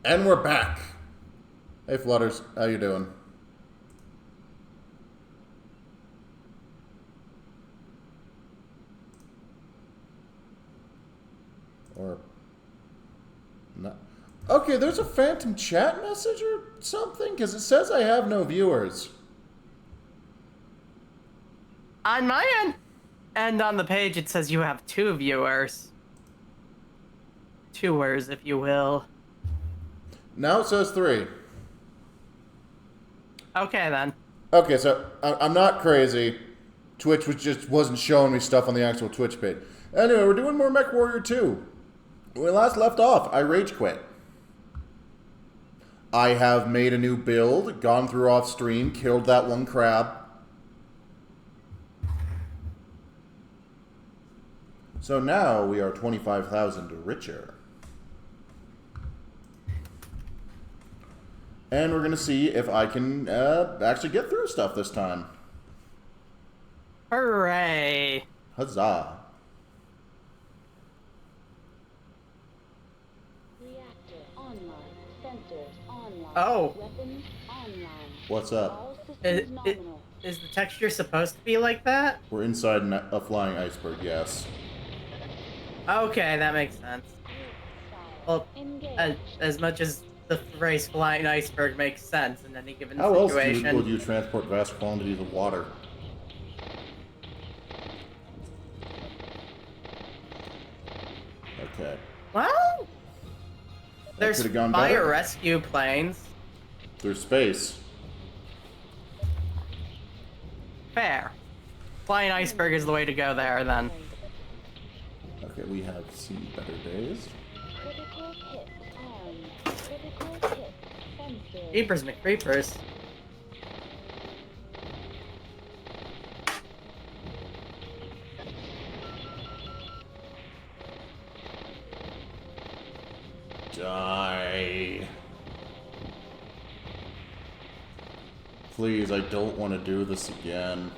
And we're back. Hey, Flutters. How you doing? Or... not. Okay, there's a phantom chat message or something? Because it says I have no viewers. On my end, and on the page, it says you have 2 viewers. Tours, if you will. Now it says 3. Okay, then. Okay, so I'm not crazy. Twitch wasn't showing me stuff on the actual Twitch page. Anyway, we're doing more MechWarrior 2. When we last left off, I rage quit. I have made a new build, gone through off stream, killed that one crab. So now we are 25,000 richer. And we're going to see if I can actually get through stuff this time. Hooray. Huzzah. Reactor online. Sensors online. Oh. Weapons online. What's up? All systems nominal. Is the texture supposed to be like that? We're inside a flying iceberg, yes. Okay, that makes sense. Well, as much as the phrase flying iceberg makes sense in any given How situation. else would you transport vast quantities of water? Okay. Well, there's could've gone fire better. rescue planes. There's space. Fair. Flying iceberg is the way to go there, then. Okay, we have seen better days. Critical hit on. Critical hit. Sensors. Jeepers McCreepers. Die. Please, I don't want to do this again.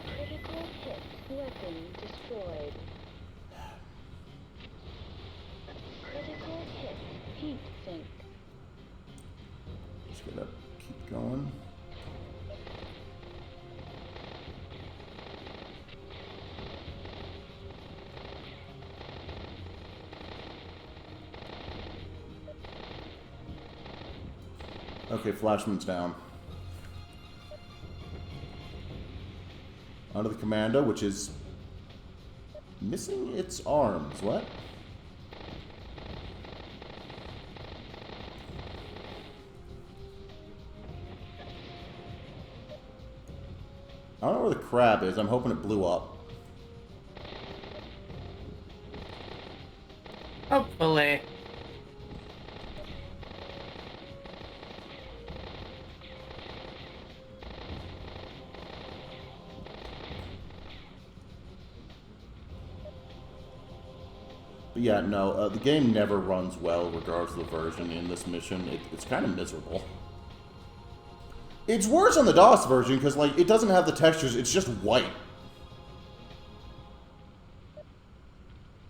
Critical hit. Weapon destroyed. Critical hit. Heat sink. Just gotta keep going. Okay, Flashman's down. Onto the Commando, which is missing its arms. What? I don't know where the crab is. I'm hoping it blew up. Hopefully. But yeah, no, the game never runs well regardless of the version in this mission. It's kind of miserable. It's worse on the DOS version because, like, it doesn't have the textures. It's just white.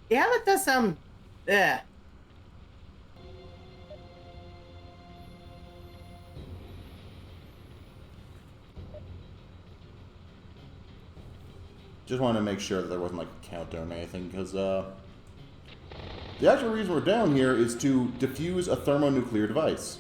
Yeah, that does sound... yeah. Just wanted to make sure that there wasn't, like, a countdown or anything because, the actual reason we're down here is to defuse a thermonuclear device.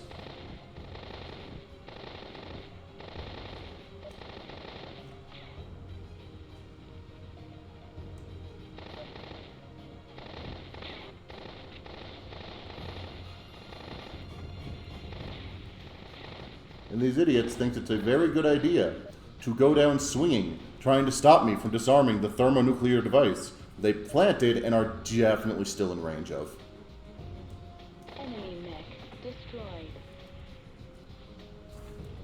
And these idiots think it's a very good idea to go down swinging, trying to stop me from disarming the thermonuclear device they planted and are definitely still in range of. Enemy mech destroyed.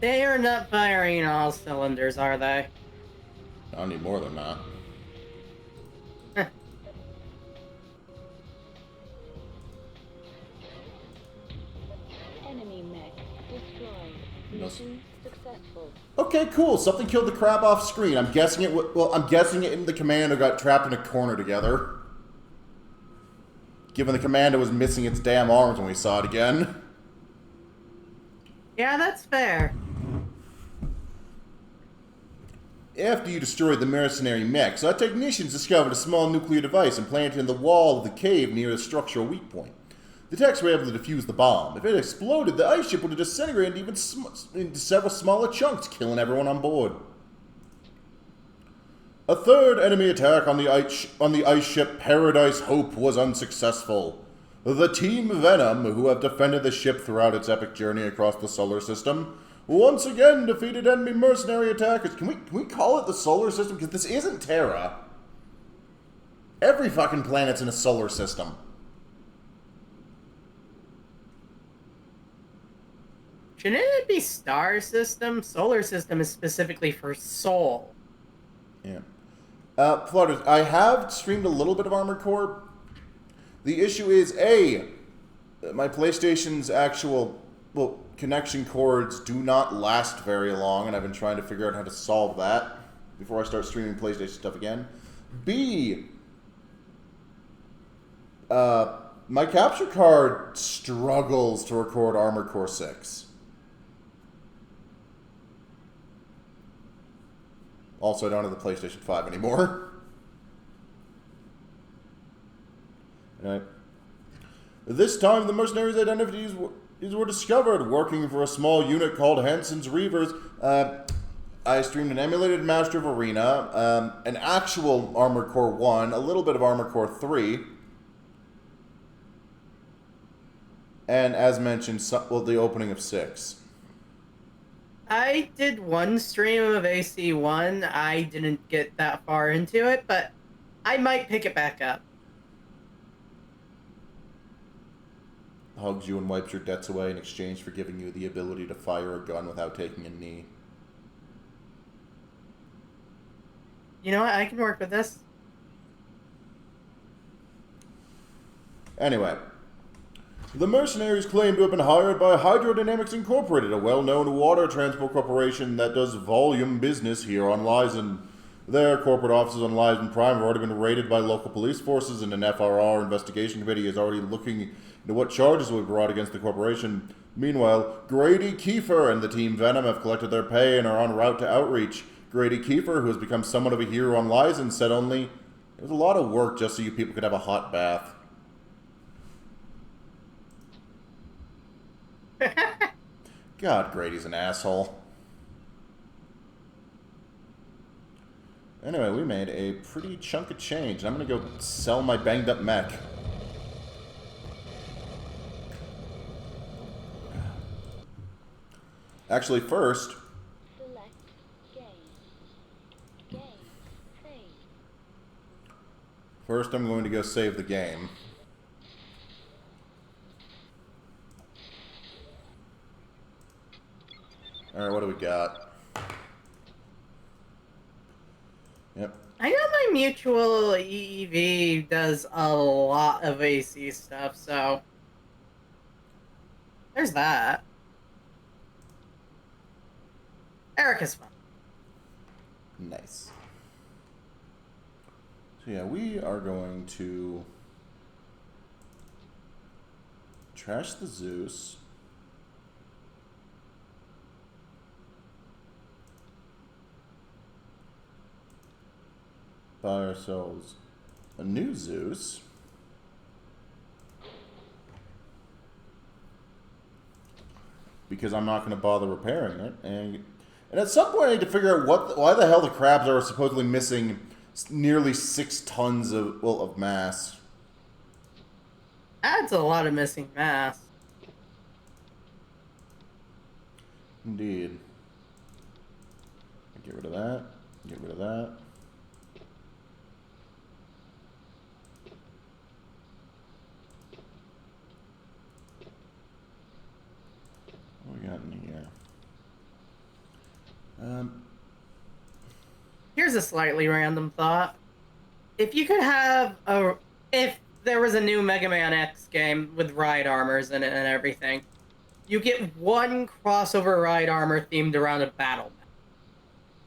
They are not firing all cylinders, are they? Not anymore, they're not. goodness. Mission successful. Okay, cool. Something killed the crab off screen. I'm guessing it. Well, I'm guessing it and the commander got trapped in a corner together. Given the commander was missing its damn arms when we saw it again. Yeah, that's fair. After you destroyed the mercenary mechs, our technicians discovered a small nuclear device implanted in the wall of the cave near the structural weak point. The techs were able to defuse the bomb. If it exploded, the ice ship would have disintegrated into several smaller chunks, killing everyone on board. A third enemy attack on the ice ship Paradise Hope was unsuccessful. The Team Venom, who have defended the ship throughout its epic journey across the solar system, once again defeated enemy mercenary attackers. Can we call it the solar system? Because this isn't Terra. Every fucking planet's in a solar system. Shouldn't it be star system? Solar system is specifically for Sol. Yeah. Flutters, I have streamed a little bit of Armored Core. The issue is, my PlayStation's actual, connection cords do not last very long, and I've been trying to figure out how to solve that before I start streaming PlayStation stuff again. B, my capture card struggles to record Armored Core 6. Also, I don't have the PlayStation 5 anymore. Alright. This time, the mercenaries' identities were discovered working for a small unit called Hansen's Reavers. I streamed an emulated Master of Arena, an actual Armored Core 1, a little bit of Armored Core 3, and as mentioned, the opening of 6. I did one stream of AC1. I didn't get that far into it, but I might pick it back up. Hugs you and wipes your debts away in exchange for giving you the ability to fire a gun without taking a knee. You know what? I can work with this. Anyway. The mercenaries claim to have been hired by Hydrodynamics Incorporated, a well-known water transport corporation that does volume business here on Lysen. Their corporate offices on Lysen Prime have already been raided by local police forces, and an FRR investigation committee is already looking into what charges will be brought against the corporation. Meanwhile, Grady Kiefer and the Team Venom have collected their pay and are en route to outreach. Grady Kiefer, who has become somewhat of a hero on Lysen, said only, "It was a lot of work just so you people could have a hot bath." God, Grady's an asshole. Anyway, we made a pretty chunk of change. I'm going to go sell my banged up mech. Actually, first... Select game. Game. Save. First, I'm going to go save the game. Alright, what do we got? Yep. I know my mutual EEV does a lot of AC stuff, so there's that. Erica's fun. Nice. So yeah, we are going to trash the Zeus. Buy ourselves a new Zeus. Because I'm not going to bother repairing it. And at some point I need to figure out why the hell the crabs are supposedly missing nearly 6 tons of mass. That's a lot of missing mass. Indeed. Get rid of that. Get rid of that. What we got in here? Here's a slightly random thought. If you could have if there was a new Mega Man X game with ride armors in it and everything, You get one crossover ride armor themed around a battle map.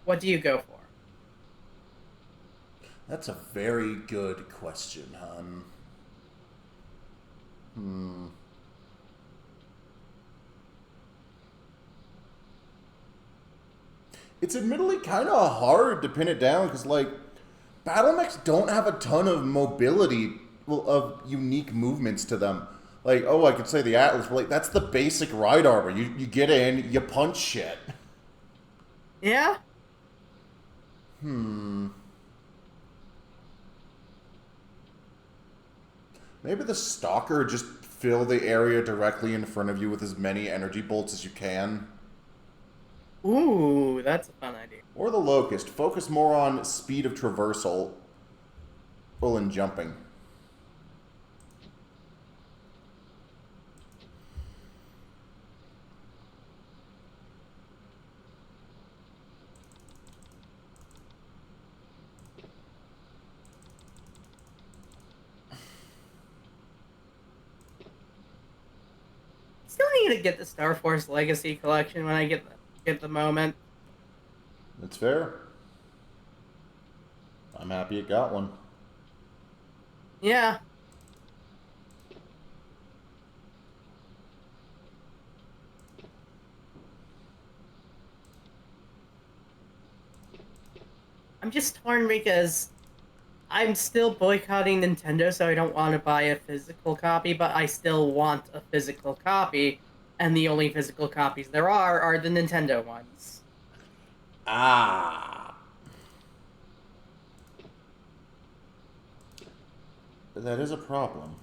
What do you go for? That's a very good question, hun. It's admittedly kind of hard to pin it down because, like, battle mechs don't have a ton of mobility, well, of unique movements to them. Like, oh, I could say the Atlas, but like that's the basic ride armor. You get in, you punch shit. Yeah? Maybe the Stalker, just fill the area directly in front of you with as many energy bolts as you can. Ooh, that's a fun idea. Or the Locust, focus more on speed of traversal, well, and jumping. Still need to get the Star Force Legacy Collection when I get the moment. That's fair. I'm happy it got one. Yeah. I'm just torn because I'm still boycotting Nintendo, so I don't want to buy a physical copy, but I still want a physical copy, and the only physical copies there are the Nintendo ones. Ah. That is a problem.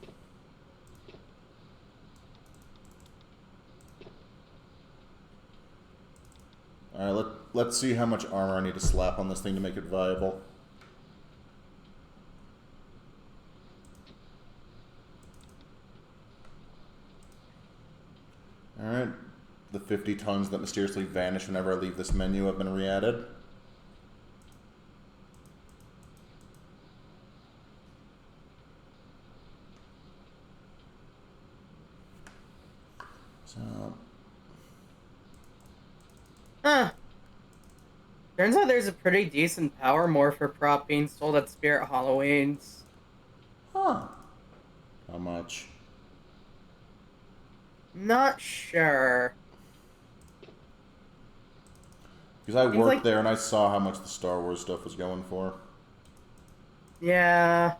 Alright, let's see how much armor I need to slap on this thing to make it viable. Alright, the 50 tons that mysteriously vanish whenever I leave this menu have been re-added. So... Huh. Turns out there's a pretty decent power morpher prop being sold at Spirit Halloweens. Huh. How much? Not sure. Because I Seems worked like- there and I saw how much the Star Wars stuff was going for. Yeah.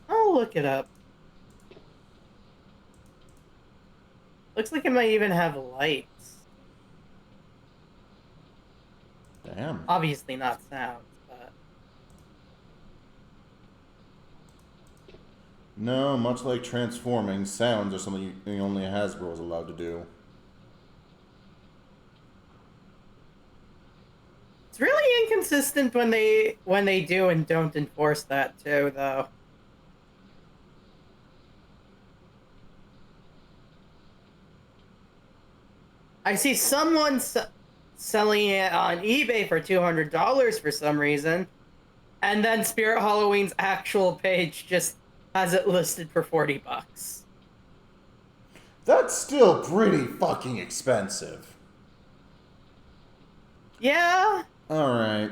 I'll look it up. Looks like it might even have lights. Damn. Obviously not sounds, but... No, much like transforming, sounds are something only Hasbro is allowed to do. It's really inconsistent when they do and don't enforce that too, though. I see someone selling it on eBay for $200 for some reason, and then Spirit Halloween's actual page just has it listed for $40. That's still pretty fucking expensive. Yeah. All right.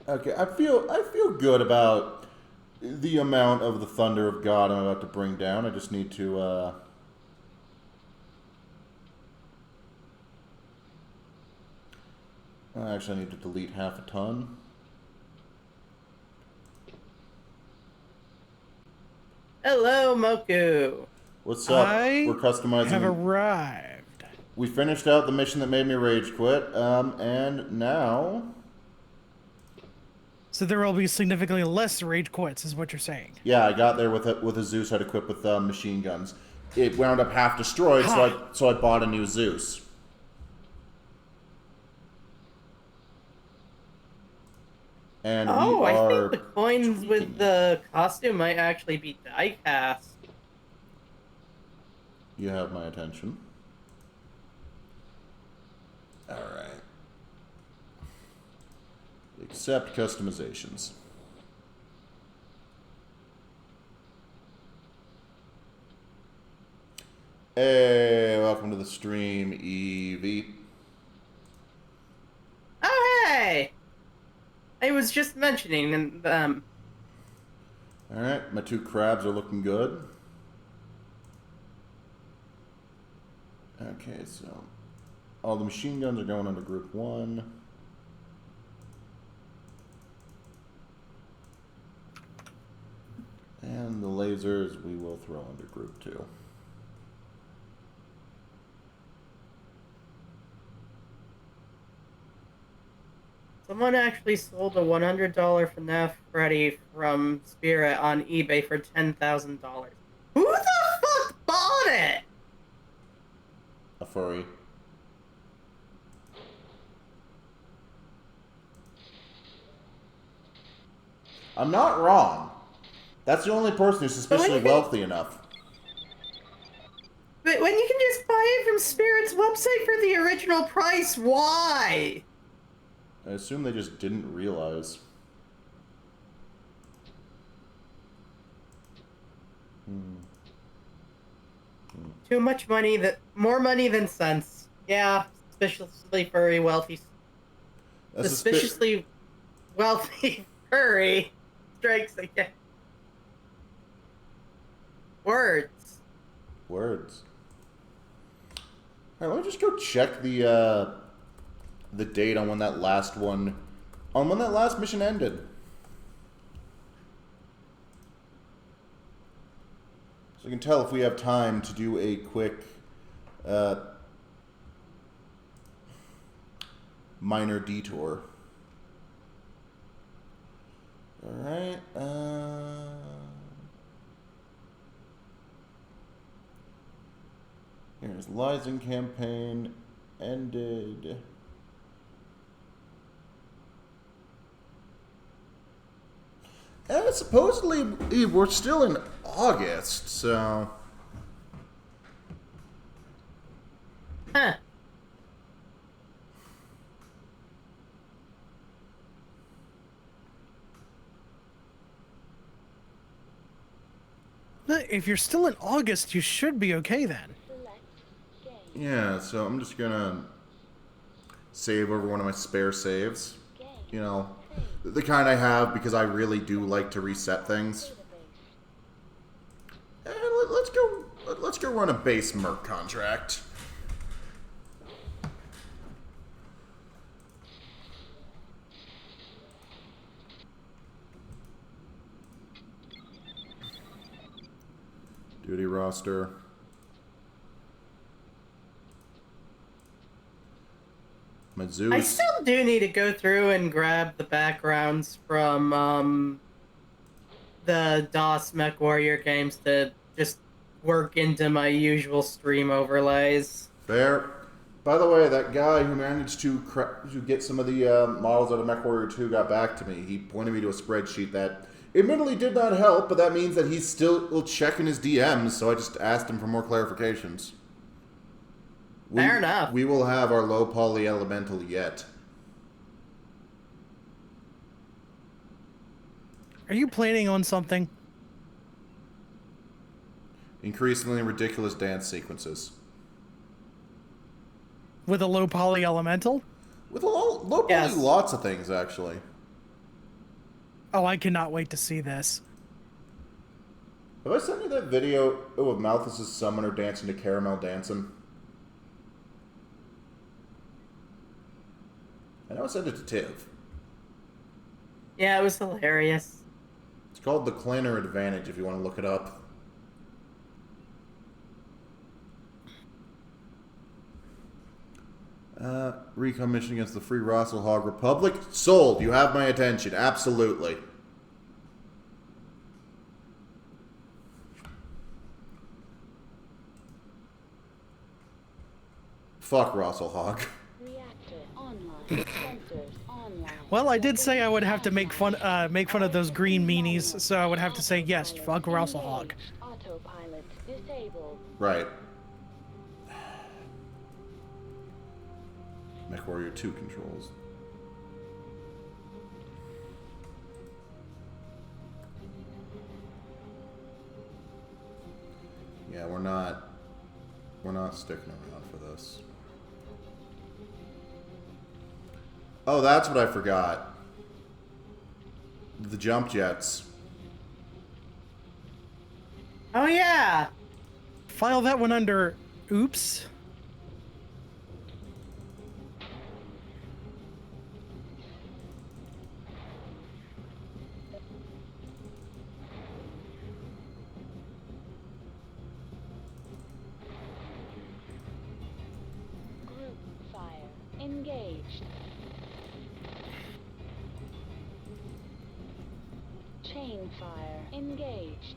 Okay, I feel good about the amount of the thunder of God I'm about to bring down. I just need to actually, I need to delete half a ton. Hello, Moku. What's up? I We're customizing. have arrived. We finished out the mission that made me rage quit, and now... So there will be significantly less rage quits, is what you're saying. Yeah, I got there with a Zeus I'd equipped with machine guns. It wound up half destroyed, Ha. so I bought a new Zeus. And Oh, we I are think the coins tweaking with it. the costume might actually be die-cast. You have my attention. Alright. Accept customizations. Hey, welcome to the stream, EV. Oh, hey! I was just mentioning, and, Alright, my 2 crabs are looking good. Okay, so all the machine guns are going under group 1. And the lasers we will throw under group 2. someone actually sold a $100 FNAF Freddy from Spirit on eBay for $10,000. Who the fuck bought it? A furry. I'm not wrong. That's the only person who's suspiciously wealthy enough. But when you can just buy it from Spirit's website for the original price, why? I assume they just didn't realize. Too much money, more money than sense. Yeah, suspiciously furry, wealthy. Suspiciously wealthy furry strikes again. Words. Words. Alright, let me just go check the date on when that last mission ended. So I can tell if we have time to do a quick minor detour. Alright, here's Lysen campaign ended. And supposedly we're still in August, so. Huh. If you're still in August, you should be okay then. Select game. Yeah, so I'm just gonna save over one of my spare saves. Game. You know, Save. the kind I have because I really do like to reset things. Database. And let's go run a base merc contract. Duty roster. My Zeus. I still do need to go through and grab the backgrounds from the DOS MechWarrior games to just work into my usual stream overlays. Fair. By the way, that guy who managed to get some of the models out of MechWarrior 2 got back to me. He pointed me to a spreadsheet that admittedly did not help, but that means that he's still checking his DMs, so I just asked him for more clarifications. Fair enough. We will have our low poly elemental yet. Are you planning on something? Increasingly ridiculous dance sequences. With a low poly elemental? With a low poly, Yes. lots of things, actually. Oh, I cannot wait to see this. Have I sent you that video of Malthus' summoner dancing to Caramel Dancing? I know I sent it to Tiv. Yeah, it was hilarious. It's called the Clanner Advantage if you want to look it up. Recon mission against the Free Rosselhog Republic. Sold. You have my attention. Absolutely. Fuck Rosselhog. Reactor online. Sensors online. Well, I did say I would have to make fun of those green meanies, so I would have to say yes, fuck Rosselhog. Autopilot disabled. Right. MechWarrior 2 controls. Yeah, we're not We're not sticking around for this. Oh, that's what I forgot. The jump jets. Oh yeah. File that one under oops. Group fire engaged. Chain fire engaged.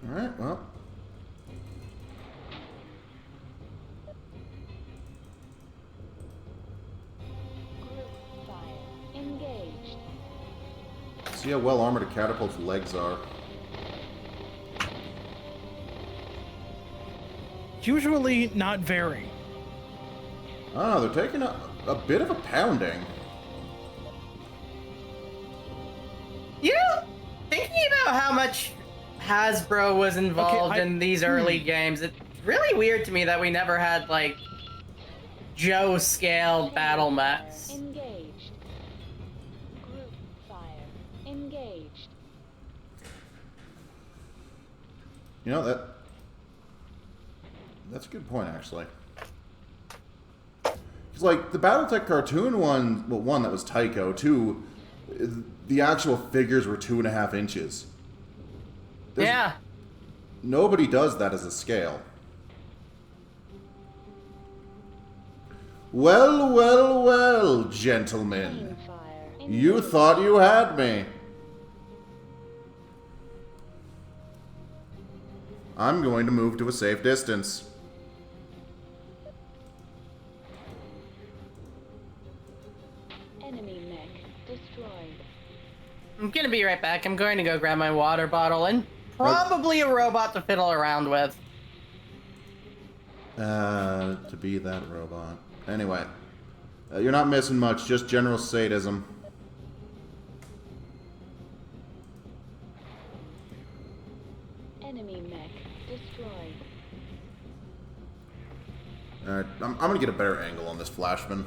Alright, well. Group fire engaged. See how well armored a catapult's legs are. Usually not very. Oh, they're taking a bit of a pounding. You know, thinking about how much Hasbro was involved in these early games, it's really weird to me that we never had, like, Joe-scale battle mechs. Engaged. Group fire engaged. You know, that's a good point, actually. Because, like, the Battletech cartoon one, well, one, that was Tycho. Two, the actual figures were 2.5 inches. Yeah. Nobody does that as a scale. Well, well, well, gentlemen. Chain fire You engaged. thought you had me. I'm going to move to a safe distance. Enemy mech destroyed. I'm gonna be right back. I'm going to go grab my water bottle and probably a robot to fiddle around with. To be that robot. Anyway, you're not missing much, just general sadism. Enemy mech destroyed. Alright, I'm gonna get a better angle on this Flashman.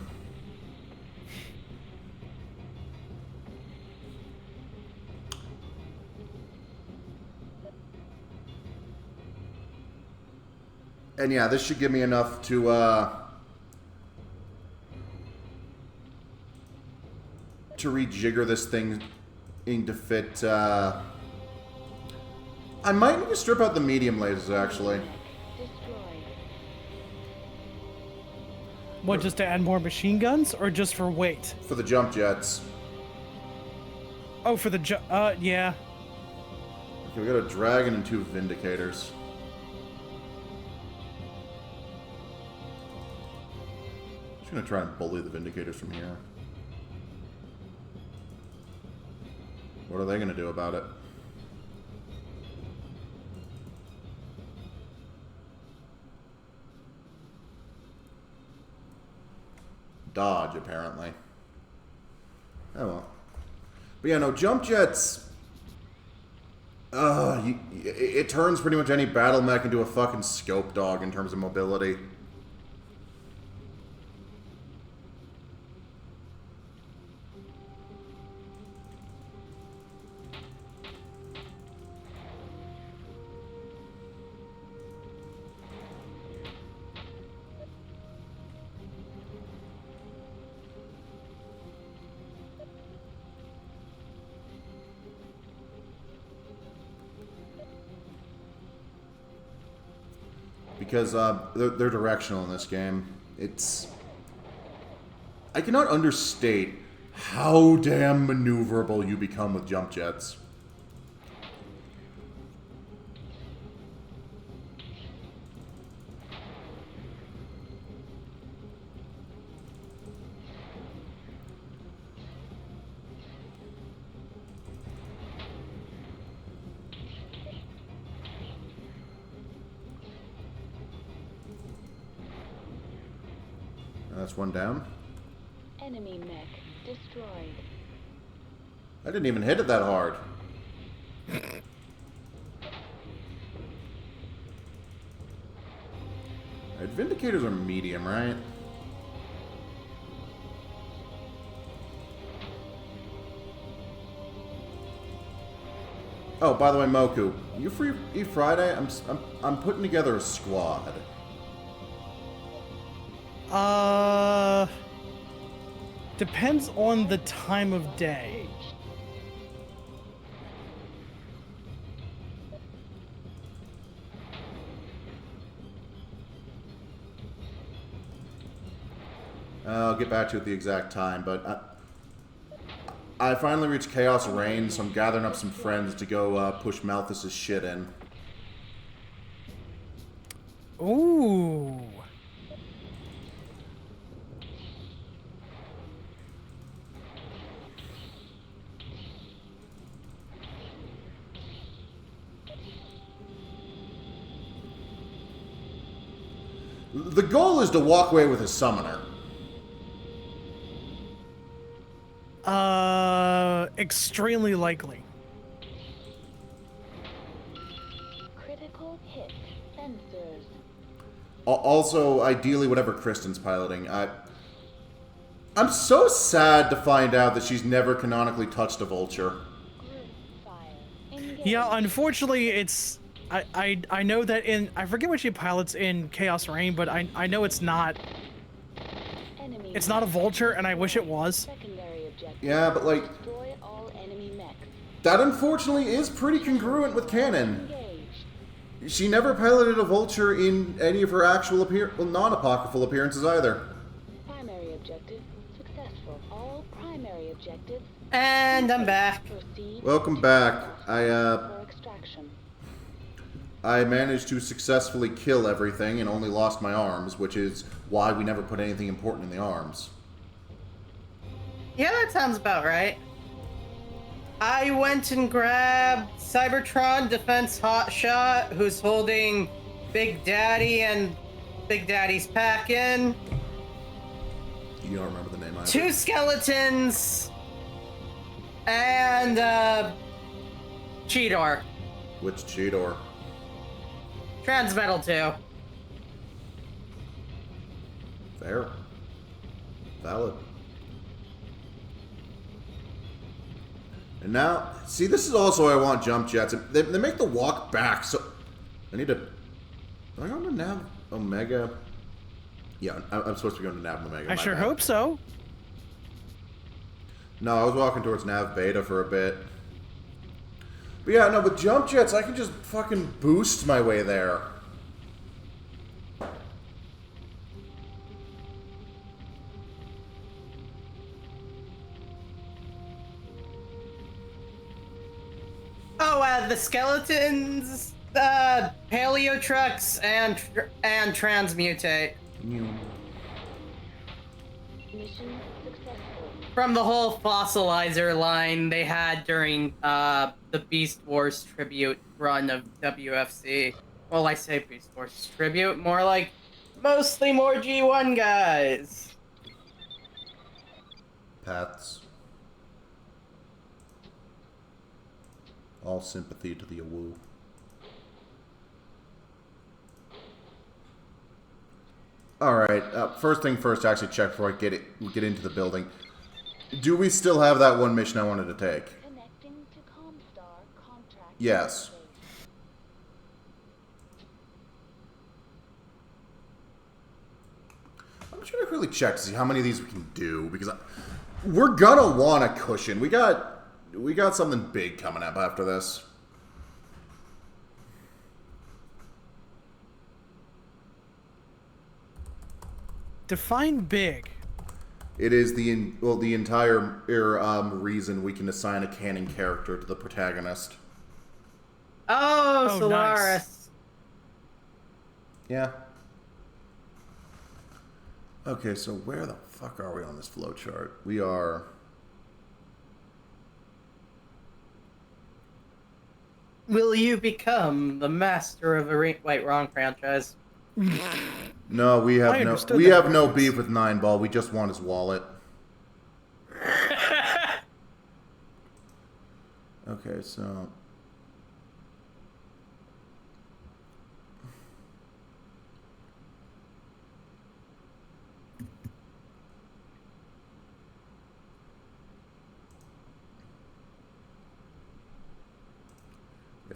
And yeah, this should give me enough to rejigger this thing to fit, I might need to strip out the medium lasers, actually. Destroyed. What, just to add more machine guns or just for weight? For the jump jets. Oh, for the yeah. Okay, we got a dragon and 2 vindicators. Just gonna try and bully the vindicators from here. What are they gonna do about it? Dodge, apparently. Oh well. But yeah, no, jump jets. It turns pretty much any battle mech into a fucking scope dog in terms of mobility. Because they're directional in this game. I cannot understate how damn maneuverable you become with jump jets. That's one down. Enemy mech destroyed. I didn't even hit it that hard. Right, Vindicators are medium, right? Oh, by the way, Moku, you free Friday? I'm putting together a squad. Depends on the time of day. I'll get back to you at the exact time, but I finally reached Chaos Reign, so I'm gathering up some friends to go push Malthus's shit in. Ooh. The goal is to walk away with his summoner. Extremely likely. Critical hit. Sensors. Also, ideally, whatever Kristen's piloting. I'm so sad to find out that she's never canonically touched a vulture. Group fire. Engage. Yeah, unfortunately, it's... I know that in... I forget what she pilots in Chaos Reign, but I know it's not... Enemy It's not a vulture, and I wish it was. secondary objective. Yeah, but like, Destroy all enemy mechs. that unfortunately is pretty congruent with canon. Engage. She never piloted a vulture in any of her actual non-apocryphal appearances either. Primary objective successful. All primary objectives. And I'm back. Proceed Welcome back. for extraction. I managed to successfully kill everything and only lost my arms, which is why we never put anything important in the arms. Yeah, that sounds about right. I went and grabbed Cybertron Defense Hotshot, who's holding Big Daddy and Big Daddy's pack in. You don't remember the name either. 2 skeletons. And, Cheetor. Which Cheetor? Transmetal 2. Fair. Valid. And now, see, this is also why I want jump jets. They make the walk back, so... I need to... Am I going to Nav Omega? Yeah, I'm supposed to be going to Nav Omega. I my sure bad. hope so. No, I was walking towards Nav Beta for a bit. But yeah, no, with jump jets, I can just fucking boost my way there. Oh, the skeletons, paleo trucks, and transmutate. Mission successful. From the whole fossilizer line they had during the Beast Wars tribute run of WFC. Well, I say Beast Wars tribute, more like mostly more G1 guys. Pats. All sympathy to the Awu. Alright, first thing first, actually check before I get into the building. Do we still have that one mission I wanted to take? Connecting to Comstar contract. Yes. I'm just gonna really check to see how many of these we can do, because we're gonna want a cushion. We got something big coming up after this. Define big. It is the entire reason we can assign a canon character to the protagonist. Oh, Oh, Solaris. nice. Yeah. Okay, so where the fuck are we on this flowchart? We are... Will you become the master of a wait, wrong franchise. No, we I have understood we that have no reference. beef with Nine Ball. We just want his wallet. Okay, so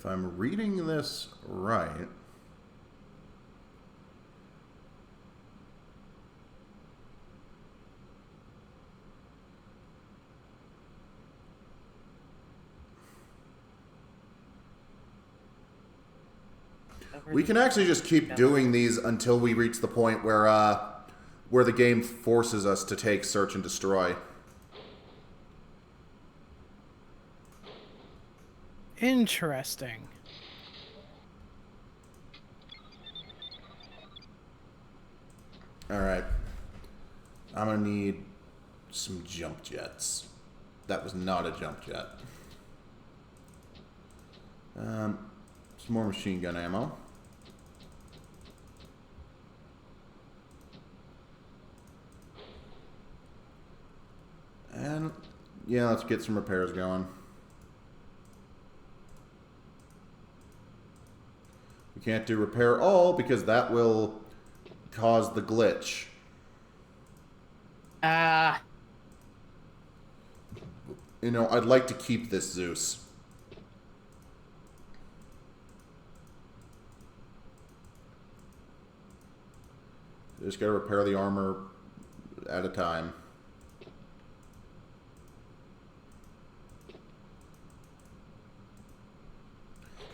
if I'm reading this right... We can actually just keep doing these until we reach the point where the game forces us to take Search and Destroy. Interesting. Alright. I'm gonna need some jump jets. That was not a jump jet. Some more machine gun ammo. And, yeah, let's get some repairs going. We can't do repair all because that will cause the glitch. You know, I'd like to keep this Zeus. Just gotta repair the armor at a time.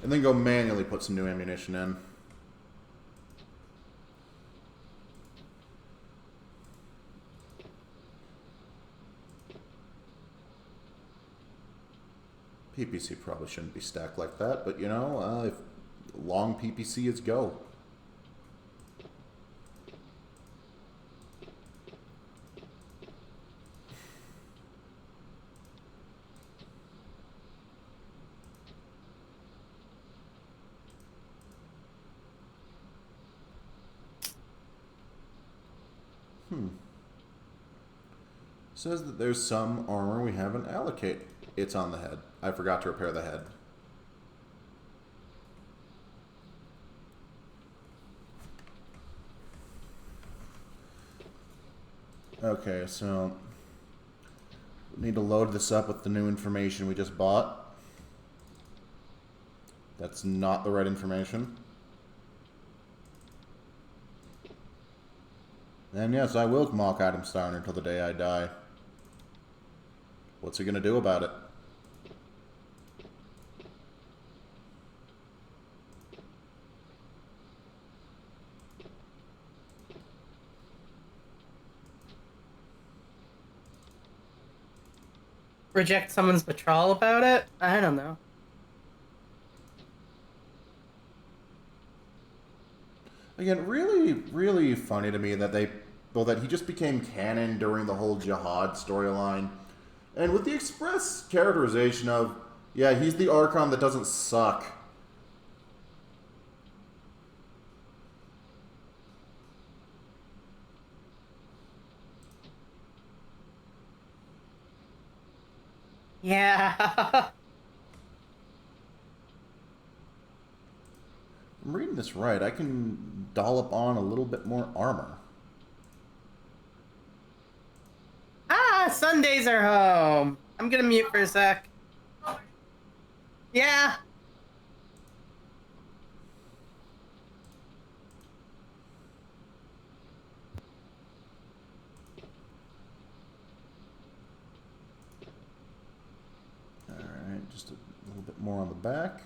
And then go manually put some new ammunition in. PPC probably shouldn't be stacked like that, but you know, if long PPC is go. Says that there's some armor we haven't allocated. It's on the head. I forgot to repair the head. Okay, so we need to load this up with the new information we just bought. That's not the right information. And yes, I will mock Adam Steiner until the day I die. What's he gonna do about it? Reject someone's patrol about it? I don't know. Again, really, really funny to me that that he just became canon during the whole Jihad storyline. And with the express characterization of, yeah, he's the Archon that doesn't suck. Yeah. I'm reading this right. I can dollop on a little bit more armor. Sundays are home. I'm gonna mute for a sec. Yeah. Alright, just a little bit more on the back.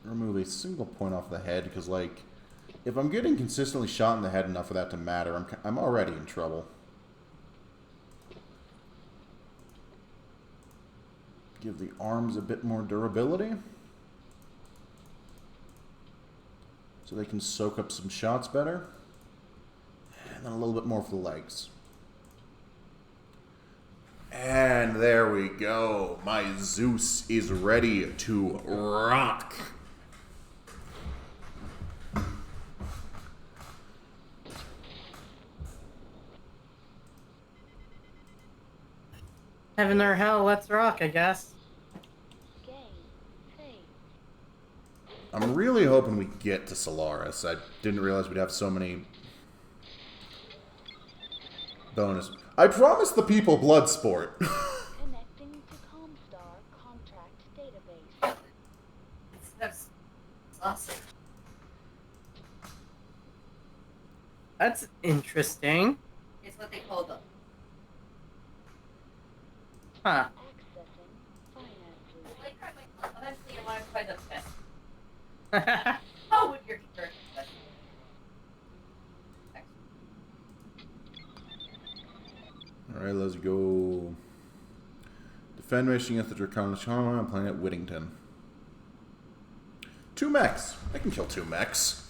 Remove a single point off the head, because, like, if I'm getting consistently shot in the head enough for that to matter, I'm already in trouble. Give the arms a bit more durability, so they can soak up some shots better. And then a little bit more for the legs. And there we go. My Zeus is ready to rock. Heaven or hell, let's rock, I guess. Game. Save. I'm really hoping we get to Solaris. I didn't realize we'd have so many Bonus. I promised the people blood sport. Connecting to Comstar contract database. That's awesome. That's interesting. It's what they call them. Huh. Accessing finances. Eventually, I want to try the best. How would your church best? Alright, let's go. Defend mission against the Draconic Shaman on planet Whittington. 2 mechs. I can kill 2 mechs.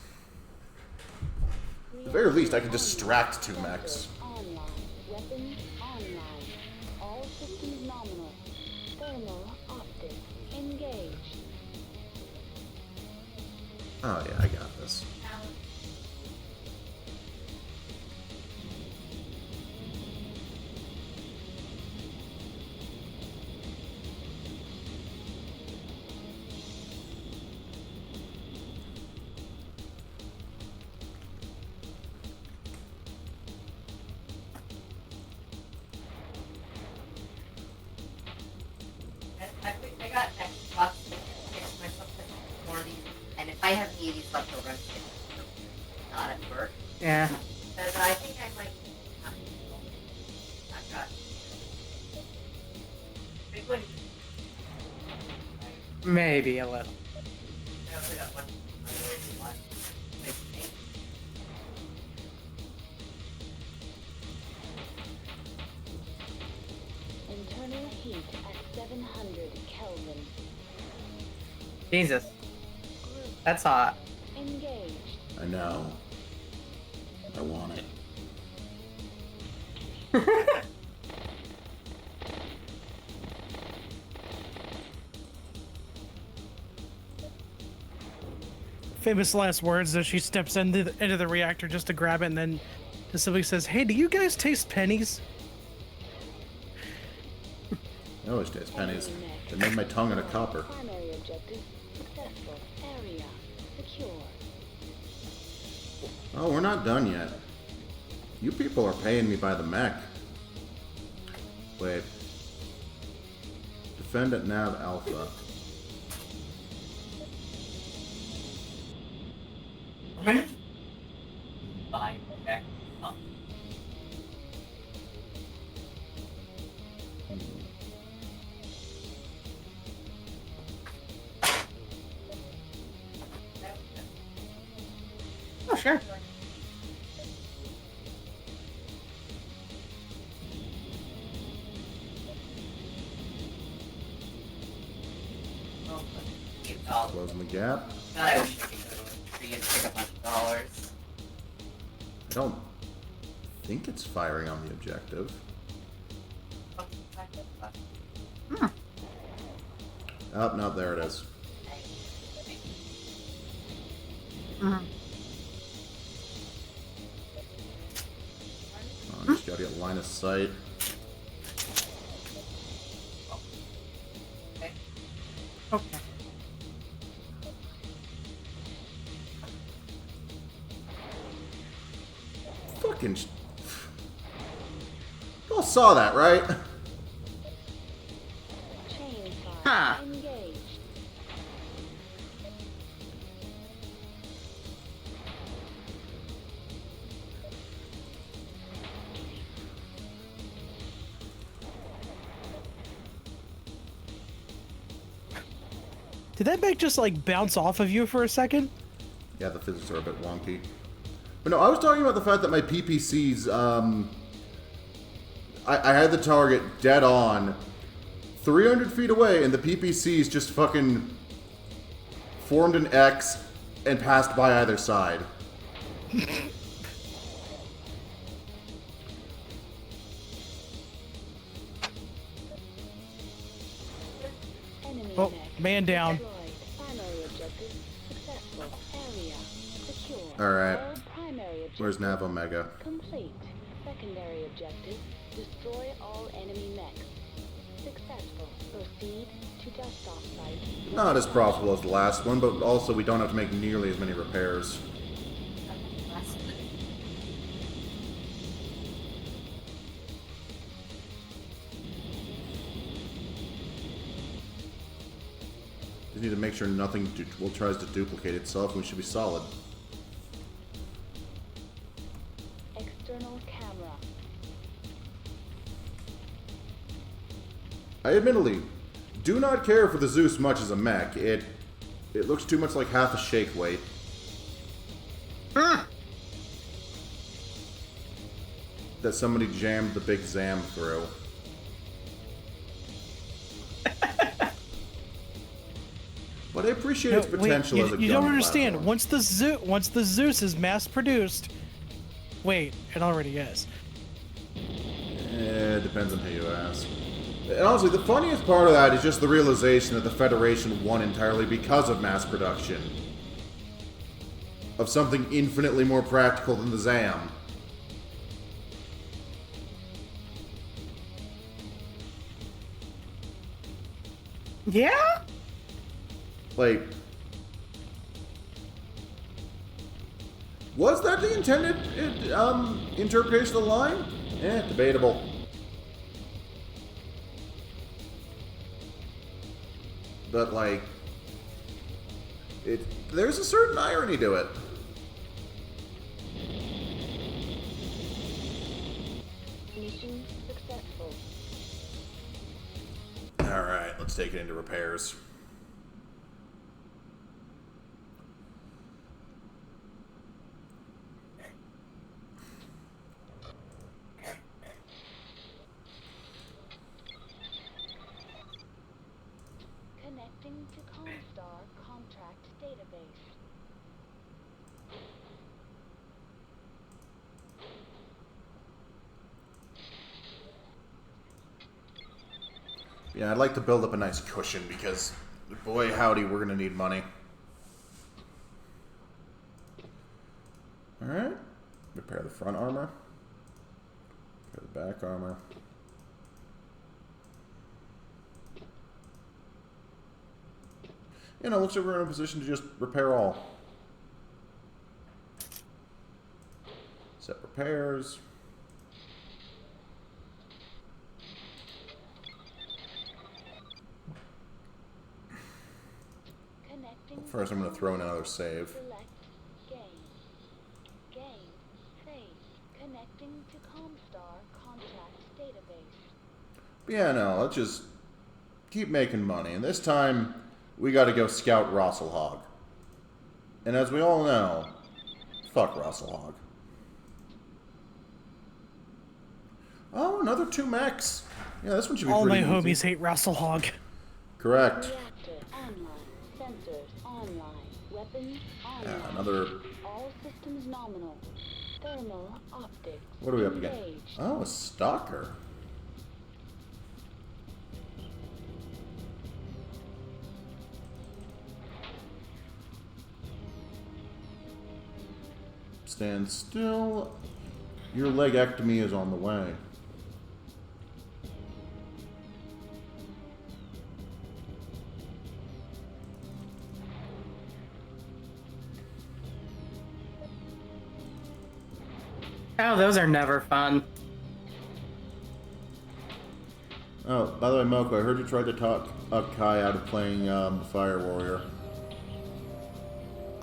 At the very least, I can distract 2 mechs. Online. Weapons online. All systems nominal. Thermal optics engaged. Oh yeah, I got this. I got Xbox to fix myself more of these, and if I have any of these left over, I'm not at work. Yeah. Because I think I might. I got. Big one. Maybe a little. I also got one. Internal heat at 700 Kelvin. Jesus. That's hot. Engaged. I know. I want it. Famous last words as she steps into the reactor just to grab it, and then just simply says, "Hey, do you guys taste pennies?" I always taste pennies. They made my tongue into copper. Primary objective successful. Area secure. Oh, we're not done yet. You people are paying me by the mech. Wait. Defend at Nav Alpha. Bye. Okay. Oh. Oh, sure. Closing the gap. I wish I could go to a tree and pick a bunch of dollars. I don't think it's firing on the objective. Oh, no, there it is. Oh, just gotta get line of sight. Okay. Fucking. You all saw that, right? Chain fire Huh. engaged. Did that mech just like bounce off of you for a second? Yeah, the physics are a bit wonky. But no, I was talking about the fact that my PPCs, I had the target dead on, 300 feet away, and the PPCs just fucking formed an X and passed by either side. Enemy Oh, mech man down. destroyed. Primary objective successful. Area secure. Alright. All primary Where's objectives Nav Omega? complete. Secondary objective destroy all enemy mechs. Successful. Proceed to dust off site. Not as profitable as the last one, but also we don't have to make nearly as many repairs. need to make sure nothing tries to duplicate itself, and we should be solid. External camera. I admittedly do not care for the Zeus much as a mech. It looks too much like half a shake weight. That somebody jammed the big Zam through. But I appreciate its potential as a gun You don't understand. platform. Once the Zeus is mass produced, wait, it already is. It depends on who you ask. And honestly, the funniest part of that is just the realization that the Federation won entirely because of mass production. Of something infinitely more practical than the Zam. Yeah? Like, was that the intended interpretation of the line? Debatable. But like, there's a certain irony to it. Mission successful. All right, let's take it into repairs. Connecting to Comstar contract database. Yeah, I'd like to build up a nice cushion because, boy howdy, we're gonna need money. Alright. Repair the front armor. Repair the back armor. You know, looks like we're in a position to just repair all. Set repairs. Connecting. First, I'm going to throw in another save. Select game. Game. Save. Connecting to Comstar contract database. But yeah, no, let's just keep making money. And this time, we got to go scout Rosselhog. And as we all know, fuck Rosselhog. Oh, another 2 mechs. Yeah, this one should be All my pretty homies easy. hate Rasselhog. Correct. Reactor online. Sensors online. Weapons online. Yeah, another... All systems nominal. Thermal optics. What are we up against? engaged. Oh, a stalker. Stand still. Your legectomy is on the way. Oh, those are never fun. Oh, by the way, Moko, I heard you tried to talk up Kai out of playing Fire Warrior.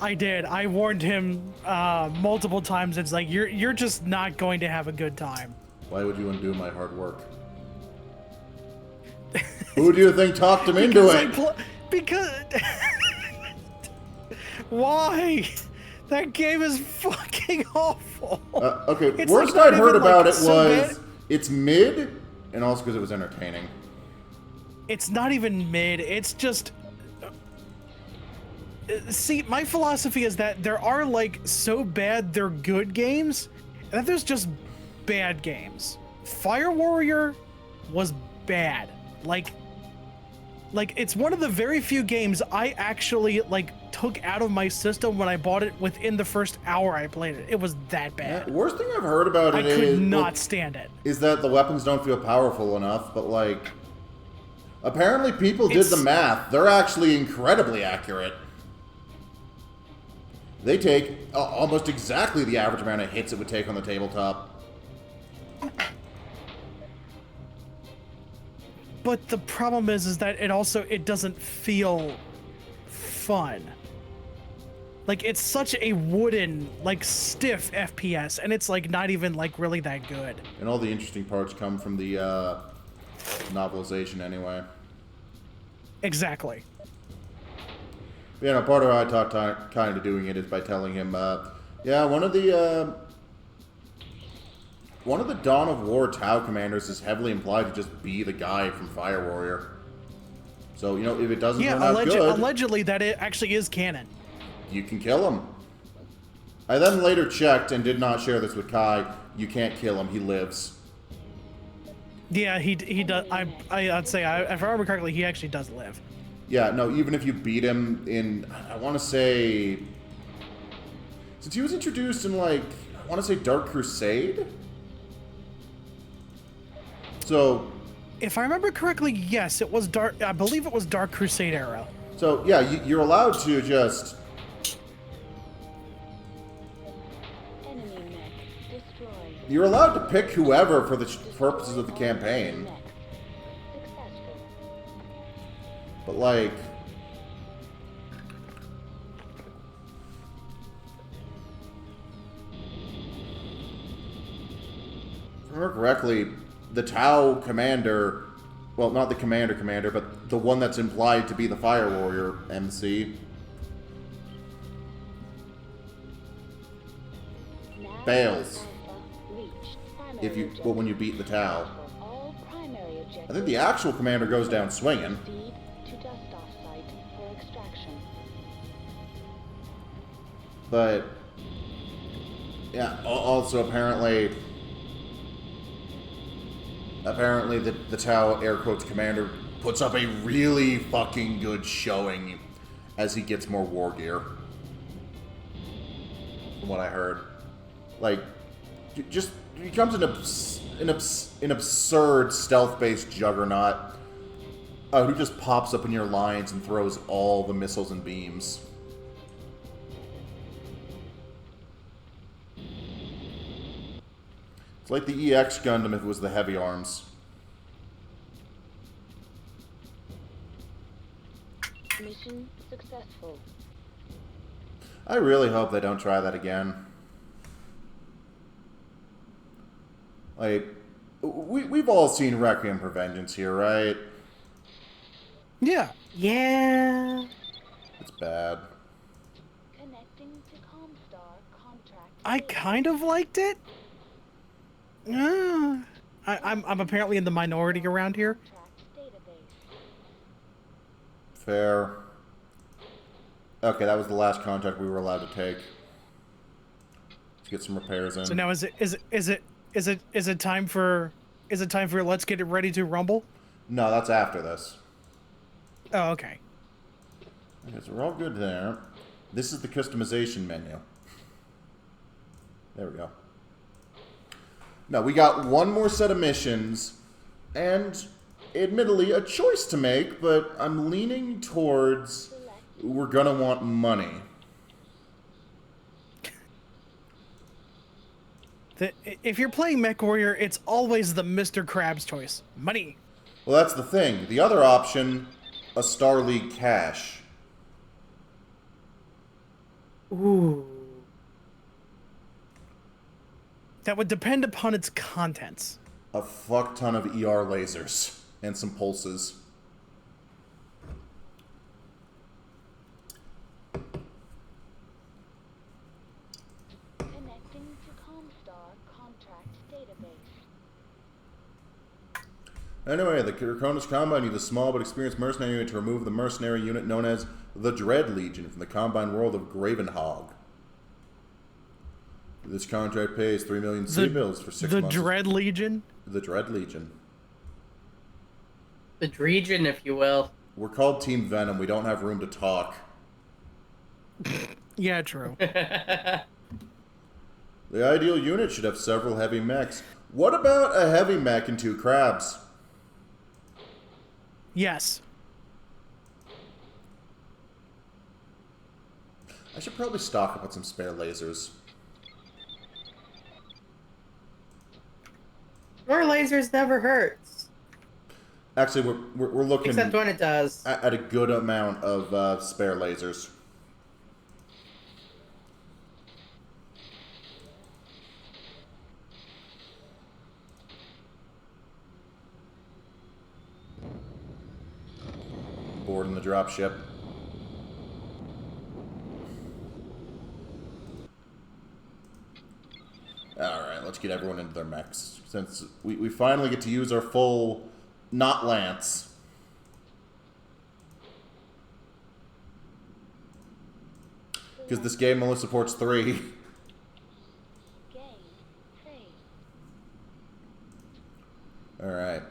I did. I warned him multiple times. It's like you're just not going to have a good time. Why would you undo my hard work? Who do you think talked him into it? Because why? That game is fucking awful. Okay, It's worst like I'd not heard even, about like, it so was bad. it's mid, and also because it was entertaining. It's not even mid. It's just. See, my philosophy is that there are like so bad they're good games, and that there's just bad games. Fire Warrior was bad. Like it's one of the very few games I actually took out of my system when I bought it within the first hour I played it. It was that bad. Yeah, worst thing I've heard about I it could not stand it. is that the weapons don't feel powerful enough, but apparently people did the math. They're actually incredibly accurate. They take almost exactly the average amount of hits it would take on the tabletop. But the problem is that it doesn't feel fun. Like, it's such a wooden, like, stiff FPS, and it's, like, not even, like, really that good. And all the interesting parts come from the novelization anyway. Exactly. You know, part of how I talk kind of doing it is by telling him, yeah, one of the Dawn of War Tau commanders is heavily implied to just be the guy from Fire Warrior. So, you know, if it doesn't turn out good... allegedly that it actually is canon. You can kill him. I then later checked and did not share this with Kai. You can't kill him. He lives. Yeah, he does. I'd say, if I remember correctly, he actually does live. Yeah, no, even if you beat him in, I want to say... Since he was introduced in, like, I want to say Dark Crusade? So... If I remember correctly, yes, it was Dark... I believe it was Dark Crusade era. So, yeah, you're allowed to just... Enemy mech destroyed. You're allowed to pick whoever for the purposes of the campaign. Successful. But, like... If I remember correctly, the Tau commander... Well, not the commander, but the one that's implied to be the Fire Warrior MC... fails. If you... Well, when you beat the Tau. I think the actual commander goes down swinging. But... Yeah, also apparently... Apparently the Tau air quotes commander puts up a really fucking good showing as he gets more war gear. From what I heard. Like, just he becomes an absurd stealth-based juggernaut who just pops up in your lines and throws all the missiles and beams. It's like the EX Gundam if it was the heavy arms. Mission successful. I really hope they don't try that again. Like, we've all seen Requiem for Vengeance here, right? Yeah. Yeah. It's bad. Connecting to Comstar contract. I kind of liked it. I'm apparently in the minority around here. Contract database. Fair. Okay, that was the last contract we were allowed to take. Let's get some repairs in. So now is it time for let's get it ready to rumble? No, that's after this. Oh, okay. Okay, so we're all good there. This is the customization menu. There we go. Now, we got one more set of missions, and admittedly, a choice to make, but I'm leaning towards we're gonna want money. If you're playing MechWarrior, it's always the Mr. Krabs choice. Money. Well, that's the thing. The other option, a Star League cache. Ooh. That would depend upon its contents. A fuck ton of ER lasers and some pulses. Connecting to Comstar contract database. Anyway, the Draconis Combine needs a small but experienced mercenary unit to remove the mercenary unit known as the Dread Legion from the Combine world of Gravenhog. This contract pays 3 million C-bills for 6 months. The Dread Legion? The Dread Legion. The Dregion, if you will. We're called Team Venom. We don't have room to talk. Yeah, true. The ideal unit should have several heavy mechs. What about a heavy mech and 2 crabs? Yes. I should probably stock up on some spare lasers. More lasers never hurts. Actually, we're looking Except when it does. at a good amount of spare lasers. Boarding the dropship. Alright, let's get everyone into their mechs. Since we finally get to use our full, not lance. Because this game only supports 3. Game phase. Alright.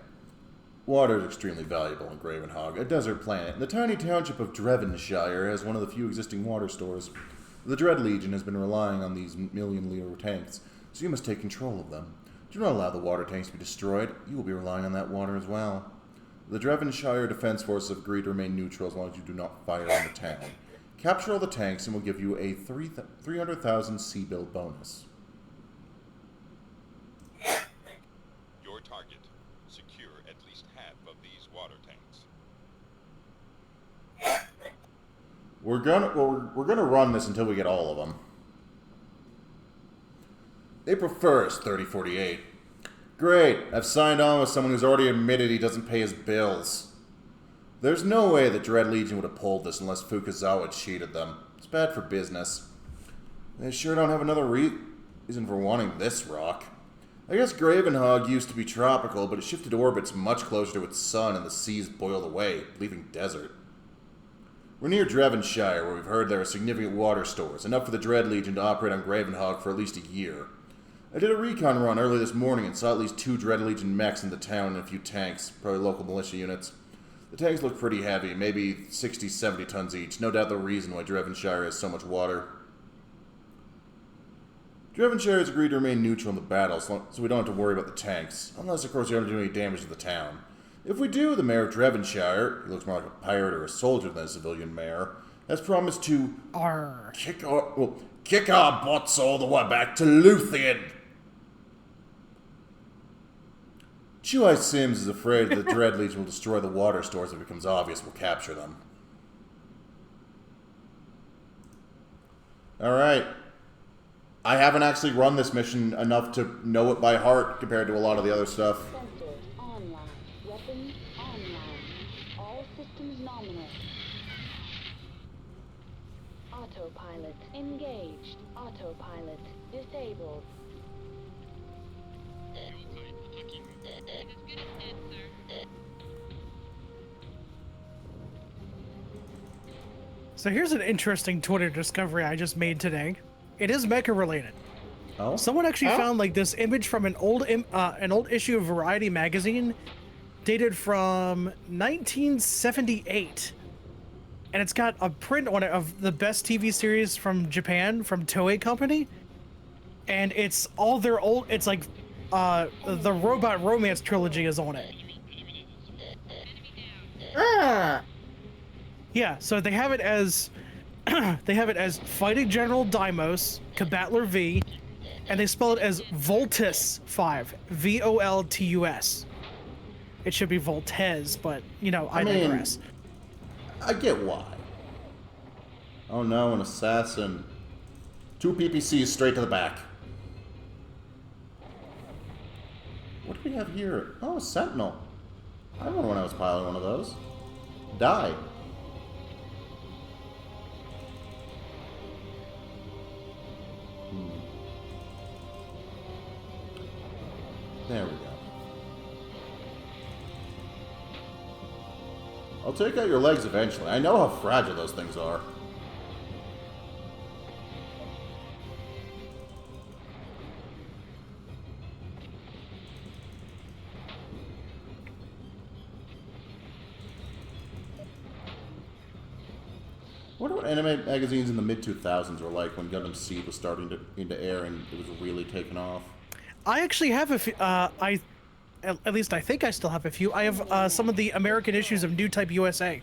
Water is extremely valuable in Gravenhog, a desert planet. The tiny township of Devonshire has one of the few existing water stores. The Dread Legion has been relying on these million-liter tanks, so you must take control of them. Do not allow the water tanks to be destroyed. You will be relying on that water as well. The Devonshire Defense Forces have agreed to remain neutral as long as you do not fire on the town. Capture all the tanks and we'll give you a 300,000 C-build bonus. Your target. Secure at least half of these water tanks. We're gonna run this until we get all of them. April 1st, 3048. Great, I've signed on with someone who's already admitted he doesn't pay his bills. There's no way the Dread Legion would have pulled this unless Fukazawa cheated them. It's bad for business. They sure don't have another reason for wanting this rock. I guess Gravenhog used to be tropical, but it shifted orbits much closer to its sun and the seas boiled away, leaving desert. We're near Devonshire, where we've heard there are significant water stores, enough for the Dread Legion to operate on Gravenhog for at least a year. I did a recon run early this morning and saw at least 2 Dread Legion mechs in the town and a few tanks, probably local militia units. The tanks look pretty heavy, maybe 60, 70 tons each. No doubt the reason why Devonshire has so much water. Devonshire has agreed to remain neutral in the battle, so we don't have to worry about the tanks. Unless, of course, you don't do any damage to the town. If we do, the mayor of Devonshire, he looks more like a pirate or a soldier than a civilian mayor, has promised to kick our butts all the way back to Luthien. Chuai Sims is afraid that the Dread Legion will destroy the water stores if it becomes obvious we'll capture them. Alright. I haven't actually run this mission enough to know it by heart compared to a lot of the other stuff. Sensors online. Weapons online. All systems nominal. Autopilot engaged. Autopilot disabled. So here's an interesting Twitter discovery I just made today. It is mecha related. Oh? Someone actually found like this image from an old issue of Variety magazine, dated from 1978, and it's got a print on it of the best TV series from Japan from Toei Company, and it's all their old. It's like the Robot Romance trilogy is on it. Ah! Yeah, so they have it as Fighting General Deimos, Kabatler V, and they spell it as Voltus 5, Voltus. It should be Voltes, but you know, I digress. I get why. Oh no, an assassin. 2 PPCs straight to the back. What do we have here? Oh, a Sentinel. I remember when I was piloting one of those. Die. There we go. I'll take out your legs eventually. I know how fragile those things are. I wonder what anime magazines in the mid-2000s were like when Gundam Seed was starting into air and it was really taking off. I actually have a few. At least I think I still have a few. I have some of the American issues of New Type USA.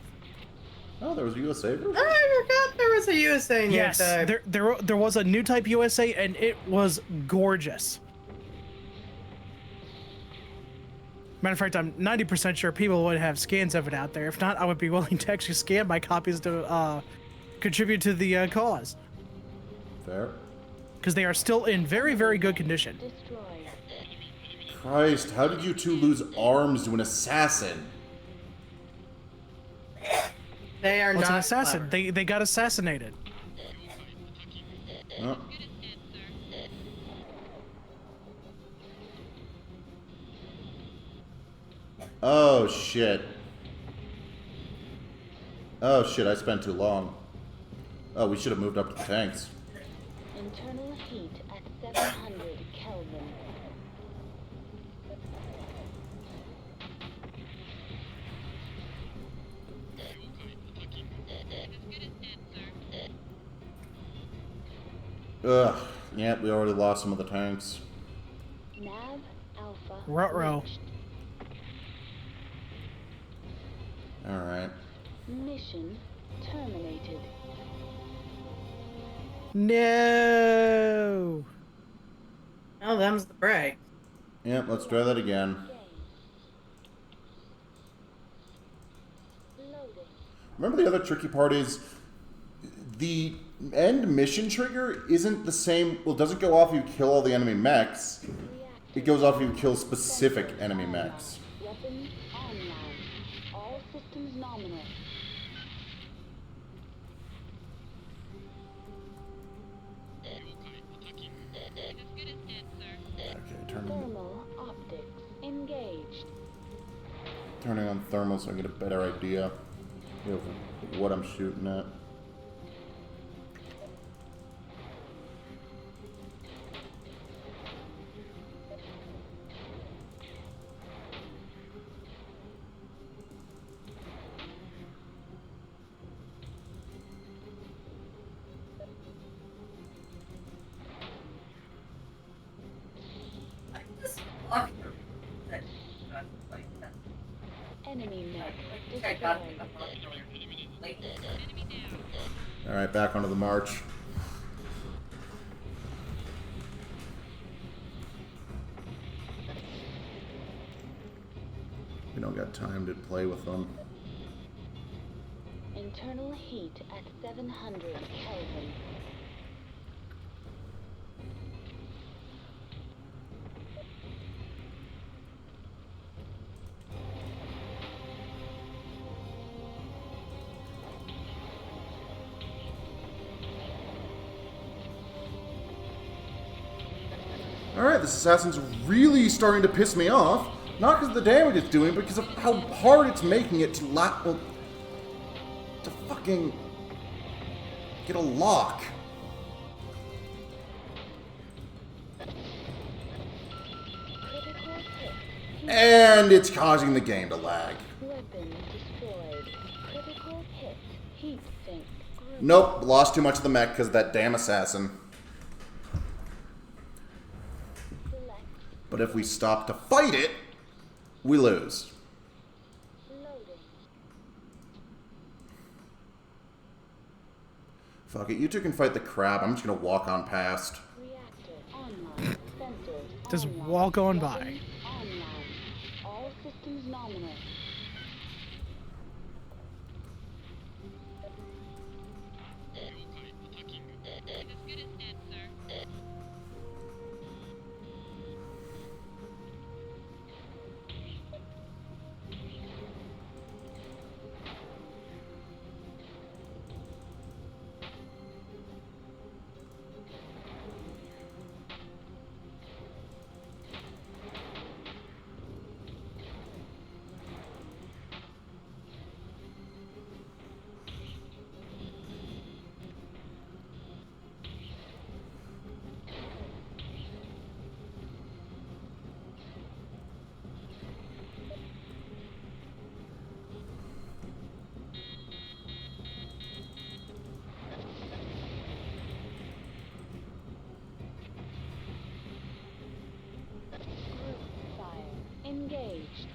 Oh, there was a USA version? I forgot there was a USA New Yes, Type. there was a New Type USA, and it was gorgeous. Matter of fact, I'm 90% sure people would have scans of it out there. If not, I would be willing to actually scan my copies to contribute to the cause. Fair. Because they are still in very, very good condition. Destroyed. Christ, how did you two lose arms to an assassin? They are What's not an assassin? clever. They got assassinated. Oh. Oh, shit. Oh, shit, I spent too long. Oh, we should have moved up to the tanks. Internal heat at 700 Kelvin. Ugh. Yeah, we already lost some of the tanks. Nav Alpha. Ruh-roh. reached. Alright. Mission terminated. No. Oh, them's the break. Yep, let's try that again. Game. Loading. Remember the other tricky part is the end mission trigger isn't the same. Well, it doesn't go off if you kill all the enemy mechs. Reactor. It goes off if you kill specific enemy mechs. Weapons online. All systems nominal. Okay, Thermal optics engaged. turning on thermal so I get a better idea of what I'm shooting at. Enemy mech destroyed. Alright, back onto the march. We don't got time to play with them. Internal heat at 700 Kelvin. Alright, this assassin's really starting to piss me off. Not because of the damage it's doing, but because of how hard it's making it to to fucking get a lock. Critical hit. And it's causing the game to lag. Weapon destroyed. Critical hit. Heat sink. Group. Nope, lost too much of the mech because of that damn assassin. Select. But if we stop to fight it, we lose. Loading. Fuck it, you two can fight the crab. I'm just gonna walk on past. Reactor online. Sensors Just online. walk on by. Weapons online. All systems nominal. Group fire. Engaged.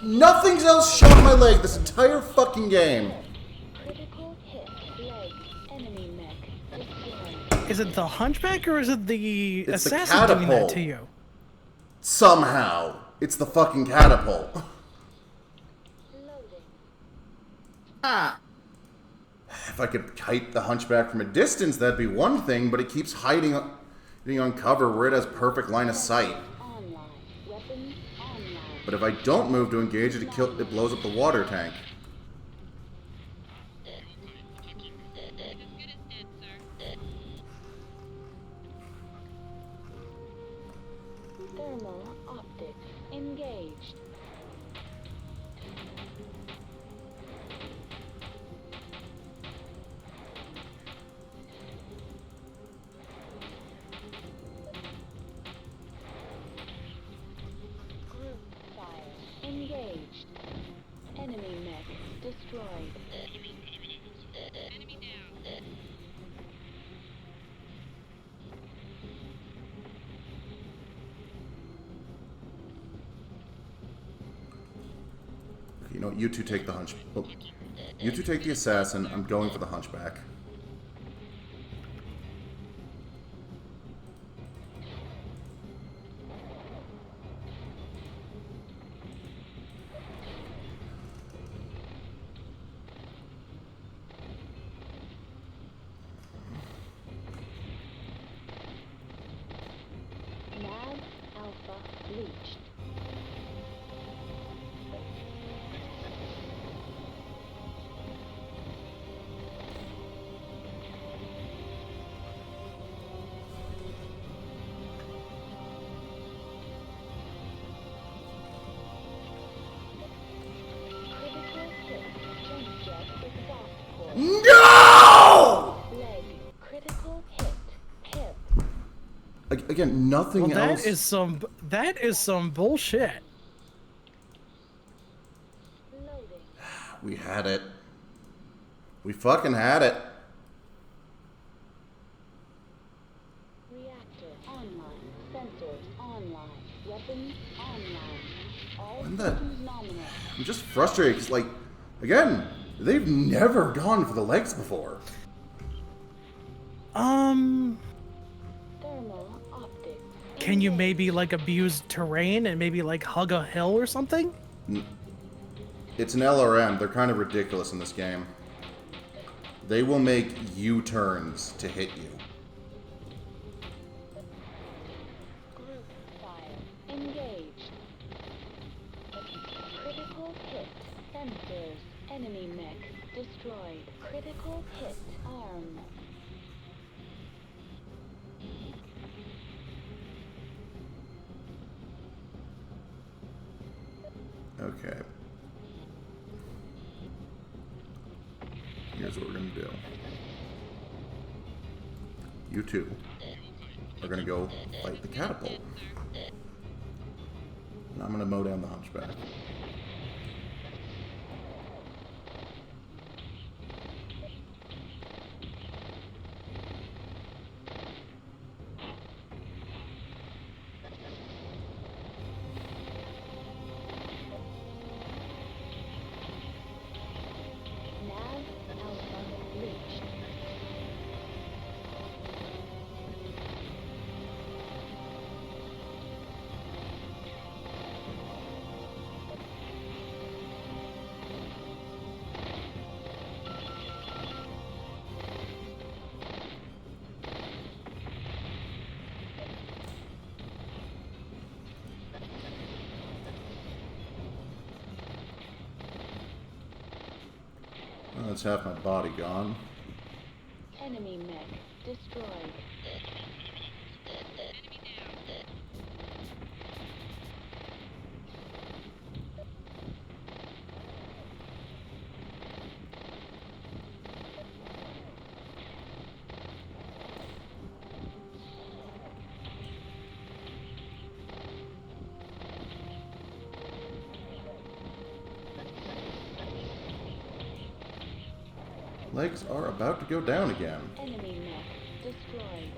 Nothing else shot my leg this entire fucking game. Critical hit. Leg. Enemy mech. Destroyed. Is it the hunchback or is it the It's the assassin doing that catapult. to you? Somehow. It's the fucking catapult. Loading. Ah. If I could kite the hunchback from a distance, that'd be one thing, but it keeps hiding on cover where it has perfect line of sight. Online. Weapons online. But if I don't move to engage it, it blows up the water tank. Thermal optics engaged. Group fire engaged. Enemy mech destroyed. You know, you two take the hunch. Oh, you two take the assassin. I'm going for the hunchback. Nav alpha reached. Critical hit. Jump jet exhaust port. No! Leg. Critical hit. Hip. Again, nothing Well, else. that is some bullshit. Loading. We had it. We fucking had it. Reactor online. Sensors online. Weapons online. All When the- systems nominal. I'm just frustrated because, like, again, they've never gone for the legs before. Thermal optics. Can you maybe like abuse terrain and maybe like hug a hill or something? It's an LRM. They're kind of ridiculous in this game. They will make U-turns to hit you. Group fire. Engaged. Critical hit. Sensors. Enemy mech. Destroyed. Critical hit. Arm. Okay. Here's what we're gonna do. You two are gonna go fight the catapult. And I'm gonna mow down the hunchback. Nav alpha reached. Oh, that's half my body gone. Enemy mech. Destroyed. Legs are about to go down again. Enemy mech. Destroyed.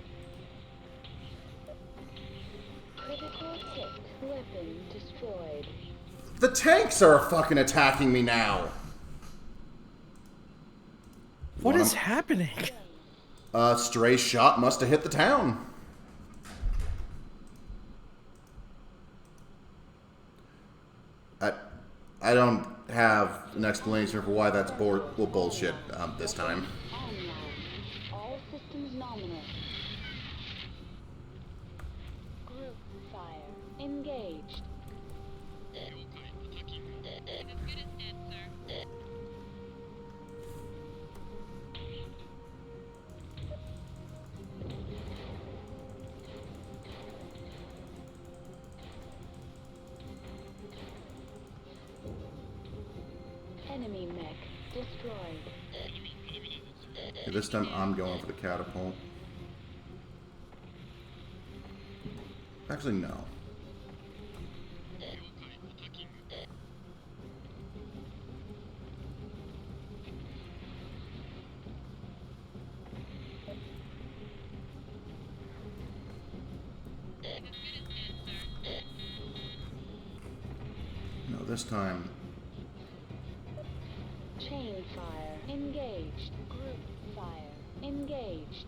Critical hit. Weapon destroyed. The tanks are fucking attacking me now. What is happening? A stray shot must have hit the town. I don't have an explanation for why that's bullshit this time. Online. All systems nominal. Group fire. Engaged. Enemy mech destroyed. Okay, this time I'm going for the catapult. Actually, no. No, this time. Chain fire. Engaged. Group fire. Engaged.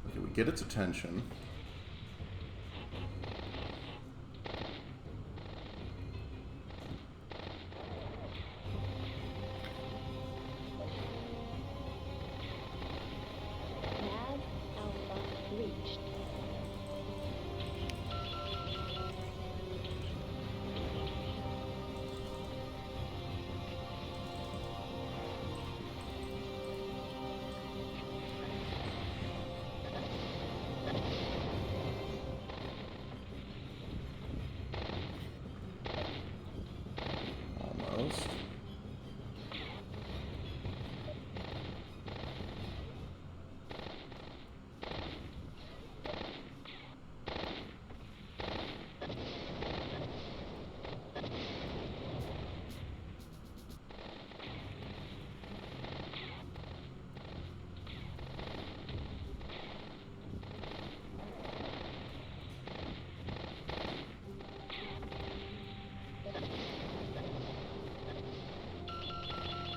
Okay, we get its attention. Nav alpha reached. Almost.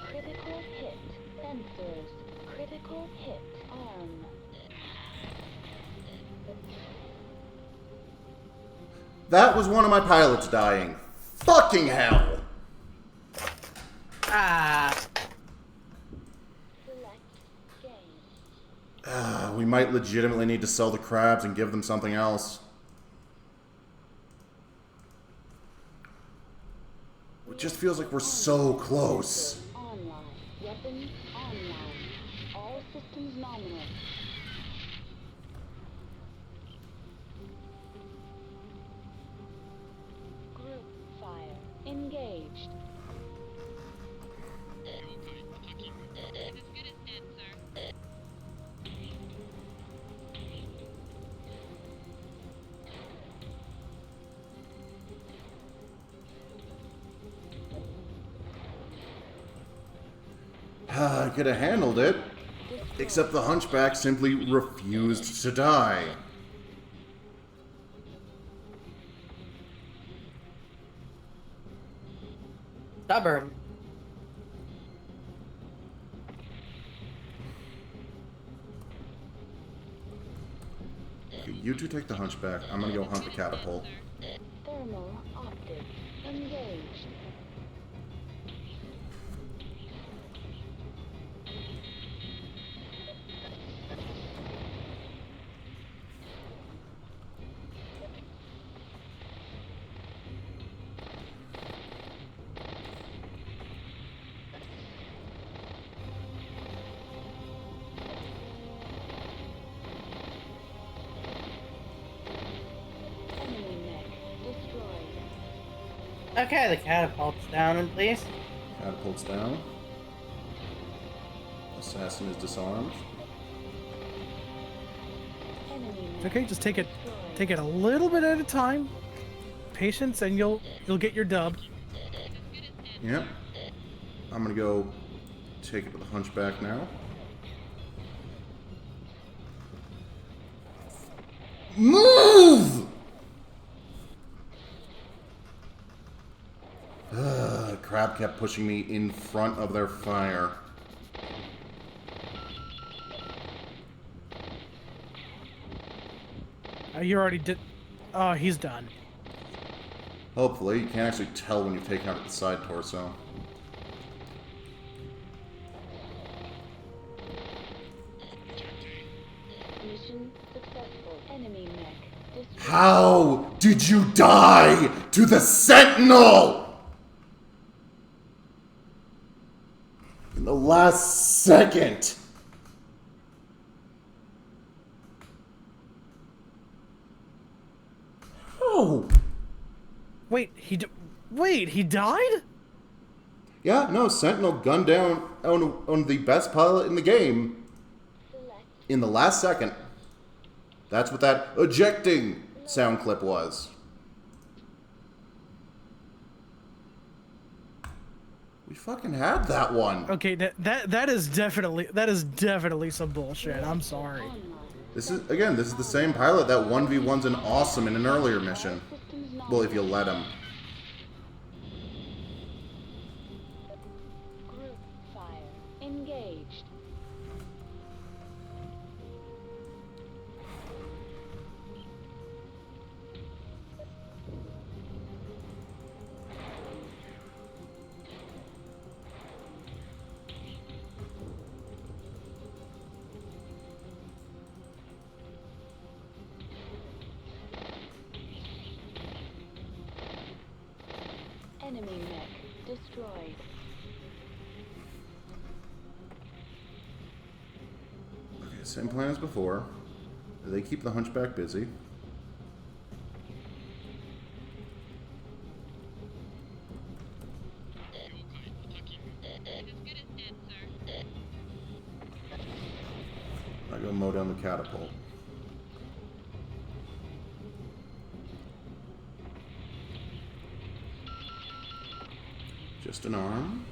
Critical hit. Sensors. Critical hit. Arm. That was one of my pilots dying. Fucking hell! Ah. Select game. We might legitimately need to sell the crabs and give them something else. It just feels like we're so close. Online. Weapons online. All systems nominal. Group fire. Engaged. I could have handled it, except the hunchback simply refused to die. Stubborn. Okay, you two take the hunchback. I'm gonna go hunt the catapult. Thermal optics. Engaged. Enemy mech destroyed. Okay, the catapult's down in place. Catapult's down. Assassin is disarmed. Enemy It's mech okay, just take it destroyed. a little bit at a time. Patience, and you'll get your dub. Yep. I'm gonna go take it to the hunchback now. Move! crab kept pushing me in front of their fire. You already did. Oh, he's done. Hopefully, you can't actually tell when you've taken out the side torso. Mission successful. Enemy mech destroyed. How did you die to the Sentinel? In the last second. How? Wait, he died? Yeah, no, Sentinel gunned down on the best pilot in the game Select in the last second. That's what that ejecting sound clip was. We fucking had that one. Okay, that is definitely some bullshit. I'm sorry. online. This is the same pilot that 1v1's an awesome in an earlier mission. Systems not Well, if you let him. group fire. Engaged. Enemy mech destroyed. Okay, same plan as before. They keep the hunchback busy. I go mow down the catapult. Just an arm.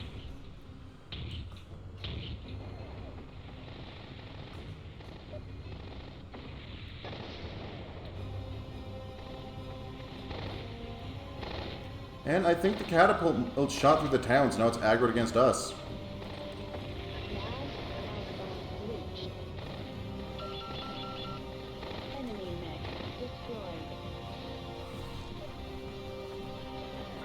And I think the catapult shot through the towns. Now it's aggroed against us. Nav alpha reached. Enemy mech destroyed.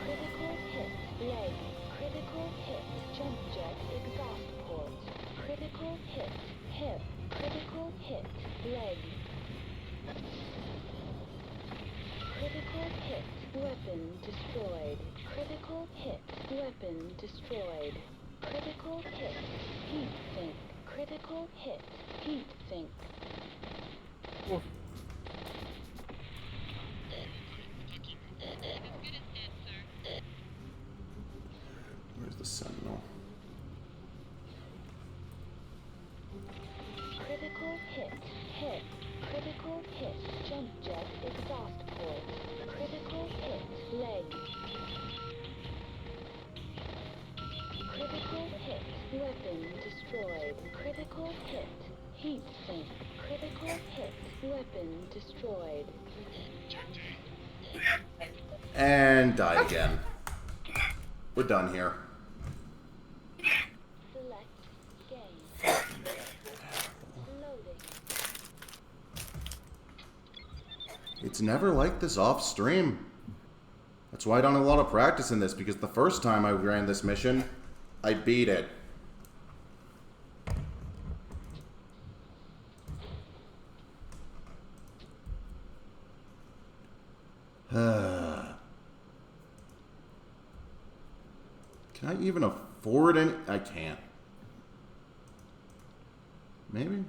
Critical hit leg. Critical hit jump jet exhaust port. Critical hit hip. Critical hit leg. Critical hit weapon destroyed. Critical hit weapon destroyed. Critical hit heat sink. Critical hit heat sink. Where's the Sentinel? Critical hit hip. Critical hit jump jet exhaust port. Critical hit leg. Critical hit weapon destroyed. Critical hit heat sink. Critical hit weapon destroyed. And died again. We're done here. Select game. Loading. It's never like this off stream. That's why I don't have a lot of practice in this, because the first time I ran this mission, I beat it. Can I even afford any? I can't. Maybe?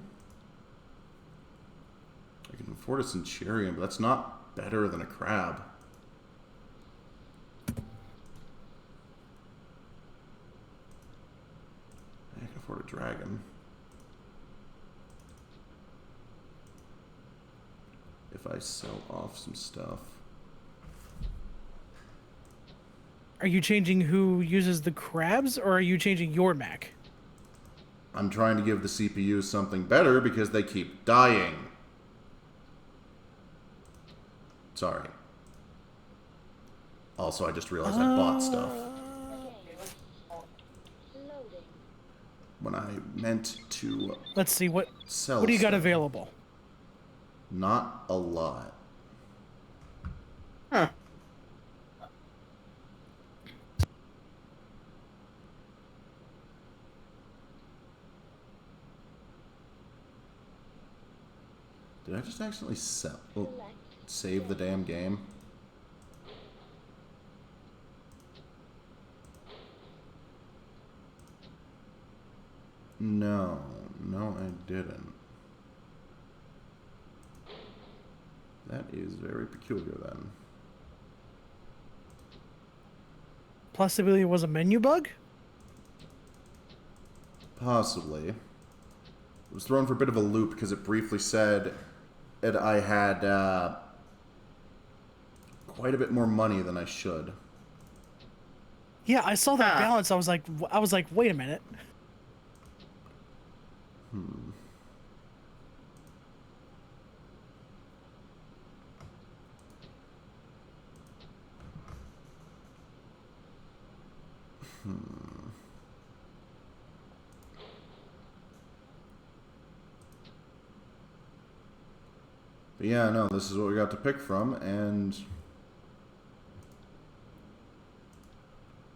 I can afford a Centurion, but that's not better than a crab. I can afford a dragon. If I sell off some stuff. Are you changing who uses the crabs, or are you changing your mech? I'm trying to give the CPU something better because they keep dying. Sorry. Also, I just realized I bought stuff. when I meant to Let's see what sell. what do you got stuff. available? Not a lot. Huh. Did I just accidentally sell? Oh, Select save the damn game. No, I didn't. That is very peculiar then. Possibly it was a menu bug? Possibly. It was thrown for a bit of a loop because it briefly said that I had quite a bit more money than I should. Yeah, I saw that Huh. balance. I was like, wait a minute. But yeah, no, this is what we got to pick from, and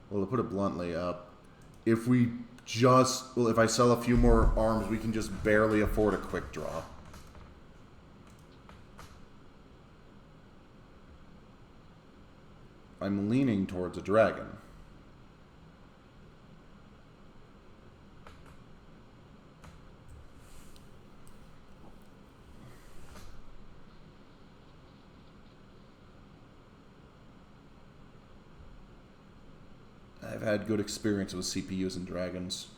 well, to put it bluntly, if I sell a few more arms, we can just barely afford a quick draw. I'm leaning towards a dragon. I've had good experience with CPUs and dragons.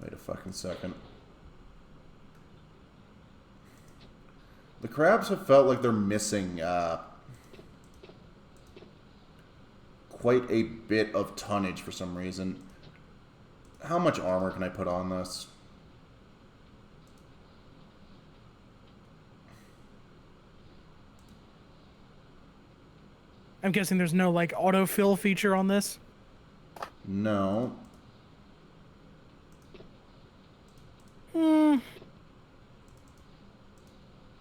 Wait a fucking second. The crabs have felt like they're missing quite a bit of tonnage for some reason. How much armor can I put on this? I'm guessing there's no like autofill feature on this. No.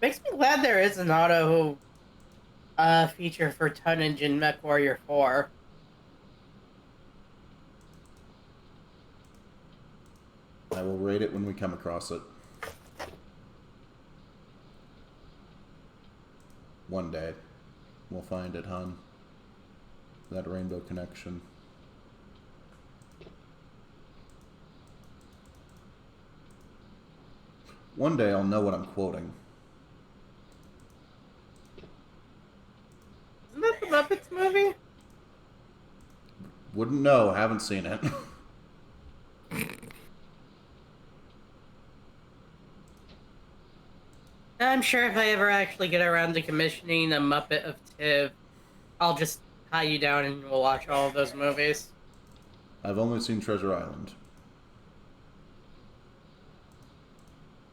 Makes me glad there is an auto feature for tonnage in MechWarrior 4. I will rate it when we come across it. One day. We'll find it, hon. That rainbow connection. One day I'll know what I'm quoting. Isn't that the Muppets movie? Wouldn't know, haven't seen it. I'm sure if I ever actually get around to commissioning a Muppet of Tiv, I'll just tie you down and we'll watch all of those movies. I've only seen Treasure Island.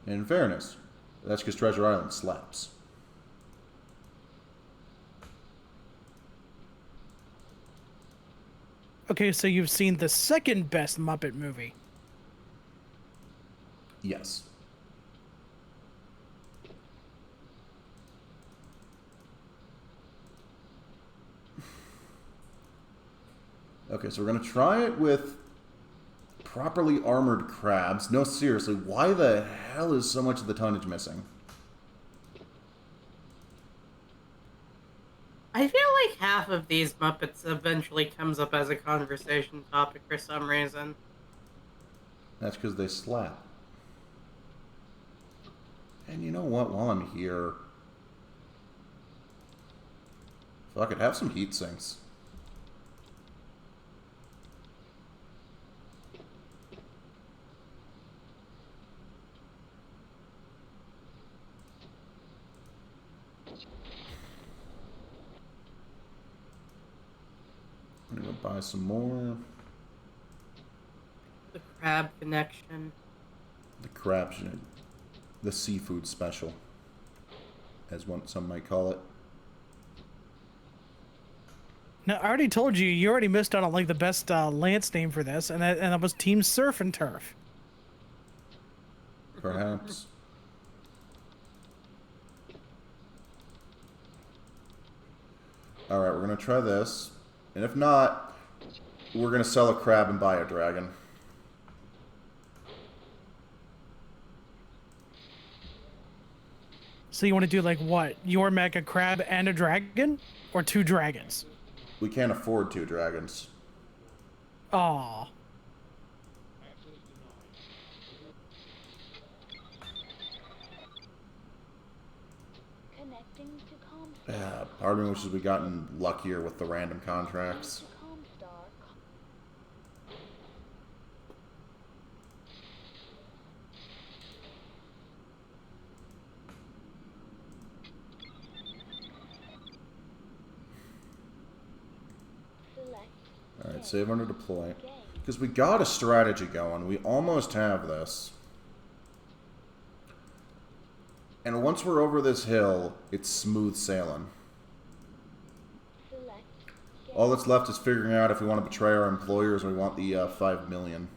In fairness, that's because Treasure Island slaps. Okay, so you've seen the second best Muppet movie. Yes. Okay, so we're going to try it with properly armored crabs. No, seriously, why the hell is so much of the tonnage missing? I feel like half of these Muppets eventually comes up as a conversation topic for some reason. That's because they slap. And you know what? While I'm here... Fuck it, have some heat sinks. I'm gonna go buy some more. The crab connection. The crab shit. The seafood special, as some might call it. Now, I already told you, you already missed out on like the best Lance name for this, and that was Team Surf and Turf. Perhaps. Alright, we're gonna try this. And if not, we're gonna sell a crab and buy a dragon. So you want to do like what? Your mech, a crab, and a dragon? Or 2 dragons? We can't afford 2 dragons. Aw. Connecting to Comstar. Yeah, part of me wishes we gotten luckier with the random contracts. Comstar. Select. Alright, save under deploy. Game. Because we got a strategy going. We almost have this. And once we're over this hill, it's smooth sailing. Select. Game. All that's left is figuring out if we want to betray our employers or we want the 5 million.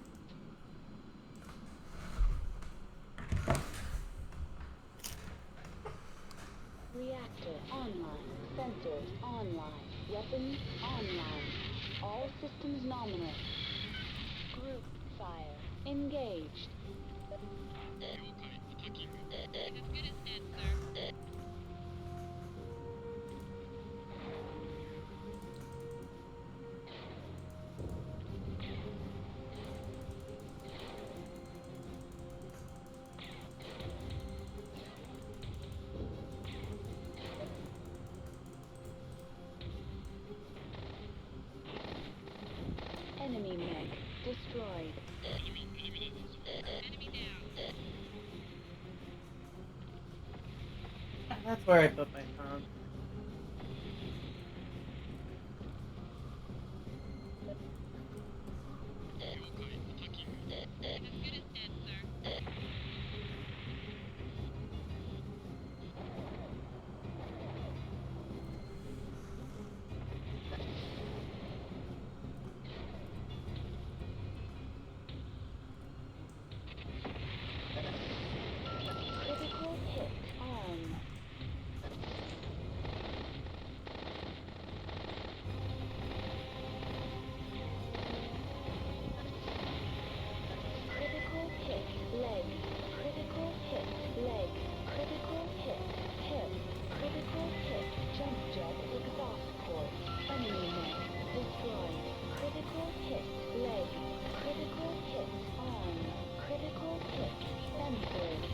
Reactor online. Sensors online. Weapons online. All systems nominal. Group fire. Engaged. Enemy mech destroyed. That's where I put my phone. Critical hit on. Critical hit leg. Critical hit leg. Critical hit hip. Critical hit jump jet exhaust port. Enemy mech destroyed. Critical hit leg. Critical hit arm. Critical hit sensors.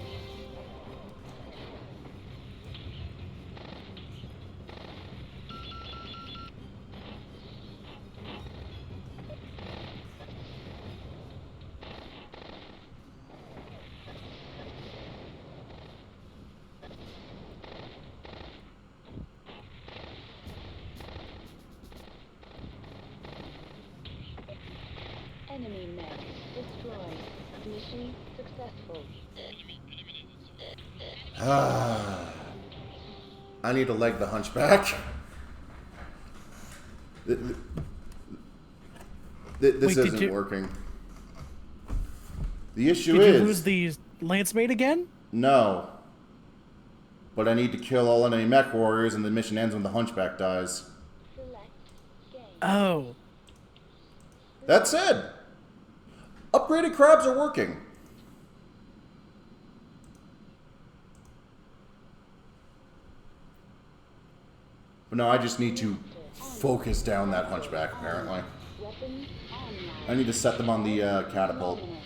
Enemy mech destroyed. Mission successful. I need to leg the hunchback. This Wait, did isn't you- working. The issue Did is... you lose the Lance mate again? No. But I need to kill all enemy mech warriors and the mission ends when the hunchback dies. Select game. Oh. That said, upgraded crabs are working. But no, I just need to focus down that hunchback, apparently. Weapons online. I need to set them on the catapult. Nominal.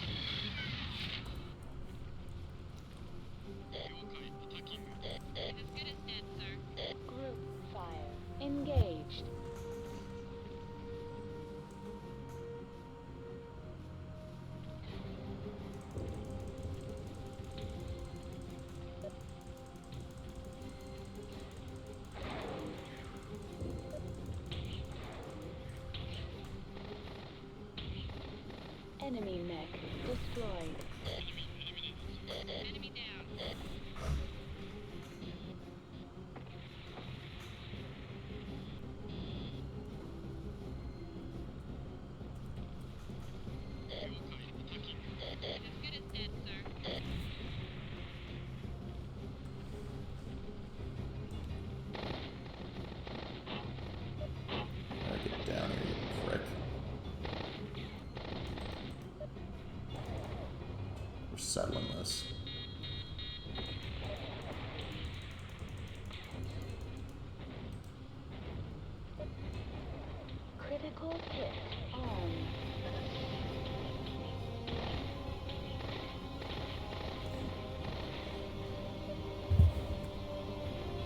Group fire. Engaged. Enemy mech destroyed. settling this. Critical hit on.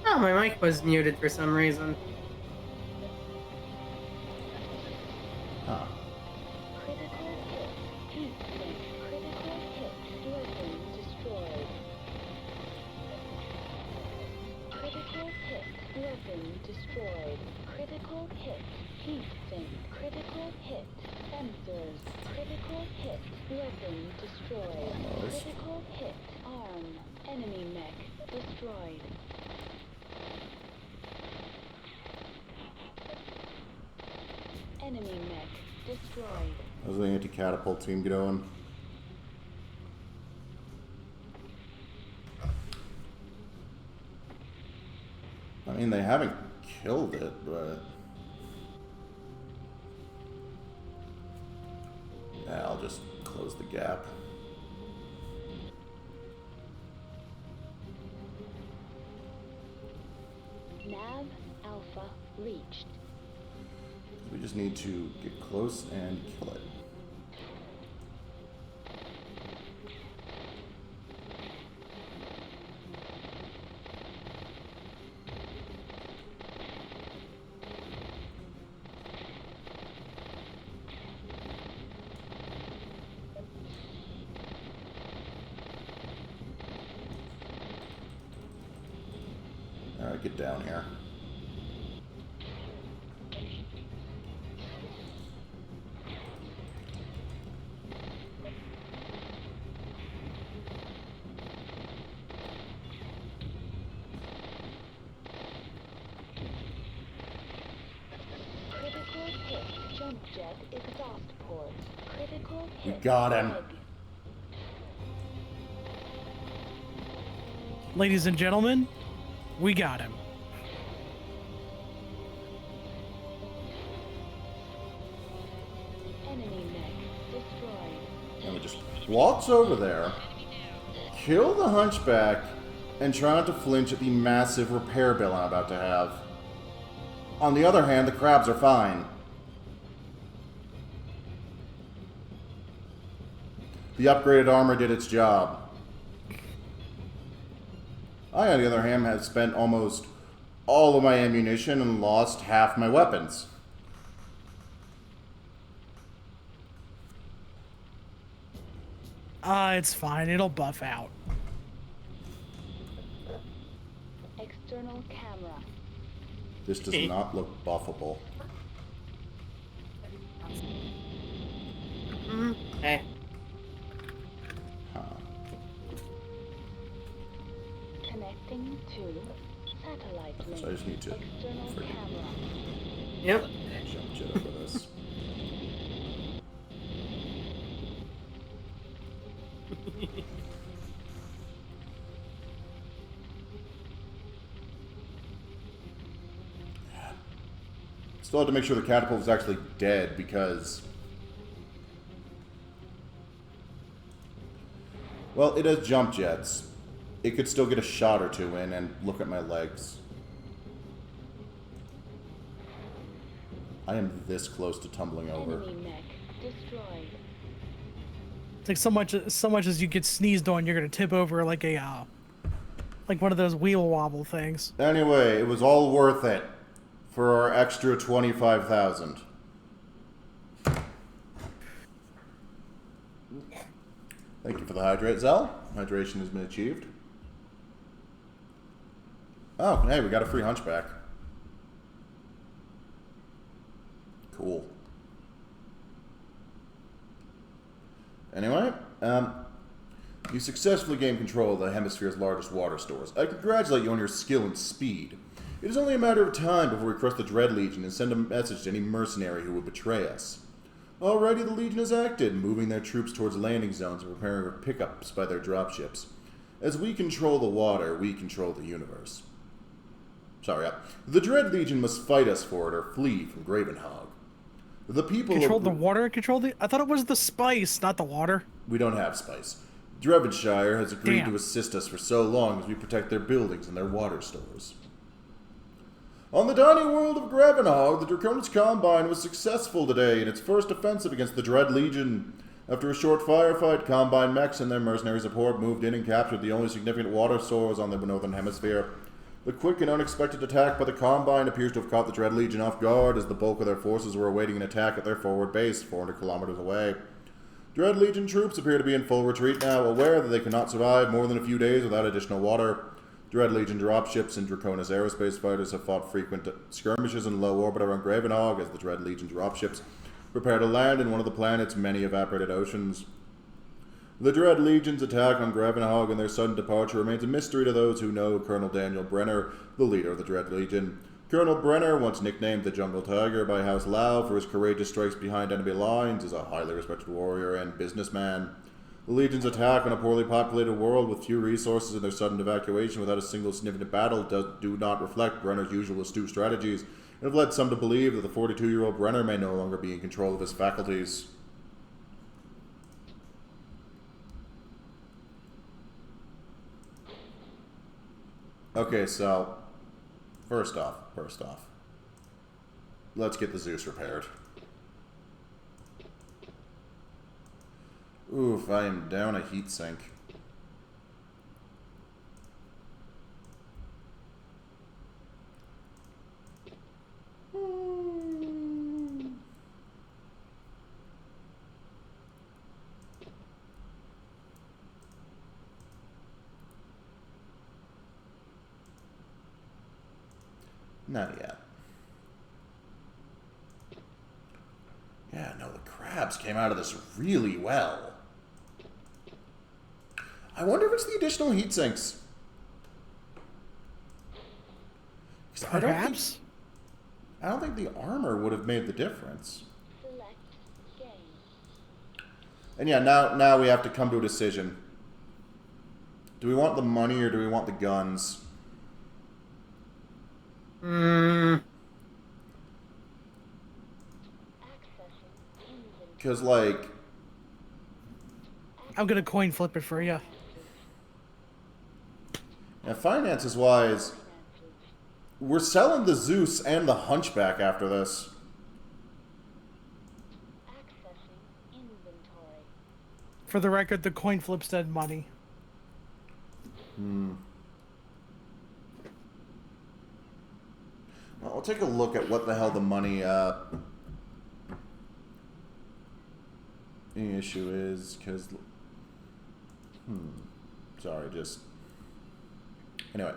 Oh, my mic was muted for some reason. Huh. Critical hit. Heat sink. Critical hit. Weapon destroyed. Critical hit. Weapon destroyed. Critical hit. Heat sink. Critical hit. Sensors. Critical hit. Weapon destroyed. Almost. Critical hit. Arm. Enemy mech destroyed. Enemy mech destroyed. How's the anti-catapult team going? I mean, they haven't killed it, but... Yeah, I'll just close the gap. Nav Alpha reached. We just need to get close and kill it. Alright, get down here. Critical hit. Jump jet exhaust port. Critical We hit. got him. leg. Ladies and gentlemen, we got him. Enemy mech destroyed. And we just waltz over there, kill the hunchback, and try not to flinch at the massive repair bill I'm about to have. On the other hand, the crabs are fine. The upgraded armor did its job. I, on the other hand, have spent almost all of my ammunition and lost half my weapons. It's fine. It'll buff out. External camera. This does not look buffable. Okay. Huh. Connecting to satellite link. So I just need to External freaking camera. Yep. jump jet over this. Still had to make sure the catapult was actually dead because... Well, it has jump jets. It could still get a shot or two in, and look at my legs. I am this close to tumbling over. Enemy mech destroyed. It's like so much as you get sneezed on, you're gonna tip over like a like one of those wheel wobble things. Anyway, it was all worth it for our extra 25,000. Thank you for the hydrate, Zell. Hydration has been achieved. Oh, hey, we got a free hunchback. Cool. Anyway, you successfully gained control of the hemisphere's largest water stores. I congratulate you on your skill and speed. It is only a matter of time before we crush the Dread Legion and send a message to any mercenary who would betray us. Already the Legion has acted, moving their troops towards landing zones and preparing for pickups by their dropships. As we control the water, we control the universe. The Dread Legion must fight us for it or flee from Gravenhog. The people Controlled the water, controlled the. I thought it was the spice, not the water. We don't have spice. Devonshire has agreed Damn. to assist us for so long as we protect their buildings and their water stores. On the tiny world of Gravenhog, the Draconis Combine was successful today in its first offensive against the Dread Legion. After a short firefight, Combine mechs and their mercenary support moved in and captured the only significant water source on the northern hemisphere. The quick and unexpected attack by the Combine appears to have caught the Dread Legion off guard, as the bulk of their forces were awaiting an attack at their forward base, 400 kilometers away. Dread Legion troops appear to be in full retreat now, aware that they cannot survive more than a few days without additional water. Dread Legion dropships and Draconis aerospace fighters have fought frequent skirmishes in low orbit around Gravenhog as the Dread Legion dropships prepare to land in one of the planet's many evaporated oceans. The Dread Legion's attack on Gravenhog and their sudden departure remains a mystery to those who know Colonel Daniel Brenner, the leader of the Dread Legion. Colonel Brenner, once nicknamed the Jungle Tiger by House Lau for his courageous strikes behind enemy lines, is a highly respected warrior and businessman. The Legion's attack on a poorly populated world with few resources and their sudden evacuation without a single significant battle do not reflect Brenner's usual astute strategies, and have led some to believe that the 42-year-old Brenner may no longer be in control of his faculties. Okay, so, first off, let's get the Zeus repaired. Oof, I am down a heatsink. Not yet. Yeah, no, the crabs came out of this really well. I wonder if it's the additional heat sinks. Perhaps? I don't think the armor would have made the difference. Select game. And yeah, now we have to come to a decision. Do we want the money or do we want the guns? Accessing inventory. Because, like, I'm gonna coin flip it for you. finances-wise, we're selling the Zeus and the Hunchback after this. Accessing inventory. For the record, the coin flip said money. Well, I'll take a look at what the hell the money issue is, because... Sorry, just... Anyway.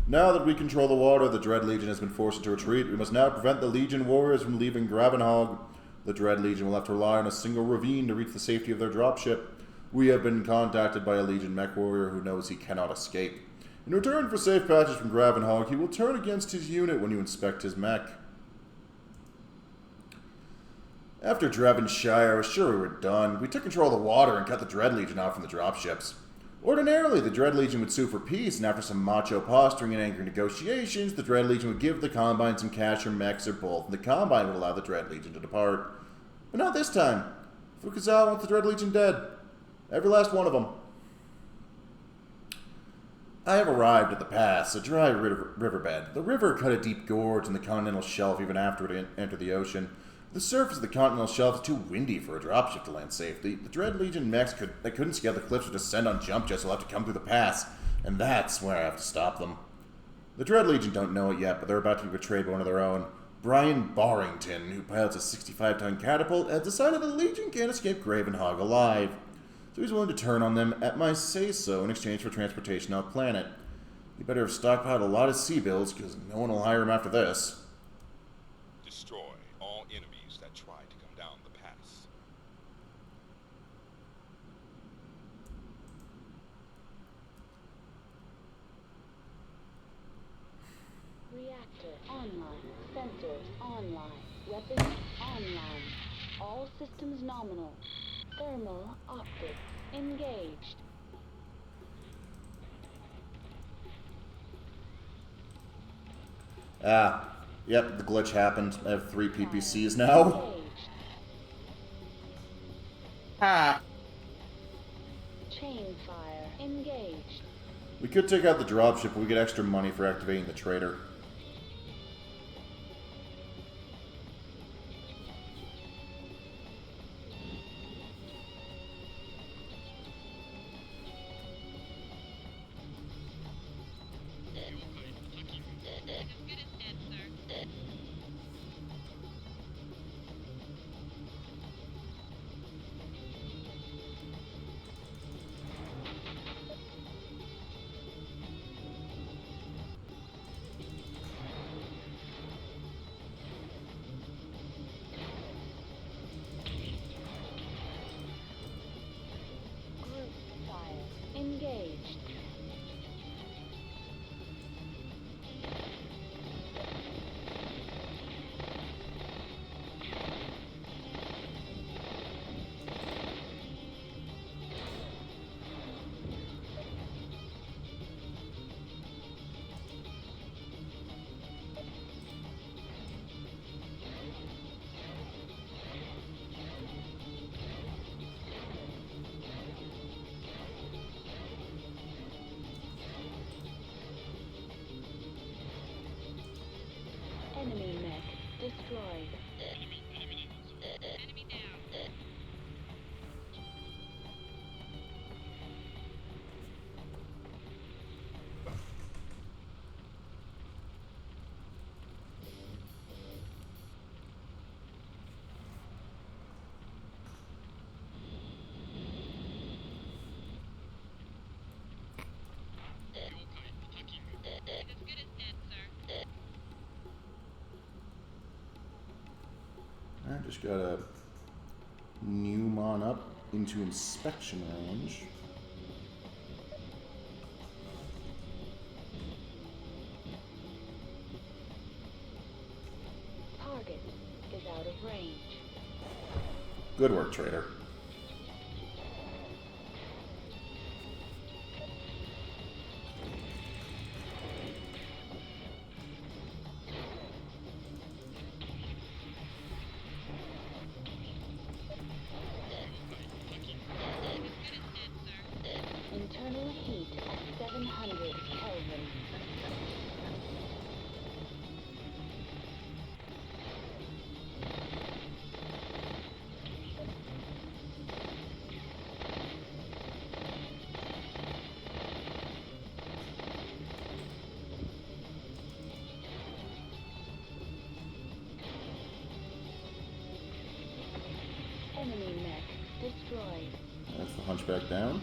Now that we control the water, the Dread Legion has been forced into retreat. We must now prevent the Legion warriors from leaving Gravenhog. The Dread Legion will have to rely on a single ravine to reach the safety of their dropship. We have been contacted by a Legion MechWarrior who knows he cannot escape. In return for safe passage from Gravenhog, he will turn against his unit when you inspect his mech. After Devonshire, I was sure we were done. We took control of the water and cut the Dread Legion out from the dropships. Ordinarily, the Dread Legion would sue for peace, and after some macho posturing and angry negotiations, the Dread Legion would give the Combine some cash or mechs or both, and the Combine would allow the Dread Legion to depart. But not this time. Fukazawa wants the Dread Legion dead. Every last one of them. I have arrived at the pass, a dry riverbed. The river cut a deep gorge in the continental shelf even after it entered the ocean. The surface of the continental shelf is too windy for a dropship to land safely. The Dread Legion mechs couldn't scale the cliffs or descend on jump jets, will have to come through the pass, and that's where I have to stop them. The Dread Legion don't know it yet, but they're about to be betrayed by one of their own. Brian Barrington, who pilots a 65-ton catapult, has decided that the Legion can't escape Gravenhog alive. So he's willing to turn on them at my say-so in exchange for transportation off planet. He better have stockpiled a lot of sea bills, because no one will hire him after this. Destroy all enemies that try to come down the pass. Reactor online. Sensors online. Weapons online. All systems nominal. Thermal optics engaged. Yep, the glitch happened. I have 3 PPCs now. Engaged. Ha! Chain fire. We could take out the dropship, but we get extra money for activating the trader. Group fire engaged. Enemy mech destroyed. I just gotta Newmon up into inspection range. Target is out of range. Good work, trader. Internal heat at 700 Kelvin. Enemy mech destroyed. That's the hunchback down.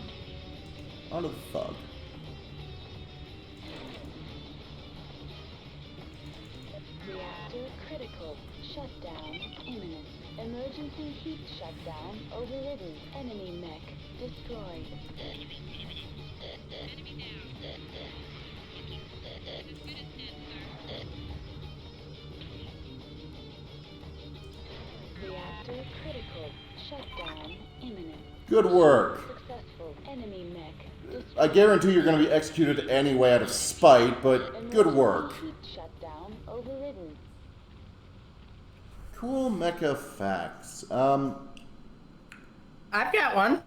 Onto the thug. Reactor critical. Shutdown imminent. Emergency heat shutdown overridden. Enemy mech destroyed. Reactor critical. Shutdown imminent. Good work. Successful. Enemy mech destroyed. I guarantee you're going to be executed anyway out of spite, but good work. Heat shutdown overridden. Cool mecha facts. I've got one.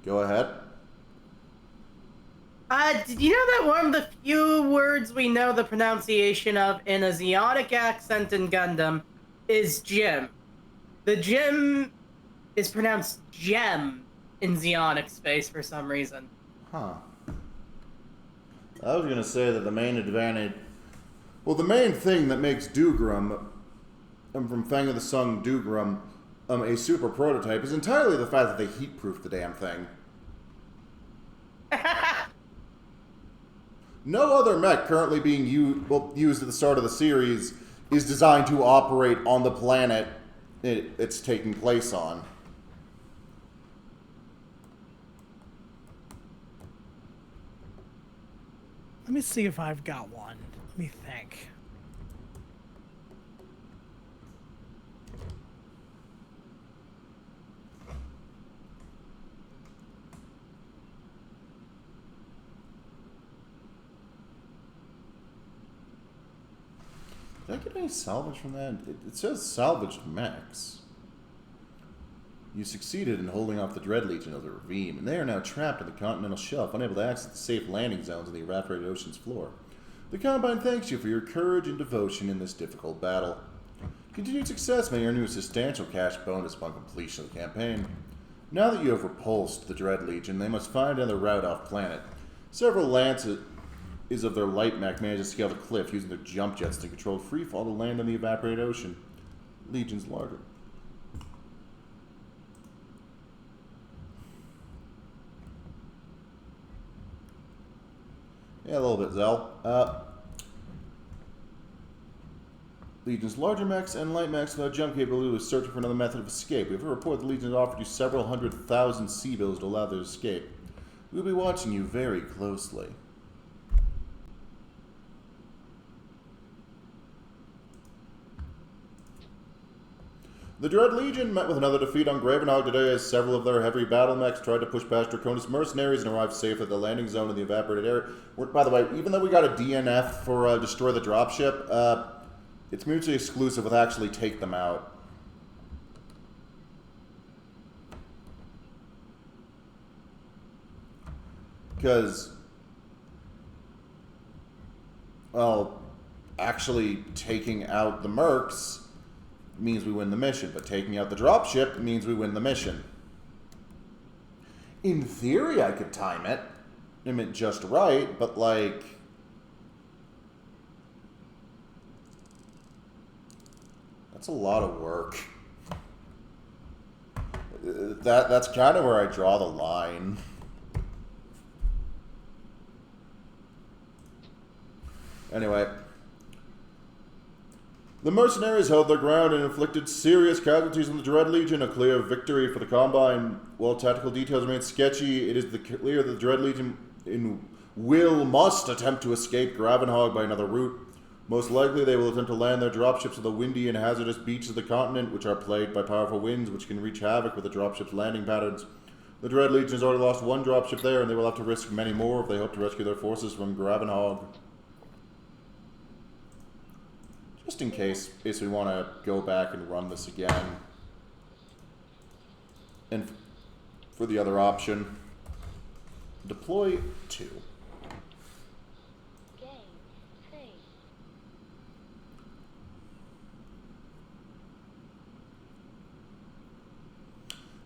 Go ahead. Did you know that one of the few words we know the pronunciation of in a Zeonic accent in Gundam is Gem? The Gem is pronounced Gem in Zeonic space for some reason. Huh. I was gonna say that the main advantage, well, the main thing that makes Dougram, from Fang of the Sung Dougram, a super prototype is entirely the fact that they heat-proof the damn thing. No other mech currently being used at the start of the series is designed to operate on the planet it's taking place on. Let me see if I've got one. Let me think. Did I get any salvage from that? It says salvaged mechs. You succeeded in holding off the Dread Legion of the Ravine, and they are now trapped on the continental shelf, unable to access the safe landing zones on the evaporated ocean's floor. The Combine thanks you for your courage and devotion in this difficult battle. Continued success may earn you a substantial cash bonus upon completion of the campaign. Now that you have repulsed the Dread Legion, they must find another route off planet. Several lances of their light mech managed to scale the cliff using their jump jets to control free fall to land on the evaporated ocean. Legion's larger. Yeah, a little bit, Zell. Legion's larger mechs and light mechs without jump capability was searching for another method of escape. We have a report the Legion has offered you several 100,000 sea-bills to allow their escape. We'll be watching you very closely. The Dread Legion met with another defeat on Gravenhog today as several of their heavy battle mechs tried to push past Draconis mercenaries and arrived safe at the landing zone in the evaporated area. By the way, even though we got a DNF for destroy the dropship, it's mutually exclusive with actually take them out. Because, well, actually taking out the mercs means we win the mission, but taking out the dropship means we win the mission. In theory, I could time it just right, but like, that's a lot of work. That's kind of where I draw the line. Anyway. The mercenaries held their ground and inflicted serious casualties on the Dread Legion, a clear victory for the Combine. While tactical details remain sketchy, it is clear that the Dread Legion must attempt to escape Gravenhog by another route. Most likely they will attempt to land their dropships on the windy and hazardous beaches of the continent, which are plagued by powerful winds which can wreak havoc with the dropship's landing patterns. The Dread Legion has already lost one dropship there, and they will have to risk many more if they hope to rescue their forces from Gravenhog. Just in case we want to go back and run this again. And for the other option, deploy 2. Game. Save.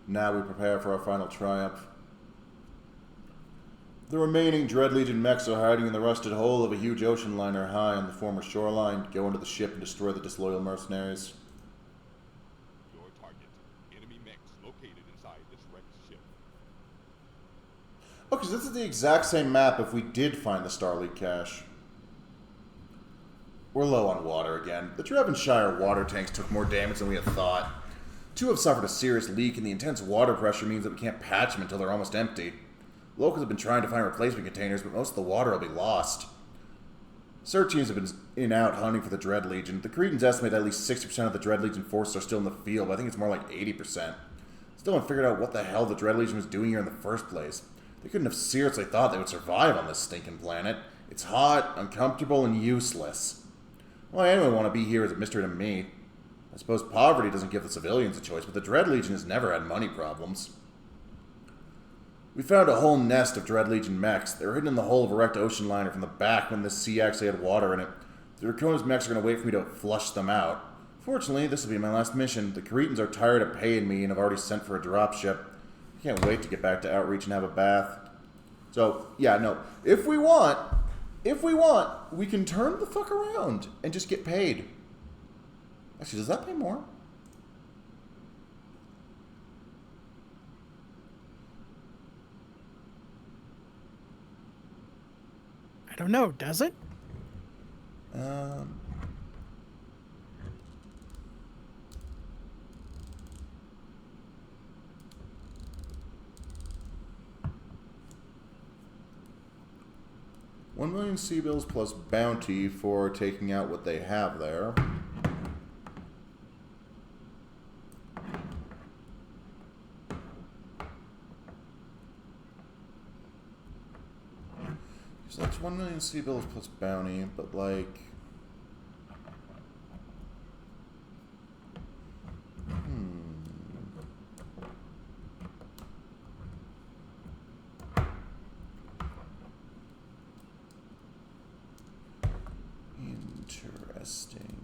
Now we prepare for our final triumph. The remaining Dread Legion mechs are hiding in the rusted hull of a huge ocean liner high on the former shoreline. Go into the ship and destroy the disloyal mercenaries. Your target. Enemy mechs located inside this wrecked ship. Oh, because this is the exact same map if we did find the Starleak cache. We're low on water again. The Trevenshire water tanks took more damage than we had thought. 2 have suffered a serious leak, and the intense water pressure means that we can't patch them until they're almost empty. Locals have been trying to find replacement containers, but most of the water will be lost. Search teams have been in and out hunting for the Dread Legion. The Cretans estimate that at least 60% of the Dread Legion forces are still in the field, but I think it's more like 80%. Still haven't figured out what the hell the Dread Legion was doing here in the first place. They couldn't have seriously thought they would survive on this stinking planet. It's hot, uncomfortable, and useless. Why anyone would want to be here is a mystery to me. I suppose poverty doesn't give the civilians a choice, but the Dread Legion has never had money problems. We found a whole nest of Dread Legion mechs. They were hidden in the hull of a wrecked ocean liner from the back when this sea actually had water in it. The Draconis mechs are going to wait for me to flush them out. Fortunately, this will be my last mission. The Cretans are tired of paying me and have already sent for a dropship. I can't wait to get back to Outreach and have a bath. So, yeah, no. If we want, we can turn the fuck around and just get paid. Actually, does that pay more? I don't know, does it? $1 million sea bills plus bounty for taking out what they have there. So that's 1 million sea bills plus bounty, but like, Interesting.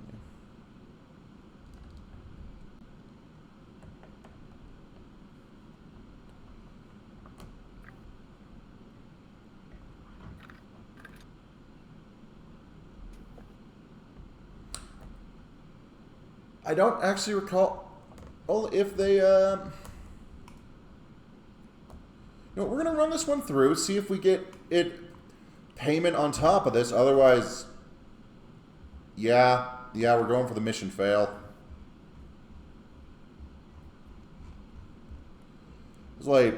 I don't actually recall if they, You know, we're going to run this one through, see if we get it payment on top of this. Otherwise, yeah, we're going for the mission fail. It's like,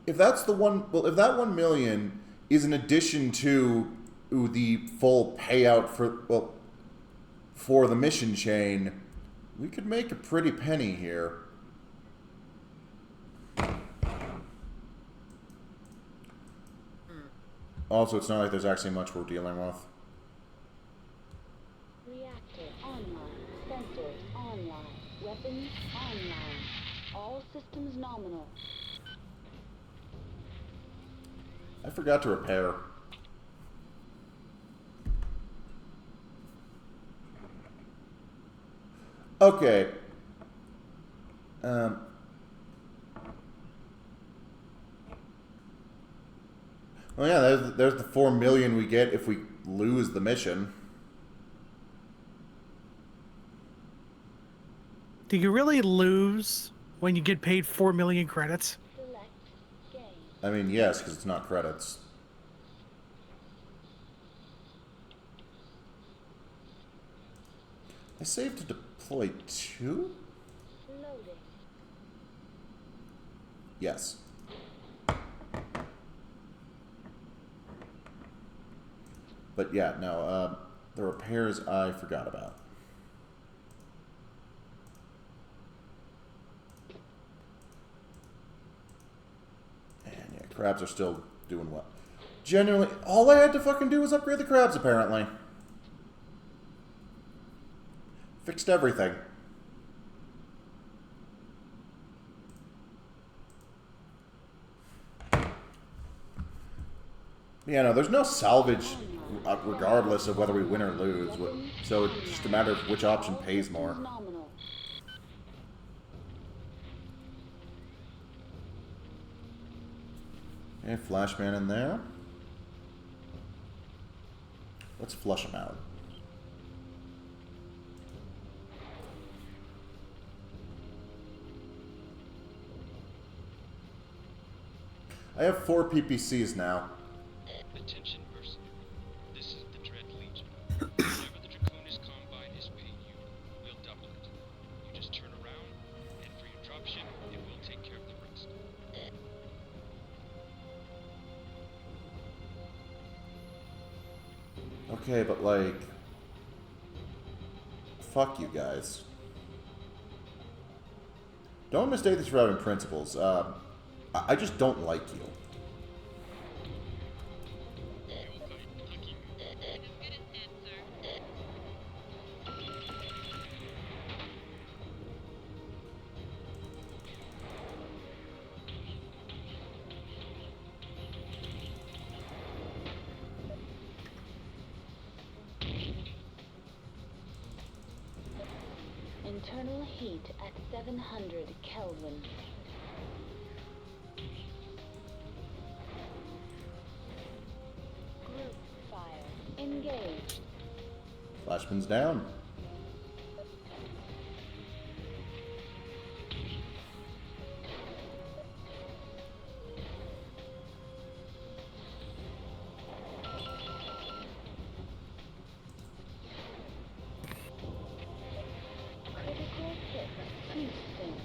if that's the one, well, if that 1 million is in addition to the full payout for the mission chain, we could make a pretty penny here. Also, it's not like there's actually much we're dealing with. Reactor online. Sensors online. Weapons online. All systems nominal. I forgot to repair. Okay. Well, yeah, there's the 4 million we get if we lose the mission. Do you really lose when you get paid 4 million credits? Select game. I mean, yes, because it's not credits. I saved to deploy 2? Loading. Yes. But yeah, no, the repairs I forgot about. And yeah, crabs are still doing well. Genuinely, all I had to fucking do was upgrade the crabs, apparently. Fixed everything. Yeah, no, there's no salvage regardless of whether we win or lose. So it's just a matter of which option pays more. Nominal. Okay, flashman in there. Let's flush him out. I have 4 PPCs now. Attention, Mercenary. This is the Dread Legion. Whenever the Draconis Combine is paying you, we'll double it. You just turn around, head for your dropship, and we'll take care of the rest. Okay, but like... Fuck you guys. Don't mistake this for having principles. I just don't like you. Internal heat at 700 Kelvin. Group fire. Engaged. Flashman's down. Critical hit. Heat sink.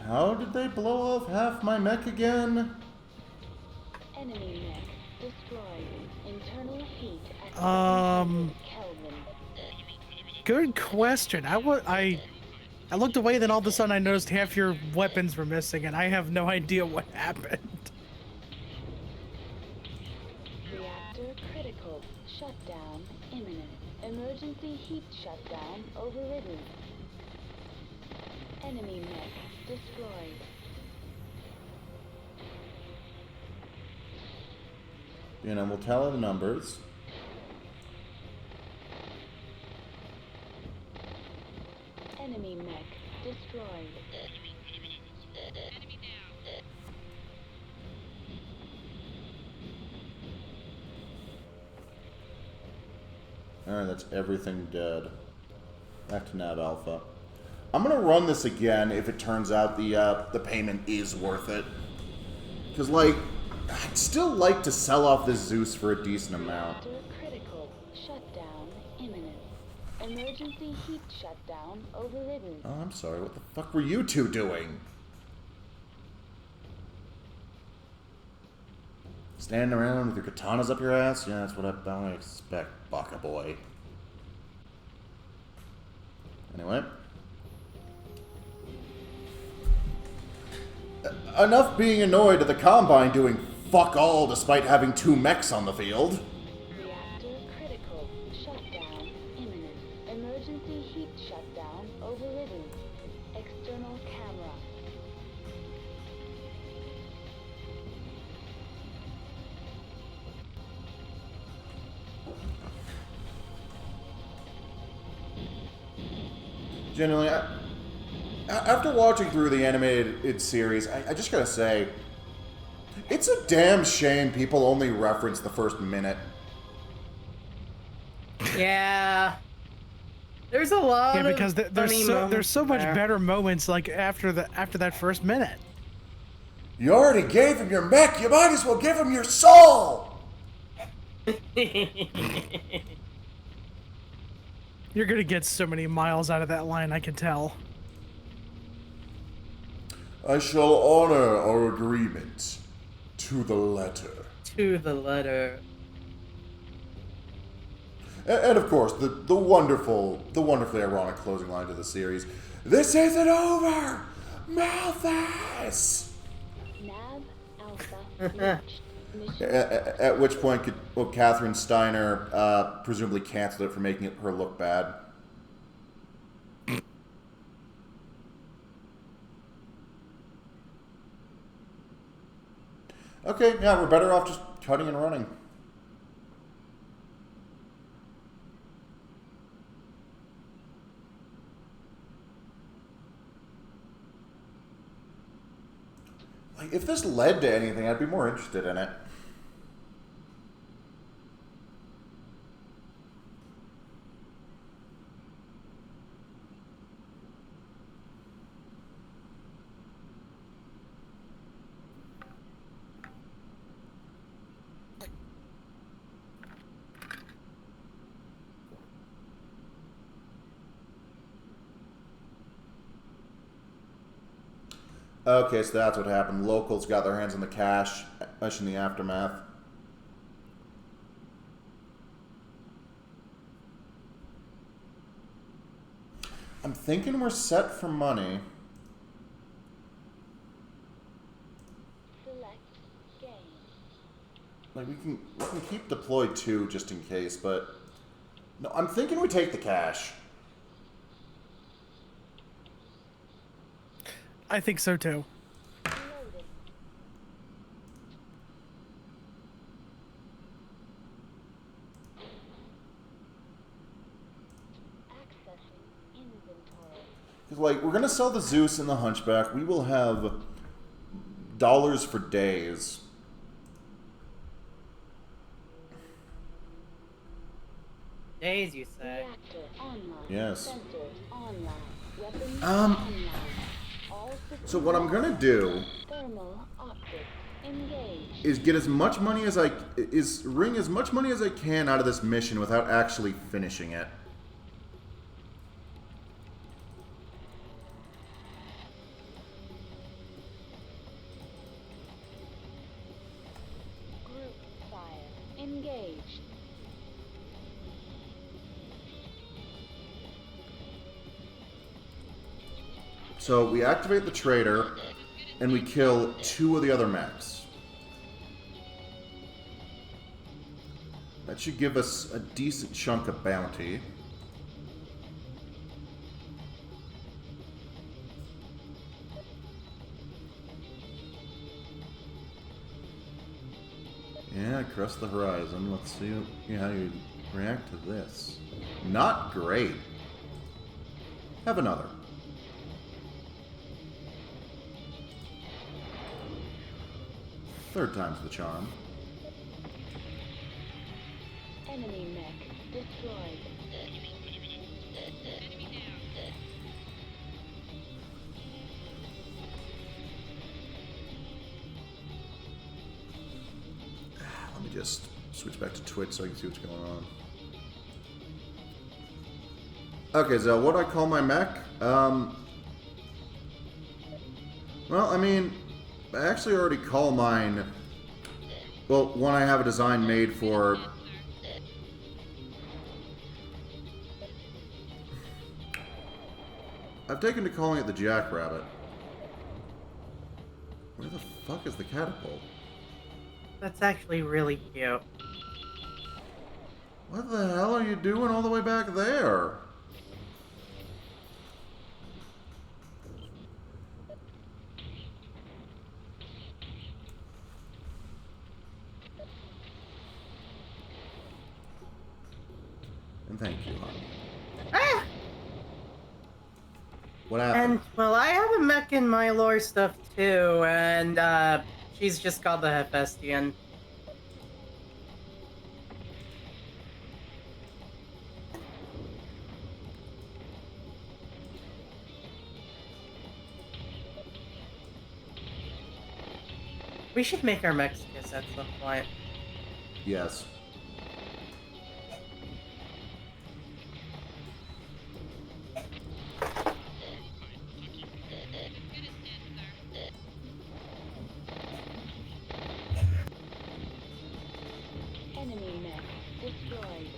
How did they blow off half my mech again? Enemy mech destroyed. Internal heat at Um, 700 Kelvin. Good question. I looked away, then all of a sudden I noticed half your weapons were missing, and I have no idea what happened. Reactor critical. Shutdown imminent. Emergency heat shutdown overridden. Enemy mech destroyed. You know, we'll tally the numbers. Enemy mech destroyed. Alright, that's everything dead. Back to Nav Alpha. I'm gonna run this again if it turns out the payment is worth it. Because, like, I'd still like to sell off this Zeus for a decent amount. Reactor critical. Shutdown imminent. Emergency heat shutdown overridden. Oh, I'm sorry. What the fuck were you two doing? Standing around with your katanas up your ass? Yeah, that's what I expect, Baka boy. Anyway. Enough being annoyed at the Combine doing fuck all despite having 2 mechs on the field. Reactor critical. Shutdown imminent. Emergency heat shutdown overridden. External camera. Genuinely, after watching through the animated series, I just gotta say, it's a damn shame people only reference the first minute. Yeah. There's a lot Yeah, of because funny there's so much moments better moments like after that first minute. You already gave him your mech, you might as well give him your soul! there. You're gonna get so many miles out of that line, I can tell. I shall honor our agreement to the letter. To the letter. And of course, the wonderfully ironic closing line to the series. This isn't over! Malthus! Nav Alpha reached. Mission At which point, Catherine Steiner presumably canceled it for making her look bad. Okay, yeah, we're better off just cutting and running. Like, if this led to anything, I'd be more interested in it. Okay, so that's what happened. Locals got their hands on the cash, much in the aftermath. I'm thinking we're set for money. select game. Like, we can keep deployed 2 just in case, but no, I'm thinking we take the cash. I think so too. Loading. Accessing inventory. Because, like, we're gonna sell the Zeus and the Hunchback. We will have dollars for days. Days, you say? Reactor online. Yes. Sensors online. Weapons Um, online. All systems So what I'm gonna do thermal optics engaged. is get as much money as wring as much money as I can out of this mission without actually finishing it. Group fire engaged. So we activate the trader, and we kill 2 of the other mechs. That should give us a decent chunk of bounty. Yeah, across the horizon. Let's see how you react to this. Not great. Have another. Third time's the charm. Enemy mech destroyed. Let me just switch back to Twitch so I can see what's going on. Okay, so what do I call my mech? Well, I mean, I actually already call mine... Well, one I have a design made for... I've taken to calling it the Jackrabbit. Where the fuck is the catapult? That's actually really cute. What the hell are you doing all the way back there? And thank you, hon. Ah! What happened? And, well, I have a mech in my lore stuff too, and, she's just called the Hephaestion. We should make our mechs kiss at some point. Yes. Enemy mech destroyed.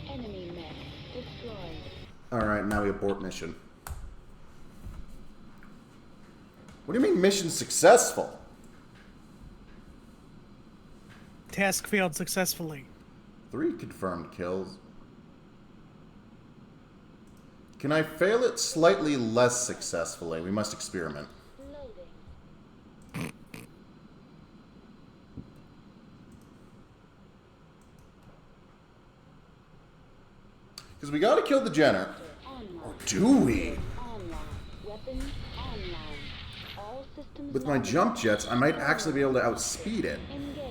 Enemy mech destroyed. Alright, now we abort mission. What do you mean mission successful? Task failed successfully. 3 confirmed kills. Can I fail it slightly less successfully? We must experiment. Loading. Because we gotta kill the Jenner. Online. Or do we? Online. Weapons online. All systems With my online. jump jets, I might actually be able to outspeed it. Engaged.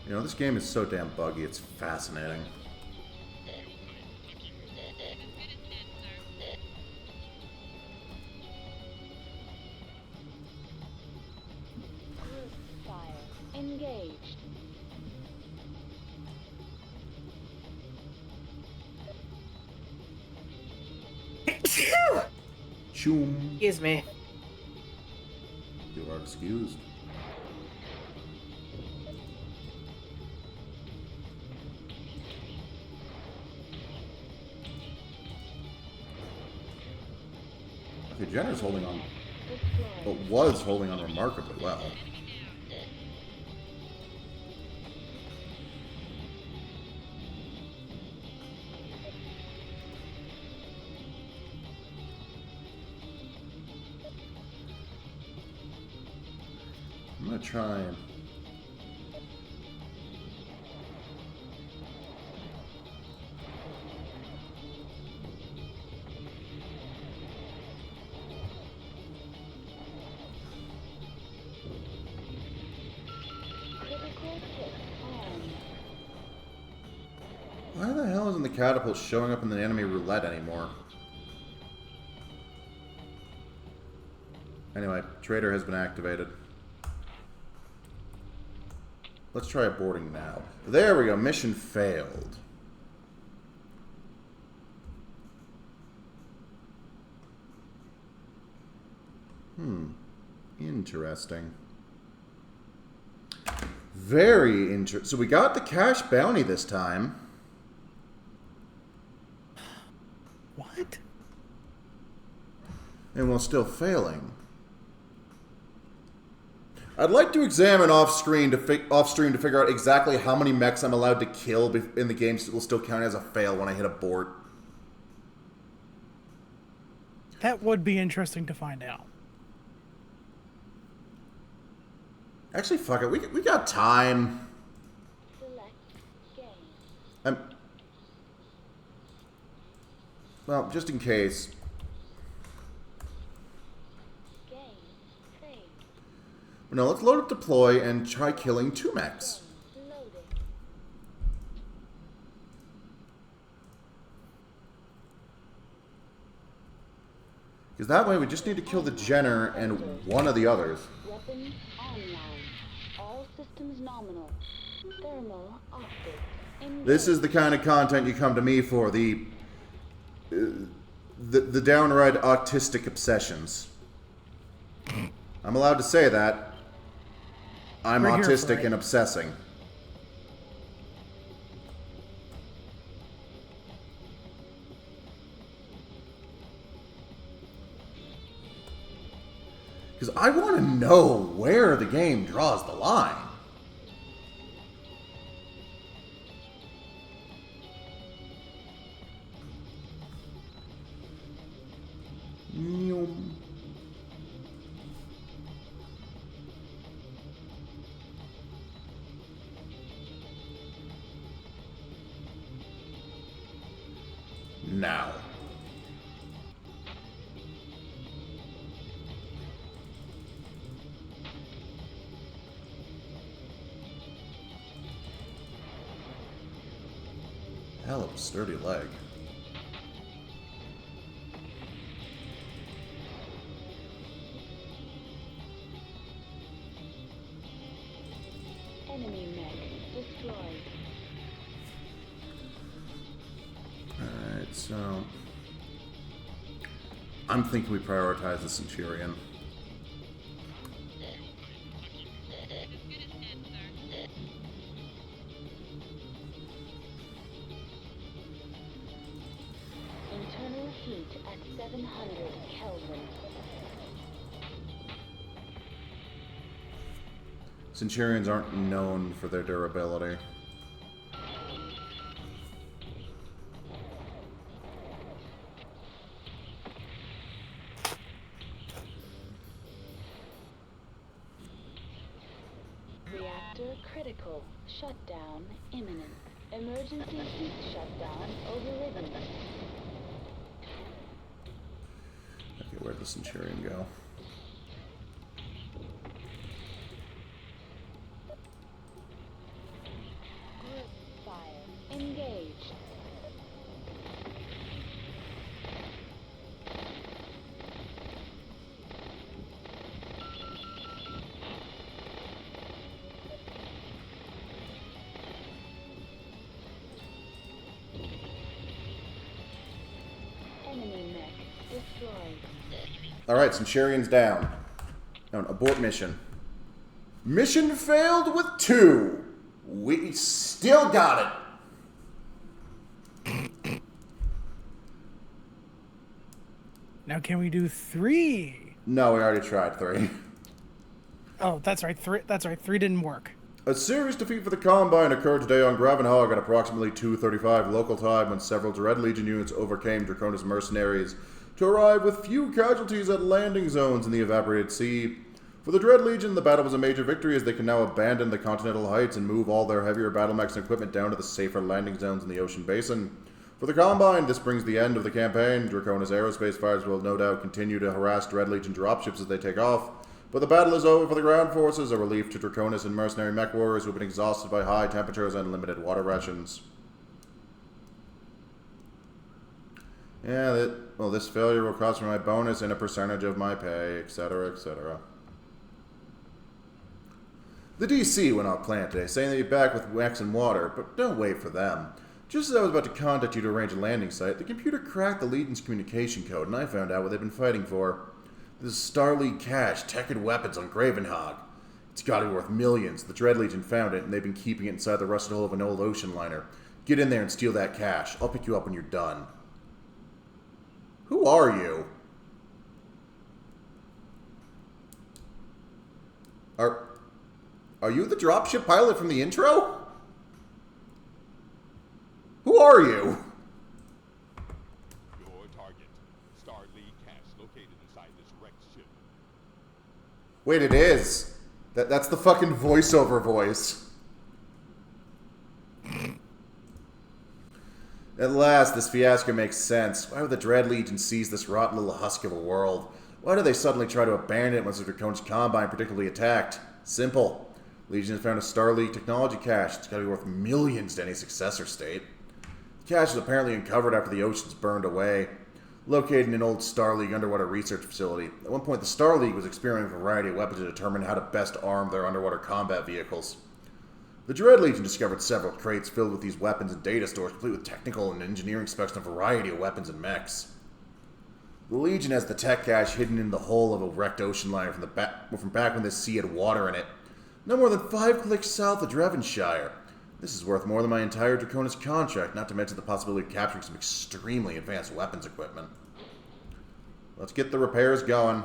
You know, this game is so damn buggy, it's fascinating. Group fire. Engaged. Choom. Excuse me. You are excused. Okay, Jenner's holding on, but Destroyed. was holding on remarkably well. I'm gonna try and... Critical hit on. Why the hell isn't the catapult showing up in the enemy roulette anymore? Anyway, Trader has been activated. Let's try aborting now. There we go. Mission failed. Interesting. Very interesting. So we got the cash bounty this time. What? And while still failing. I'd like to examine off-screen to figure out exactly how many mechs I'm allowed to kill in the game will still count as a fail when I hit abort. That would be interesting to find out. Actually, fuck it. We got time. Select game. Well, just in case. Game saved. No, let's load up deploy and try killing 2 mechs. Loading. Because that way we just need to kill the Jenner and one of the others. Weapons online. All systems nominal. Thermal optics. This is the kind of content you come to me for, the downright autistic obsessions. I'm allowed to say that. I'm We're here for autistic it. and obsessing. Because I want to know where the game draws the line. Now. Hell of a sturdy leg. Enemy mech destroyed. Alright, so... I'm thinking we prioritize the Centurion. Internal heat at 700 Kelvin. Centurions aren't known for their durability. Reactor critical. Shutdown imminent. Emergency heat shutdown overridden. Okay, where'd the Centurion go? Group fire. Engaged. Enemy mech destroyed. Alright, Centurion's down. Now, abort mission. Mission failed with 2. We still got it. Now can we do 3? No, we already tried 3. Oh, that's right. 3. That's right. 3 didn't work. A serious defeat for the Combine occurred today on Gravenhog at approximately 2:35 local time when several Dread Legion units overcame Draconis mercenaries to arrive with few casualties at landing zones in the evaporated sea. For the Dread Legion, the battle was a major victory as they can now abandon the Continental Heights and move all their heavier battle mechs and equipment down to the safer landing zones in the ocean basin. For the Combine, this brings the end of the campaign. Draconis aerospace fighters will no doubt continue to harass Dread Legion dropships as they take off. But the battle is over for the ground forces, a relief to Draconis and mercenary mech warriors who have been exhausted by high temperatures and limited water rations. Yeah, well, this failure will cost me my bonus and a percentage of my pay, etc., etc. The DC went off planet today, saying they'd be back with wax and water, but don't wait for them. Just as I was about to contact you to arrange a landing site, the computer cracked the Legion's communication code, and I found out what they've been fighting for. This is Starleague cache, tech and weapons on Gravenhog. It's gotta be worth millions. The Dread Legion found it, and they've been keeping it inside the rusted hull of an old ocean liner. Get in there and steal that cache. I'll pick you up when you're done. Who are you? Are you the dropship pilot from the intro? Who are you? Your target. Starleague cache located inside this wrecked ship. Wait, it is. That's the fucking voiceover voice. At last, this fiasco makes sense. Why would the Dread Legion seize this rotten little husk of a world? Why do they suddenly try to abandon it once the Draconis Combine particularly attacked? Simple. Legion has found a Starleague technology cache. It's got to be worth millions to any successor state. The cache was apparently uncovered after the oceans burned away. Located in an old Starleague underwater research facility. At one point, the Starleague was experimenting with a variety of weapons to determine how to best arm their underwater combat vehicles. The Dread Legion discovered several crates filled with these weapons and data stores, complete with technical and engineering specs on a variety of weapons and mechs. The Legion has the tech cache hidden in the hull of a wrecked ocean liner from back when the sea had water in it. No more than 5 clicks south of Devonshire. This is worth more than my entire Draconis contract, not to mention the possibility of capturing some extremely advanced weapons equipment. Let's get the repairs going.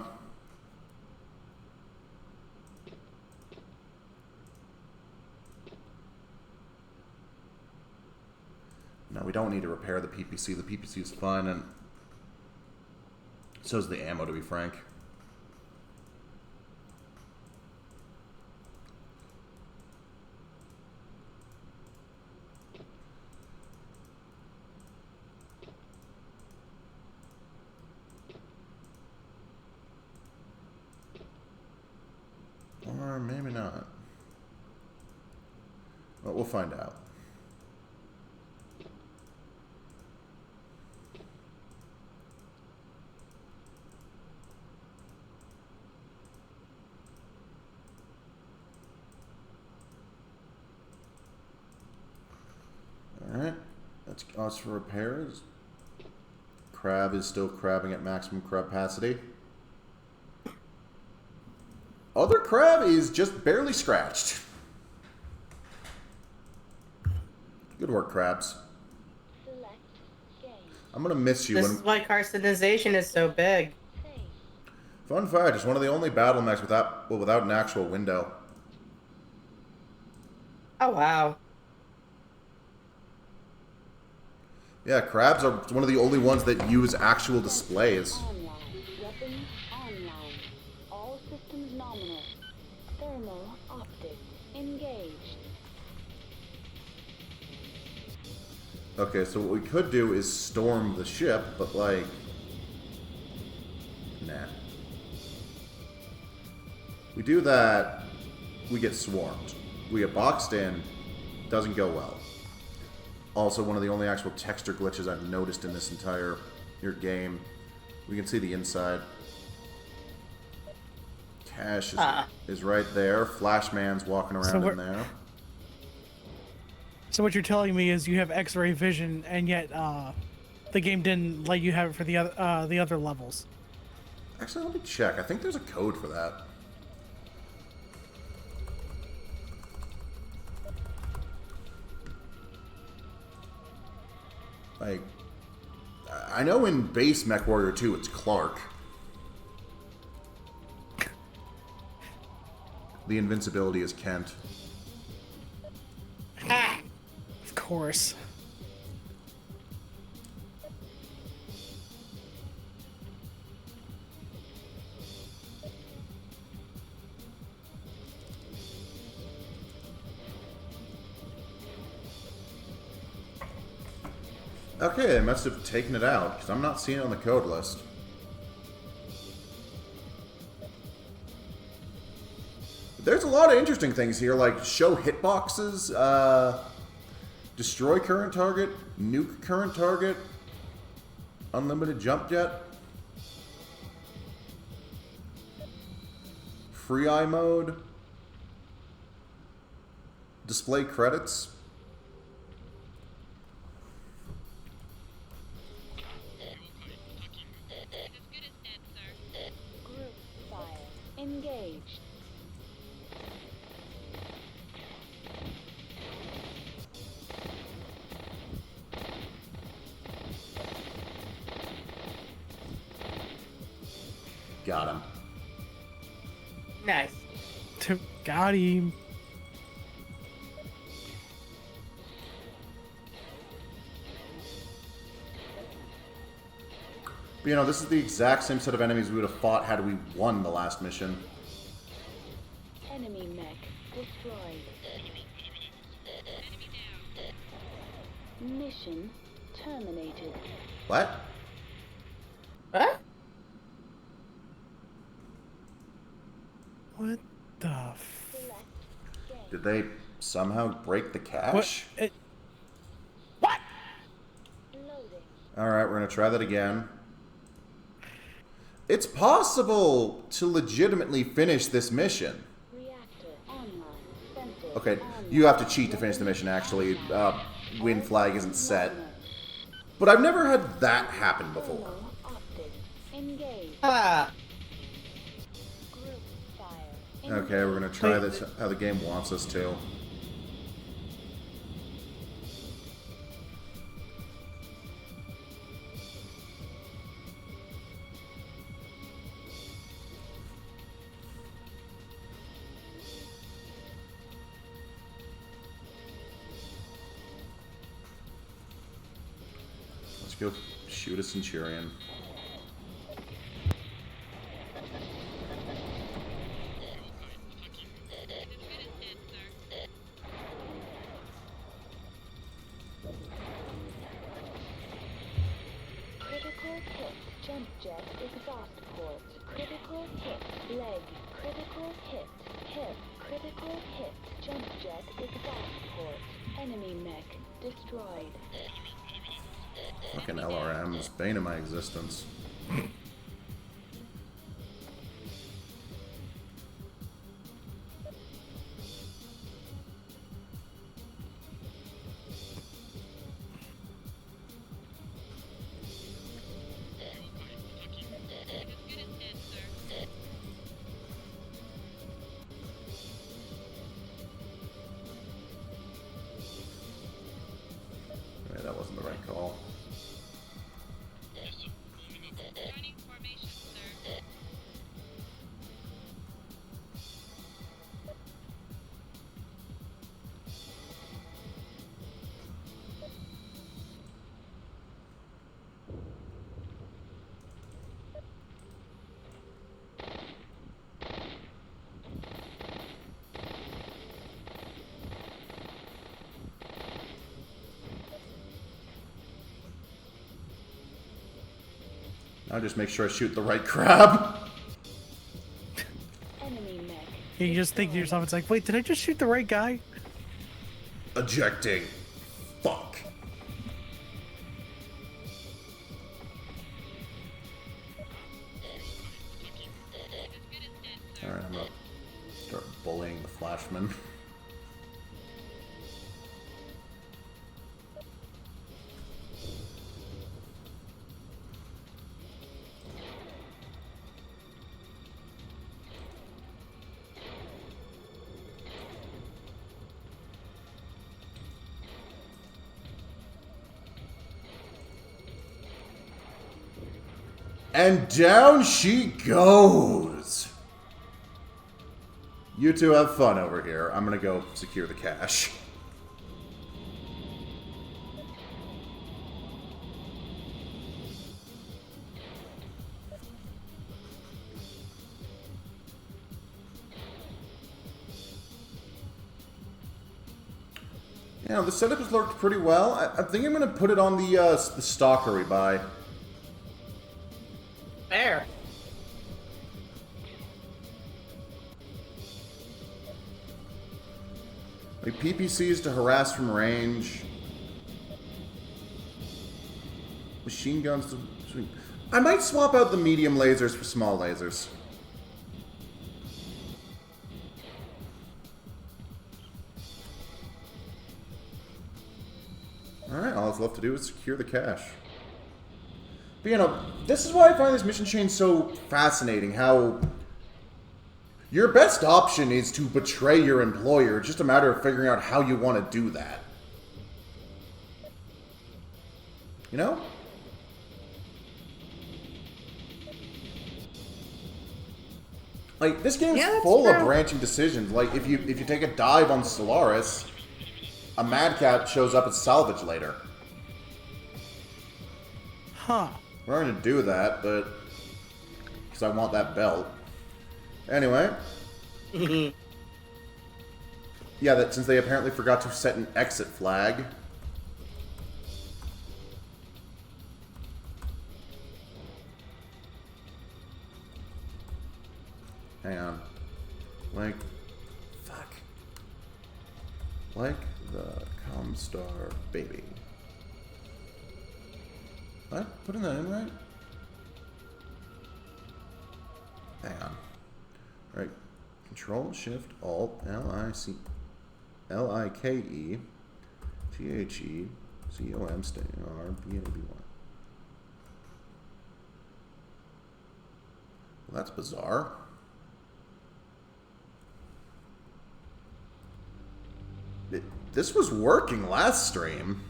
No, we don't need to repair the PPC. The PPC is fine, and so is the ammo, to be frank. Or maybe not. But we'll find out. Alright, that's us for repairs. Crab is still crabbing at maximum capacity. Other crab is just barely scratched. Good work, crabs. Select game. I'm gonna miss you. This is why carcinization is so big. Save. Fun fact, it's one of the only battle mechs without an actual window. Oh, wow. Yeah, crabs are one of the only ones that use actual displays. Online. Weapons online. All systems nominal. Thermal optics engaged. Okay, so what we could do is storm the ship, but like... Nah. We do that, we get swarmed. We get boxed in, doesn't go well. Also, one of the only actual texture glitches I've noticed in this entire game. We can see the inside. Cash is right there. Flashman's walking around in there. So what you're telling me is you have X-ray vision, and yet the game didn't let you have it for the other levels. Actually, let me check. I think there's a code for that. Like, I know in base MechWarrior 2 it's Clark. The invincibility is Kent. Of course. Okay, they must have taken it out, because I'm not seeing it on the code list. There's a lot of interesting things here, like show hitboxes, destroy current target, nuke current target, unlimited jump jet, free eye mode. display credits. Group fire engaged. Got him. Nice. Got him. But, you know, this is the exact same set of enemies we would have fought had we won the last mission. Enemy mech destroyed. Mission terminated. What? What? What the Select game. Did they somehow break the cache? What? Loading. Alright, we're gonna try that again. It's possible to legitimately finish this mission. Reactor online. Sensors Okay, online. you have to cheat to finish the mission, actually. Win flag isn't set. But I've never had that happen before. Thermal optics engaged. Ah. Group fire. Okay, we're gonna try this how the game wants us to. Let's go shoot a Centurion. Critical hit. Jump jet exhaust port. Critical hit. Leg. Critical hit. Hip. Critical hit. Jump jet exhaust port. Enemy mech destroyed. Fucking LRMs, bane of my existence. Wait, that wasn't the right call. Joining formation, sir. Now just make sure I shoot the right crab. Enemy mech. You just think to yourself, it's like, wait, did I just shoot the right guy? Ejecting. Fuck. Alright, I'm gonna start bullying the Flashman. And down she goes. You two have fun over here. I'm gonna go secure the cache. You know, the setup has worked pretty well. I think I'm gonna put it on the stalker we buy. Fair. Like PPCs to harass from range. Machine guns to... I might swap out the medium lasers for small lasers. Alright, all that's left to do is secure the cache. But, you know, this is why I find this mission chain so fascinating, how your best option is to betray your employer. It's just a matter of figuring out how you want to do that. You know? Like, this game is full of branching decisions. Like, if you take a dive on Solaris, a Mad Cat shows up as salvage later. Huh. We're going to do that, but... because I want that belt. Anyway. Yeah, that since they apparently forgot to set an exit flag. Hang on. Like... fuck. Like the Comstar baby. What? Putting that in right? Hang on. Alright. Control, Shift, Alt, L-I-C... L-I-K-E... T-H-E... C-O-M, R-B-A-B-Y. Well, that's bizarre. This was working last stream.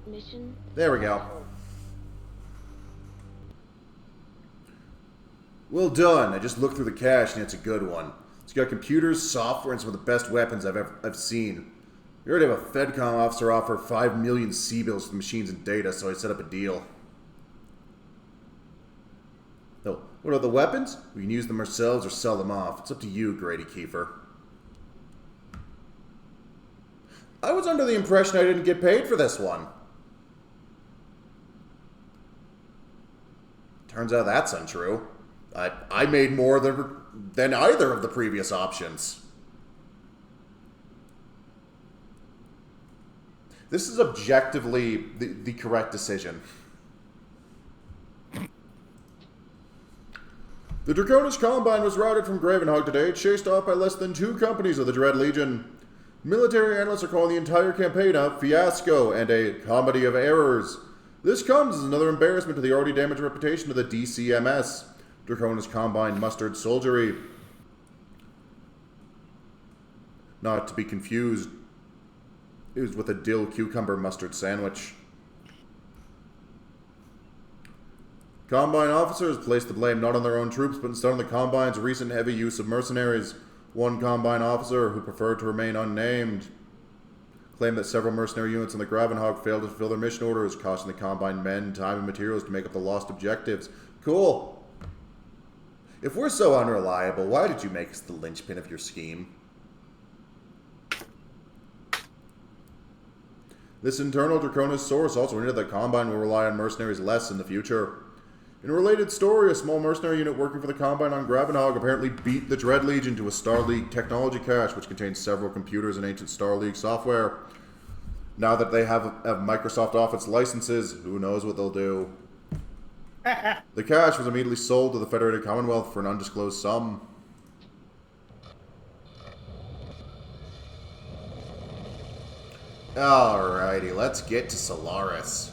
Mission. There we go. Well done. I just looked through the cache and it's a good one. It's got computers, software, and some of the best weapons I've seen. We already have a FedCom officer offer 5 million C-bills for the machines and data, so I set up a deal. So, what about the weapons? We can use them ourselves or sell them off. It's up to you, Grady Kiefer. I was under the impression I didn't get paid for this one. Turns out that's untrue. I made more than either of the previous options. This is objectively the correct decision. The Draconis Combine was routed from Gravenhog today, chased off by less than 2 companies of the Dread Legion. Military analysts are calling the entire campaign a fiasco and a comedy of errors. This comes as another embarrassment to the already damaged reputation of the DCMS, Draconis Combine Mustard Soldiery. Not to be confused, it was with a dill cucumber mustard sandwich. Combine officers placed the blame not on their own troops, but instead on the Combine's recent heavy use of mercenaries. One Combine officer, who preferred to remain unnamed, claimed that several mercenary units in the Gravenhog failed to fulfill their mission orders, costing the Combine men time and materials to make up the lost objectives. Cool. If we're so unreliable, why did you make us the linchpin of your scheme? This internal Draconis source also hinted that Combine will rely on mercenaries less in the future. In a related story, a small mercenary unit working for the Combine on Gravenhog apparently beat the Dread Legion to a Star League technology cache, which contains several computers and ancient Star League software. Now that they have Microsoft Office licenses, who knows what they'll do. The cache was immediately sold to the Federated Commonwealth for an undisclosed sum. Alrighty, let's get to Solaris.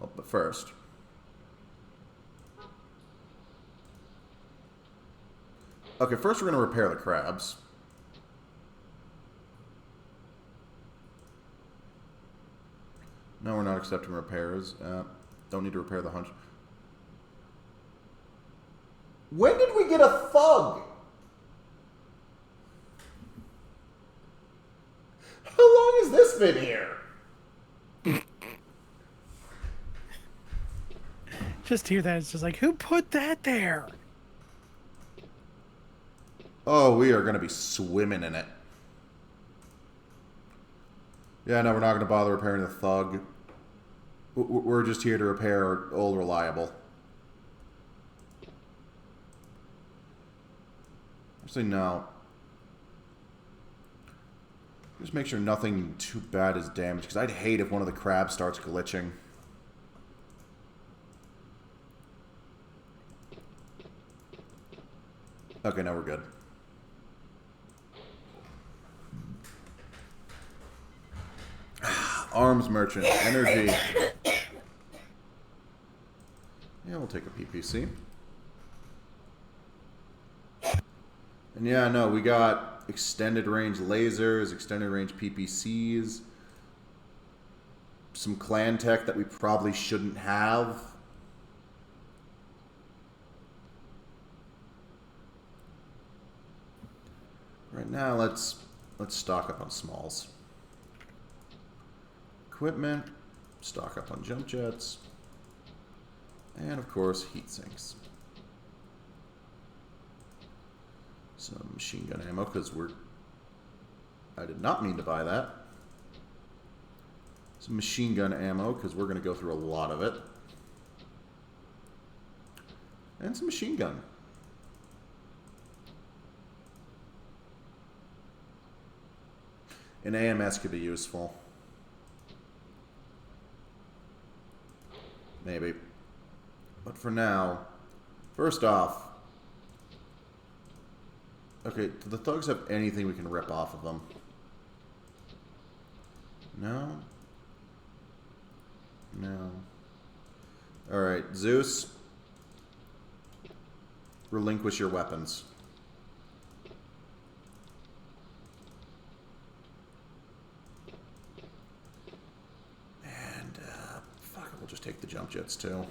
Oh, but first... okay, first we're going to repair the crabs. No, we're not accepting repairs. Don't need to repair the hunch. When did we get a thug? How long has this been here? Just hear that, it's just like, who put that there? Oh, we are going to be swimming in it. Yeah, no, we're not going to bother repairing the thug. We're just here to repair Old Reliable. Actually, no. Just make sure nothing too bad is damaged, because I'd hate if one of the crabs starts glitching. Okay, now we're good. Arms merchant, energy. Yeah, we'll take a PPC. And yeah, no, we got extended range lasers, extended range PPCs, some clan tech that we probably shouldn't have. Right now, let's stock up on smalls. Equipment, stock up on jump jets, and of course, heat sinks. Some machine gun ammo, because I did not mean to buy that. Some machine gun ammo, because we're going to go through a lot of it. And some machine gun. An AMS could be useful. Maybe. But for now, first off, okay, do the thugs have anything we can rip off of them? No? No. Alright, Zeus. Relinquish your weapons. And, fuck it, we'll just take the jump jets too.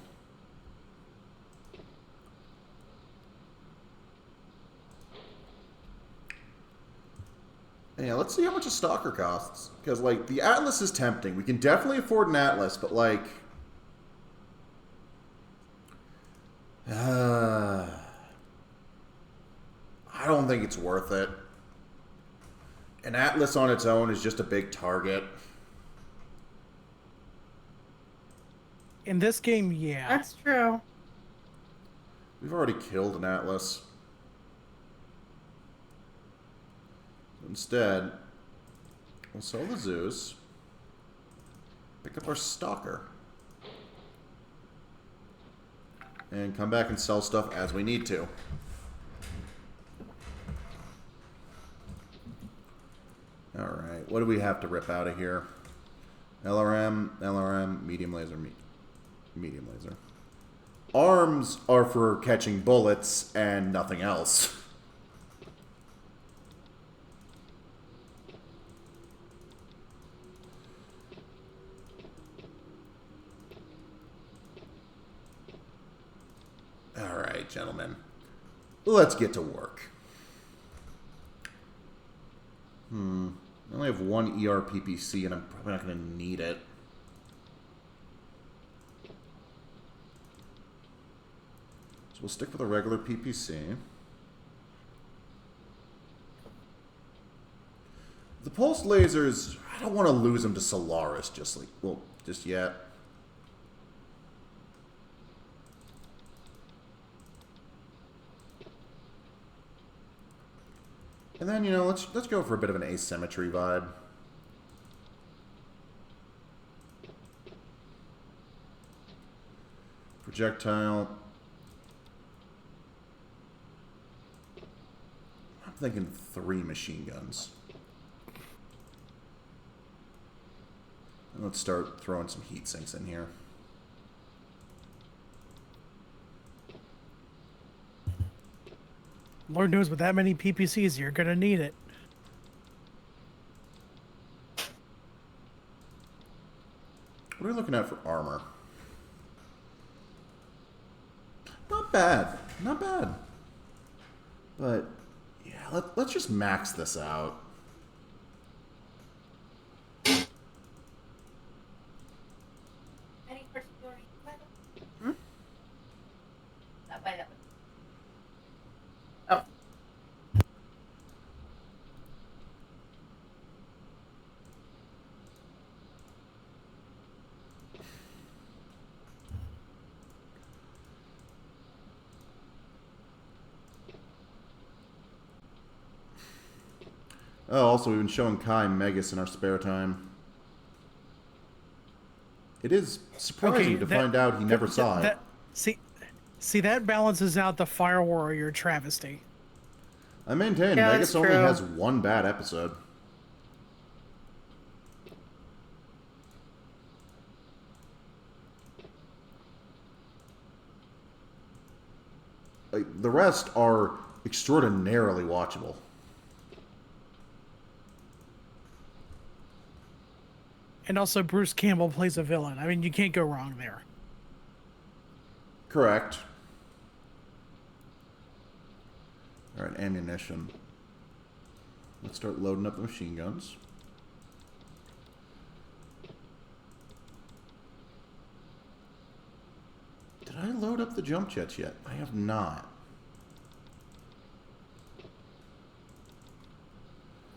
Yeah, let's see how much a stalker costs. Because, like, the Atlas is tempting. We can definitely afford an Atlas, but, like... I don't think it's worth it. An Atlas on its own is just a big target. In this game, yeah. That's true. We've already killed an Atlas. Instead, we'll sell the Zeus, pick up our Stalker, and come back and sell stuff as we need to. Alright, what do we have to rip out of here? LRM, medium laser, medium laser. Arms are for catching bullets and nothing else. Alright, gentlemen. Let's get to work. I only have one ERPPC, and I'm probably not going to need it. So we'll stick with a regular PPC. The pulse lasers, I don't want to lose them to Solaris just yet. And then, you know, let's go for a bit of an asymmetry vibe. Projectile. I'm thinking 3 machine guns. And let's start throwing some heat sinks in here. Lord knows with that many PPCs, you're gonna need it. What are we looking at for armor? Not bad. Not bad. But, yeah, let's just max this out. Any particular reason? That way, that way. Oh. Oh, also, we've been showing Kai Megas in our spare time. It is surprising to find out he never saw it. See, that balances out the Fire Warrior travesty. I maintain Yeah, Vegas that's only true. has one bad episode. Like, the rest are extraordinarily watchable. And also, Bruce Campbell plays a villain. I mean, you can't go wrong there. Correct. Alright, ammunition. Let's start loading up the machine guns. Did I load up the jump jets yet? I have not.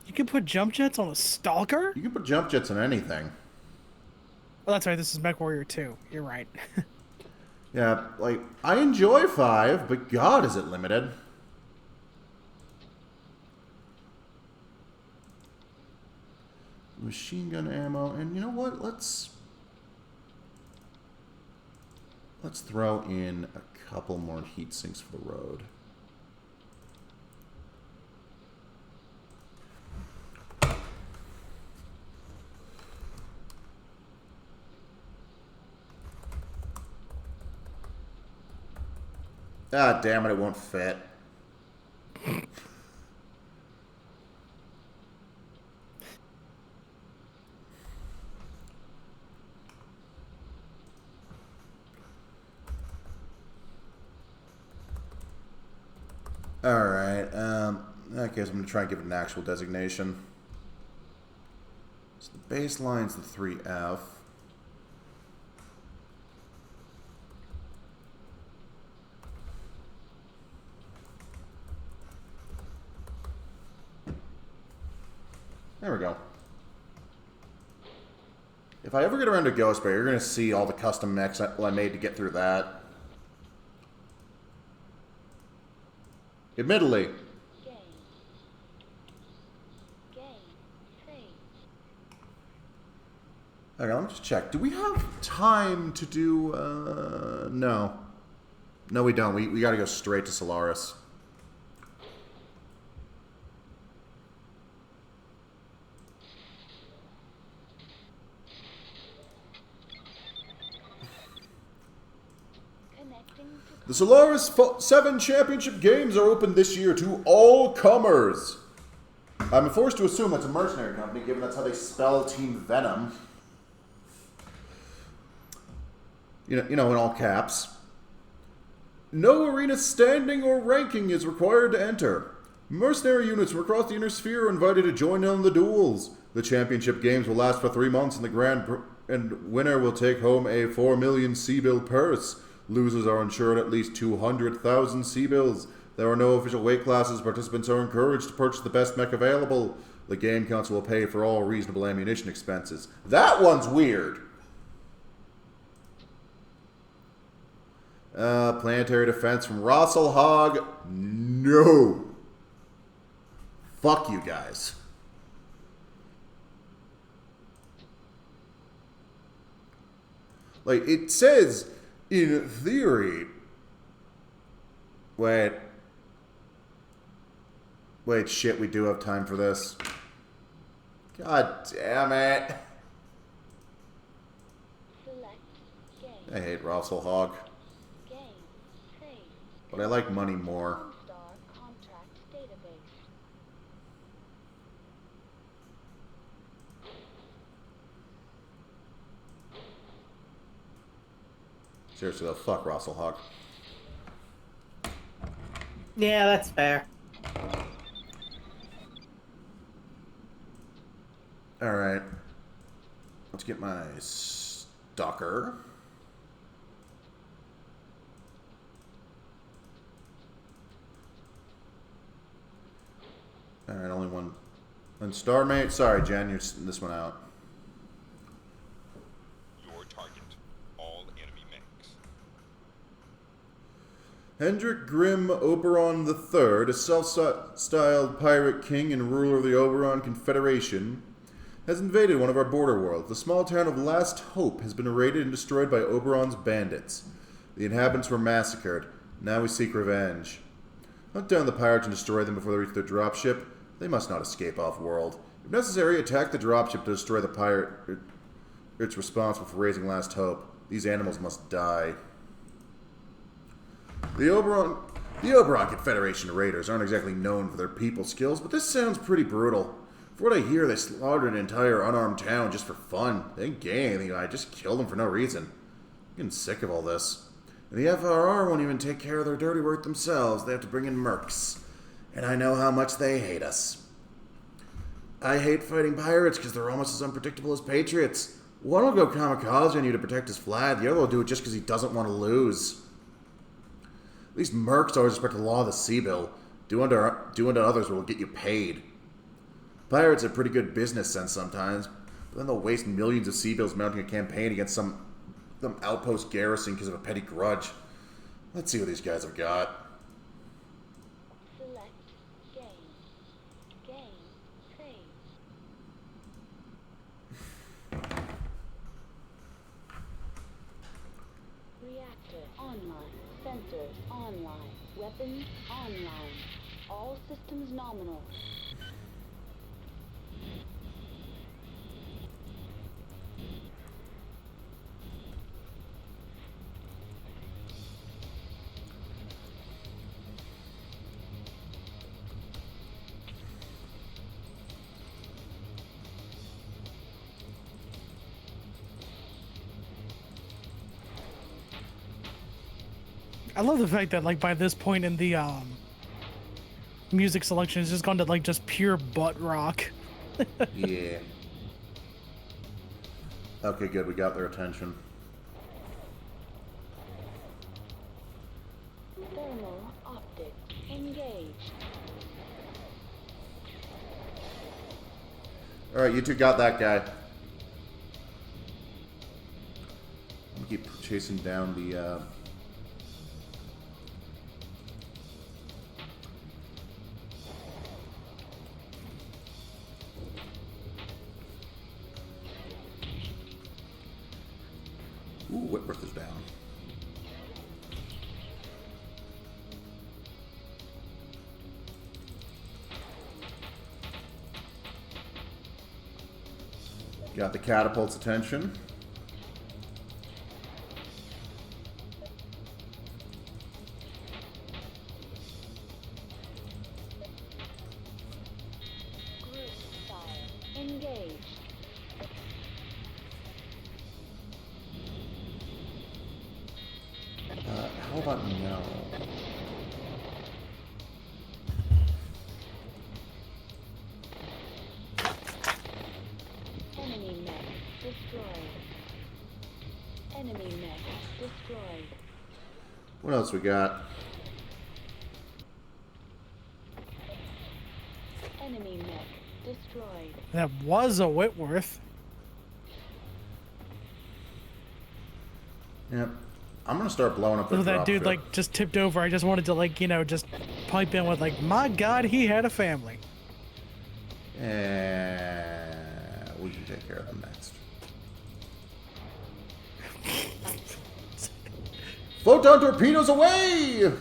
You can put jump jets on a stalker? You can put jump jets on anything. Oh, that's right. This is MechWarrior 2. You're right. Yeah, like, I enjoy 5, but God, is it limited. Machine gun ammo, and you know what? Let's throw in a couple more heat sinks for the road. Ah, damn it, it won't fit. Alright, in that case, I'm going to try and give it an actual designation. So the baseline's the 3F. There we go. If I ever get around to Ghost Bay, you're going to see all the custom mechs I made to get through that. Admittedly. Game. Game. Save. Okay, let me just check. Do we have time to do, no. No, we don't. We got to go straight to Solaris. Connecting to The Solaris 7 Championship Games are open this year to all comers. I'm forced to assume that's a mercenary company, given that's how they spell Team Venom. You know, in all caps. No arena standing or ranking is required to enter. Mercenary units from across the inner sphere are invited to join in on the duels. The championship games will last for 3 months, and the winner will take home a 4 million C-bill purse. Losers are insured at least 200,000 C-bills. There are no official weight classes. Participants are encouraged to purchase the best mech available. The game council will pay for all reasonable ammunition expenses. That one's weird. Planetary defense from Rosselhog. No. Fuck you guys. Like, it says, in theory... Wait, shit, we do have time for this. God damn it. select game. I hate Rosselhog, Game. Save. but I like money more. Star contract database. Seriously though, fuck Rosselhog. Yeah, that's fair. Alright. Let's get my stalker. Alright, only one. And Starmate. Sorry, Jen, you're this one out. Your target. All enemy mechs. Hendrik Grimm Oberon III, a self-styled pirate king and ruler of the Oberon Confederation, has invaded one of our border worlds. The small town of Last Hope has been raided and destroyed by Oberon's bandits. The inhabitants were massacred. Now we seek revenge. Hunt down the pirates and destroy them before they reach their dropship. They must not escape off-world. If necessary, attack the dropship to destroy the pirate. It's responsible for raising last hope. These animals must die. The Oberon Confederation raiders aren't exactly known for their people skills, but this sounds pretty brutal. For what I hear, they slaughtered an entire unarmed town just for fun. They didn't gain anything, I just killed them for no reason. I'm getting sick of all this. And the FRR won't even take care of their dirty work themselves. They have to bring in mercs. And I know how much they hate us. I hate fighting pirates because they're almost as unpredictable as patriots. One will go kamikaze on you to protect his flag. The other will do it just because he doesn't want to lose. At least mercs always respect the law of the sea bill. Do unto others will get you paid. Pirates have pretty good business sense sometimes, but then they'll waste millions of sea bills mounting a campaign against some outpost garrison because of a petty grudge. Let's see what these guys have got. Select game. Game phase. Reactor online. Sensors online. Weapons online. All systems nominal. I love the fact that, like, by this point in the music selection, it's just gone to, like, just pure butt rock. Yeah. Okay, good. We got their attention. Thermal optics engaged. Alright, you two got that guy. I'm gonna keep chasing down the, Ooh, Whitworth is down. Got the catapult's attention. Group fire engaged. How about no? Enemy mech destroyed. Enemy mech destroyed. What else we got? Enemy mech destroyed. That was a Whitworth. Yep. I'm gonna start blowing up the So that dude, dropship. like, just tipped over. I just wanted to, like, you know, just pipe in with, like, my God, he had a family. And we can take care of them next. Photon torpedoes away!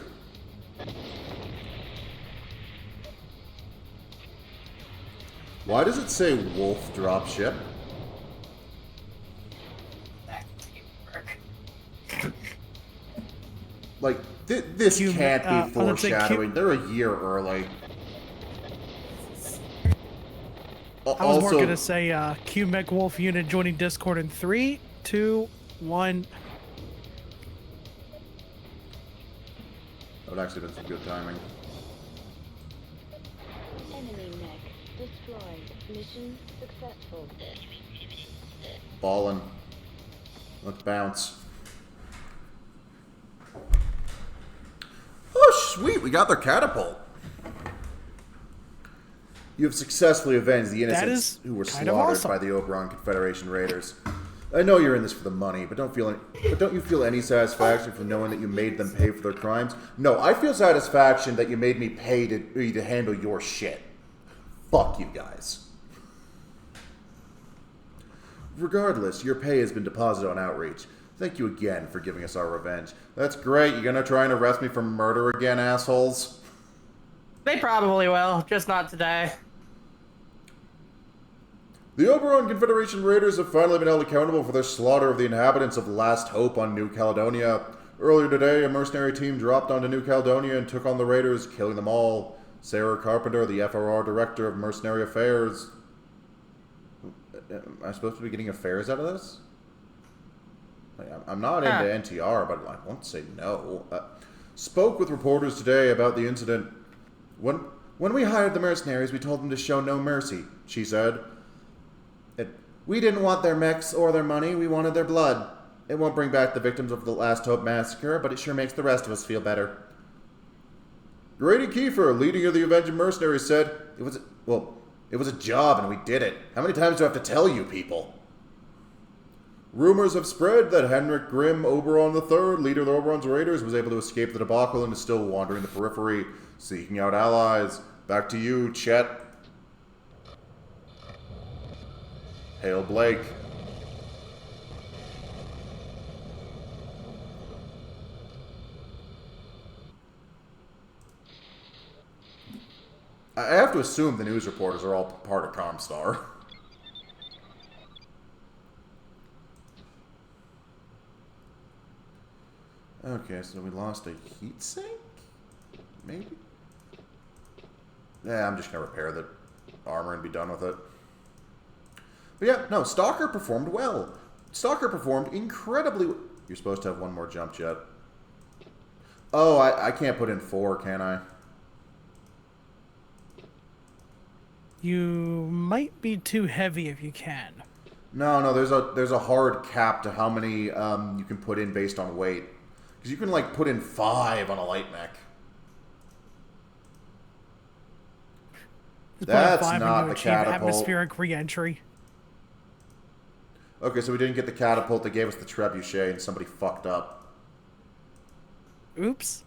Why does it say wolf dropship? That teamwork. Like, this Q- can't I be was gonna say Q- foreshadowing. They're a year early. I was more gonna say Q Mech Wolf unit joining Discord in 3, 2, 1. That would actually been some good timing. Enemy mech destroyed. Mission successful. Ballin'. Let's bounce. Oh, sweet. We got their catapult. You have successfully avenged the innocents is who were kind of slaughtered awesome. by the Oberon Confederation raiders. I know you're in this for the money, but don't you feel any satisfaction from knowing that you made them pay for their crimes? No, I feel satisfaction that you made me pay to handle your shit. Fuck you guys. Regardless, your pay has been deposited on Outreach. Thank you again for giving us our revenge. That's great. You gonna try and arrest me for murder again, assholes? They probably will, just not today. The Oberon Confederation raiders have finally been held accountable for their slaughter of the inhabitants of Last Hope on New Caledonia. Earlier today, a mercenary team dropped onto New Caledonia and took on the raiders, killing them all. Sarah Carpenter, the FRR Director of Mercenary Affairs. Am I supposed to be getting affairs out of this? Like, I'm not into NTR, but I won't say no. Spoke with reporters today about the incident. When we hired the mercenaries, we told them to show no mercy, she said. We didn't want their mechs or their money, we wanted their blood. It won't bring back the victims of the Last Hope massacre, but it sure makes the rest of us feel better. Grady Kiefer, leader of the Avenging Mercenaries, said, it was a job and we did it. How many times do I have to tell you people? Rumors have spread that Henrik Grimm Oberon III, leader of the Oberon's Raiders, was able to escape the debacle and is still wandering the periphery, seeking out allies. Back to you, Chet. Hail Blake. I have to assume the news reporters are all part of Comstar. Okay, so we lost a heatsink? Maybe? Yeah, I'm just going to repair the armor and be done with it. But yeah, no, Stalker performed well. Stalker performed incredibly... You're supposed to have one more jump jet. Oh, I can't put in 4, can I? You might be too heavy if you can. No, there's a hard cap to how many you can put in based on weight. Because you can, like, put in 5 on a light mech. That's not the catapult. Atmospheric re-entry. Okay, so we didn't get the catapult. They gave us the trebuchet, and somebody fucked up. Oops.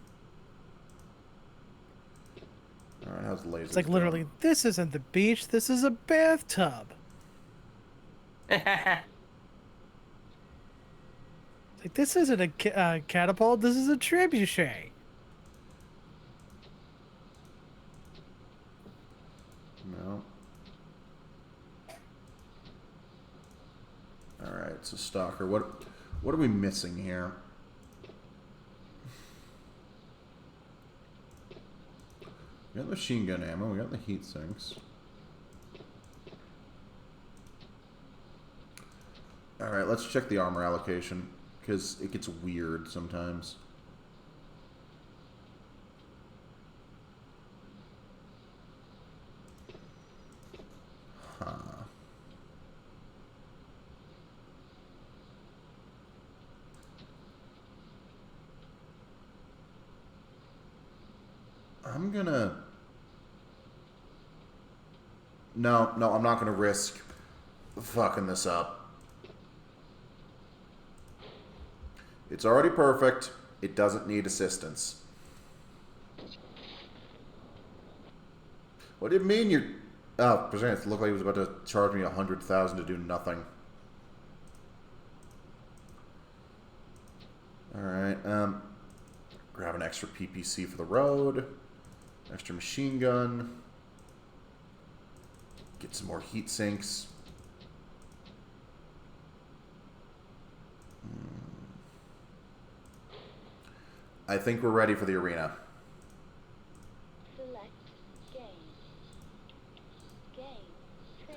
Alright, how's the laser? It's like literally, this isn't the beach, this is a bathtub. It's like, this isn't a catapult, this is a trebuchet. No. Alright, so Stalker, what are we missing here? We got the machine gun ammo, we got the heat sinks. Alright, let's check the armor allocation, because it gets weird sometimes. Huh. I'm gonna... No, I'm not gonna risk fucking this up. It's already perfect. It doesn't need assistance. What do you mean you're... Oh, for a second, it looked like he was about to charge me 100,000 to do nothing. Alright, grab an extra PPC for the road. Extra machine gun. Get some more heat sinks. I think we're ready for the arena. Select game. Game. Save.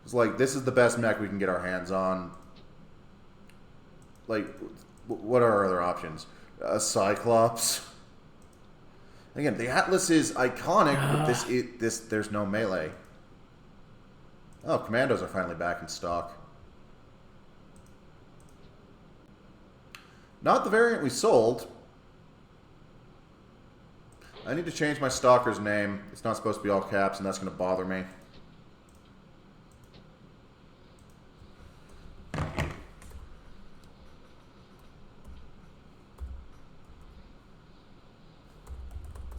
It's like, this is the best mech we can get our hands on. Like, what are our other options? A Cyclops. Again, the Atlas is iconic, but there's no melee. Oh, Commandos are finally back in stock. Not the variant we sold. I need to change my Stalker's name. It's not supposed to be all caps, and that's going to bother me.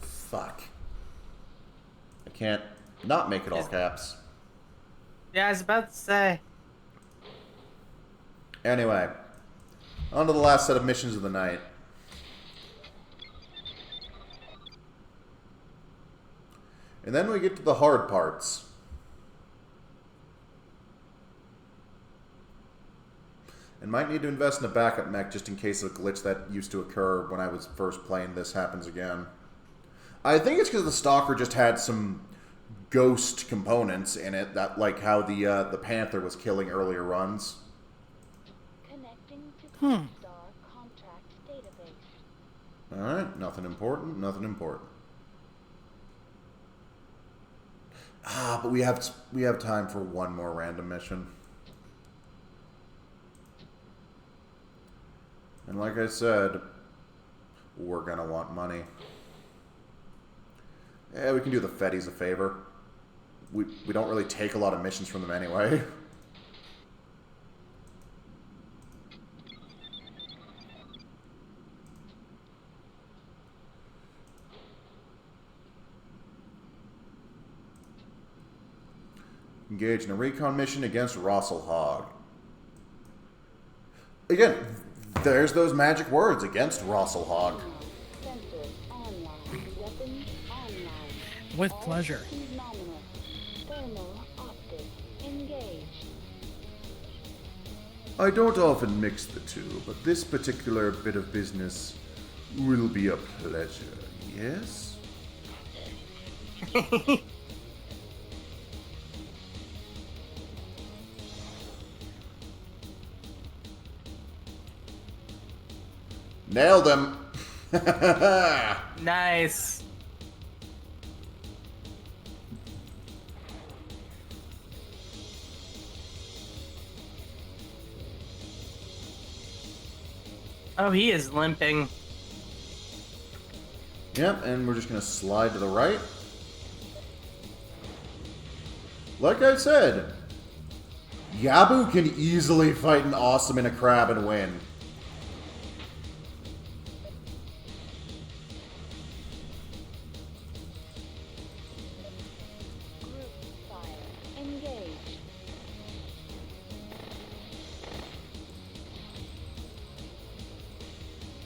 Fuck. I can't not make it all caps. Yeah, I was about to say. Anyway, on to the last set of missions of the night. And then we get to the hard parts. And might need to invest in a backup mech just in case a glitch that used to occur when I was first playing this happens again. I think it's because the Stalker just had some ghost components in it, that like how the Panther was killing earlier runs. Connecting to Star contract database. Alright, nothing important, nothing important. But we have time for one more random mission. And like I said, we're gonna want money. Yeah, we can do the Fetties a favor. We don't really take a lot of missions from them anyway. Engage in a recon mission against Rosselhog. Again, there's those magic words, against Rosselhog. Sensors online. Weapons online. With pleasure. All nominal. Thermal optic. Engage. I don't often mix the two, but this particular bit of business will be a pleasure, yes? Nailed him! Nice. Oh, he is limping. Yep, and we're just gonna slide to the right. Like I said, Yabu can easily fight an Awesome in a crab and win. Group fire. Engage.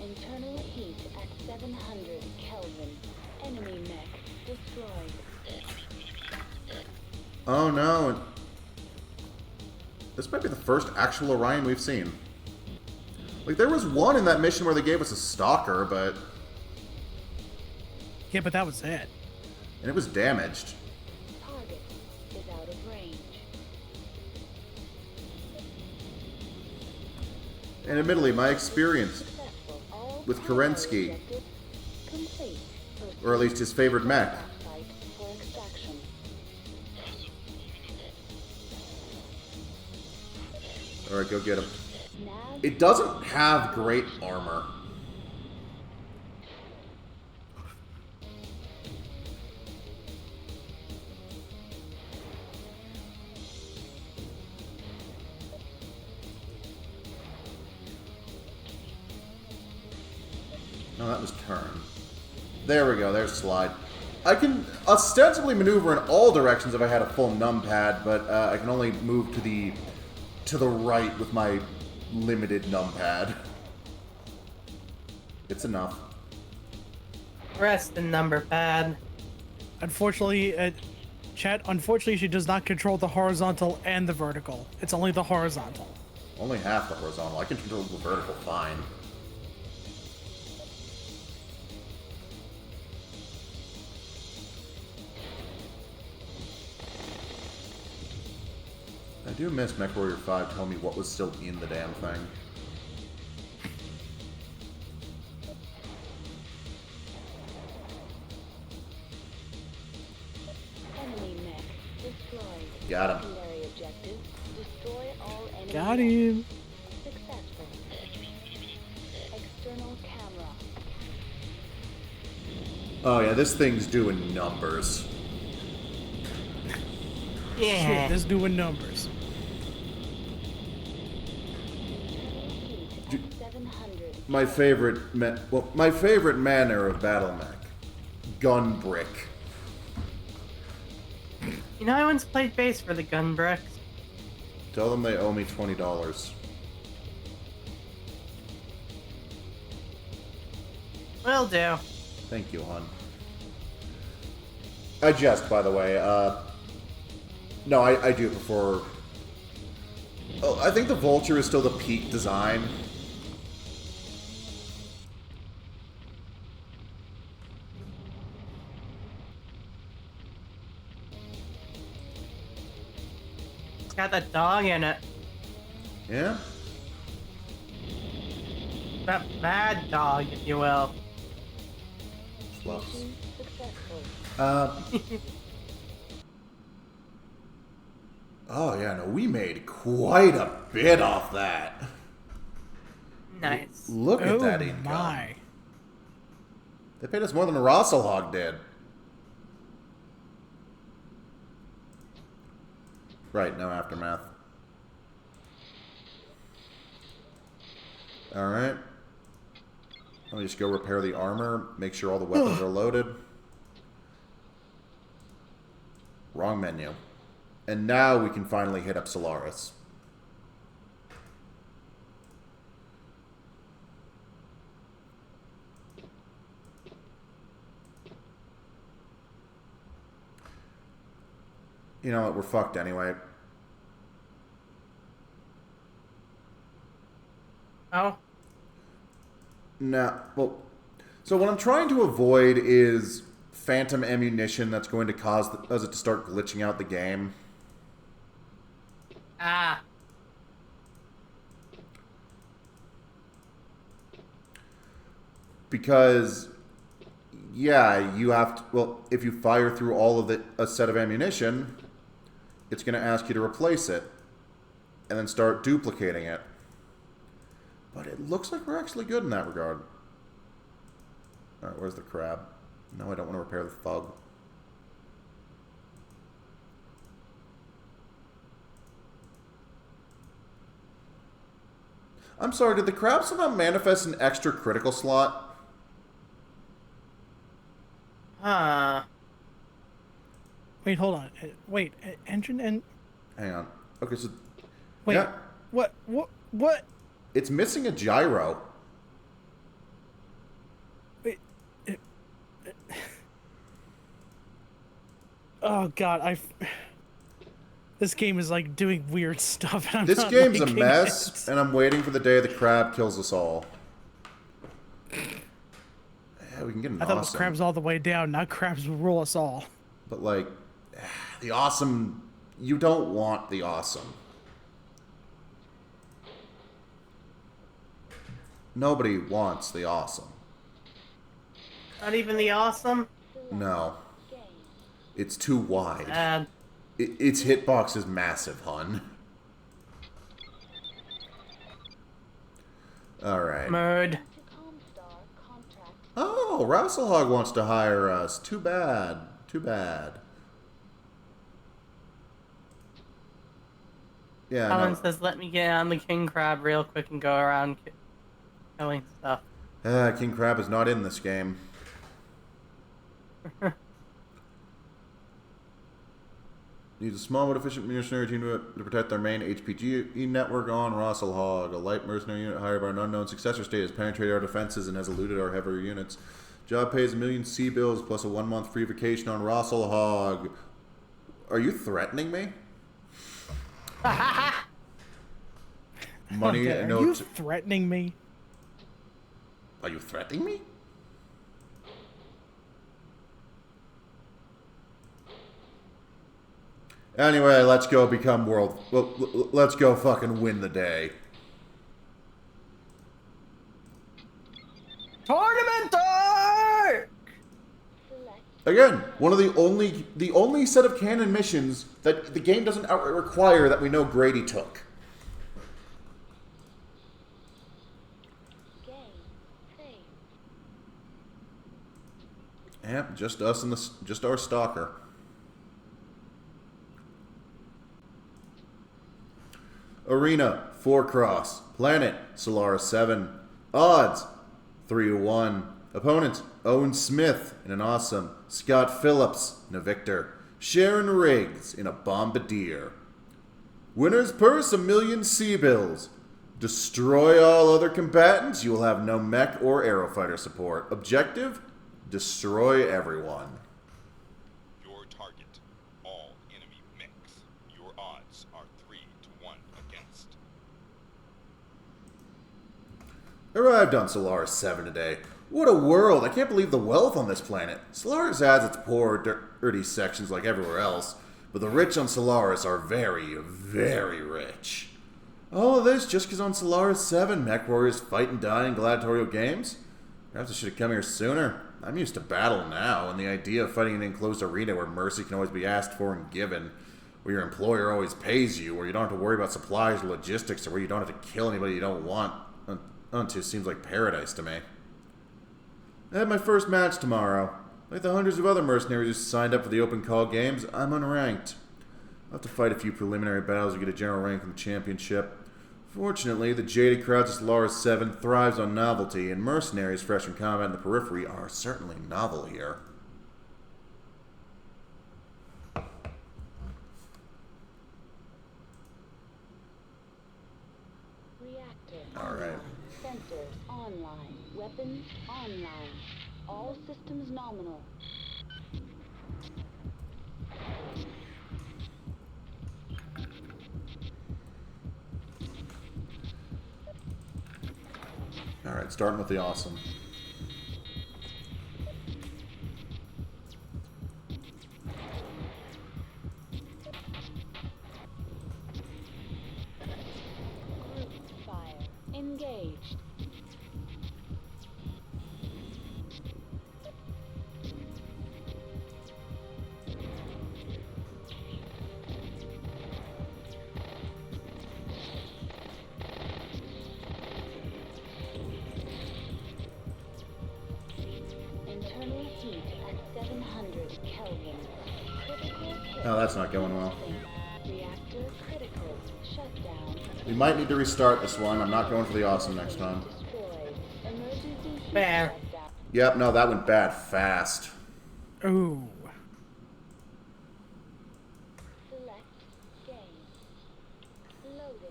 Internal heat at 700 Kelvin. Enemy mech destroyed. Oh no. This might be the first actual Orion we've seen. Like, there was one in that mission where they gave us a Stalker, but... Yeah, but that was it. and it was damaged. Target is out of range. And admittedly, my experience, Successful. All with primary Kerensky, objectives complete. or at least his favorite mech, Site for extraction. alright, go get him. Nav It doesn't have great armor. No, that was turn. There we go, there's slide. I can ostensibly maneuver in all directions if I had a full numpad, but I can only move to the right with my limited numpad. It's enough. Rest in number pad. Unfortunately, chat, unfortunately, she does not control the horizontal and the vertical. It's only the horizontal. Only half the horizontal. I can control the vertical fine. I do miss MechWarrior 5 telling me what was still in the damn thing. enemy mech destroyed. Got him. Secondary objective: destroy all enemy Got mechs. him. Successful. External camera. Oh yeah, this thing's doing numbers. Yeah. Shit, this doing numbers. Heat at 700. My favorite manner of battle mech. Gun brick. You know, I once played bass for the gun bricks. Tell them they owe me $20. Will do. Thank you, hon. I jest, by the way. No, I do prefer... Oh, I think the Vulture is still the peak design. It's got that dog in it. Yeah? That bad dog, if you will. Fluffs. Mission successful. Oh, yeah, no, we made quite a bit off that. Nice. Look at Oh that income. my. They paid us more than a Rosselhog did. Right, no aftermath. Alright. Let me just go repair the armor, make sure all the weapons are loaded. Wrong menu. And now we can finally hit up Solaris. You know what, we're fucked anyway. Oh? Nah, well, so what I'm trying to avoid is phantom ammunition that's going to cause it to start glitching out the game. Ah. Because, yeah, you have to, well, if you fire through all of a set of ammunition, it's going to ask you to replace it and then start duplicating it. But it looks like we're actually good in that regard. Alright, where's the crab? No, I don't want to repair the thug. I'm sorry, did the crab somehow manifest an extra critical slot? Huh. Wait, hold on. Wait, engine and Hang on. Okay, so... wait. Yeah, What? it's missing a gyro. Wait. Oh god, this game is like doing weird stuff. And I'm This not game's a liking mess, it. and I'm waiting for the day the crab kills us all. Yeah, we can get an I thought it was awesome. crabs all the way down. Now crabs will rule us all. But, like, the awesome... You don't want the awesome. Nobody wants the awesome. Not even the awesome? No. It's too wide. Bad. Its hitbox is massive, hun. Alright. Murd. To Comstar contract. Oh, Rasselhog wants to hire us. Too bad. Too bad. Yeah, Colin no. says, let me get on the king crab real quick and go around killing stuff. King Crab is not in this game. Needs a small but efficient mercenary team to protect their main HPG network on Rosselhog. A light mercenary unit hired by an unknown successor state has penetrated our defenses and has eluded our heavier units. Job pays 1 million sea bills plus a 1-month free vacation on Rosselhog. Are you threatening me? Money Okay, and are no... you threatening me? Are you threatening me? Anyway, let's go become world... Well, let's go fucking win the day. Tournamenter! Select. Again, one of the only set of canon missions that the game doesn't outright require that we know Grady took. Game. Save. Yep, just us and just our stalker. Arena, 4 cross. Planet, Solaris 7. Odds, 3-1. Opponents, Owen Smith in an awesome. Scott Phillips in a Victor. Sharon Riggs in a Bombardier. Winner's purse, 1 million sea bills. Destroy all other combatants. You will have no mech or aerofighter support. Objective, destroy everyone. Your Arrived on Solaris 7 today. What a world! I can't believe the wealth on this planet. Solaris has its poor, dirty sections like everywhere else, but the rich on Solaris are very, very rich. All of this just because on Solaris 7, MechWarriors fight and die in gladiatorial games? Perhaps I should have come here sooner. I'm used to battle now, and the idea of fighting in an enclosed arena where mercy can always be asked for and given, where your employer always pays you, where you don't have to worry about supplies or logistics, or where you don't have to kill anybody you don't want unto, seems like paradise to me. I have my first match tomorrow. Like the hundreds of other mercenaries who signed up for the open call games, I'm unranked. I'll have to fight a few preliminary battles to get a general rank in the championship. Fortunately, the jaded crowds of Solaris 7 thrives on novelty, and mercenaries fresh from combat in the periphery are certainly novel here. Reactor All right. Sensors online. Weapons online. All systems nominal. Alright, starting with the awesome. Group fire. Engaged. Internal heat at 700 Kelvin. Critical hit. Oh, that's not going well. Reactor critical. Shutdown. We might need to restart this one. I'm not going for the awesome next time. Destroyed. Emergency heat Fair. shutdown. Yep, no, that went bad fast. Ooh. Select game. Loading.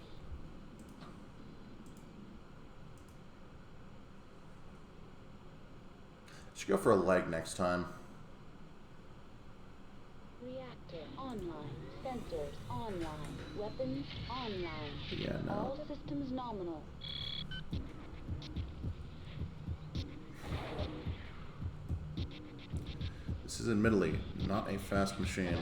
Should go for a leg next time. Reactor online. Sensors online. Weapons online. Yeah, no. All systems nominal. This is admittedly not a fast machine.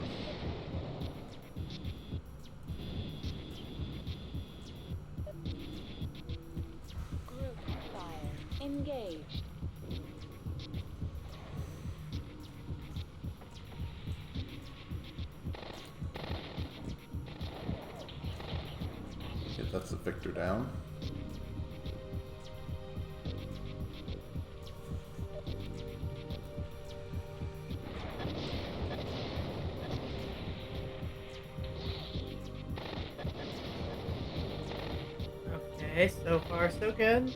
Group fire. Engaged. Okay, that's the victor down. Okay, so far so good.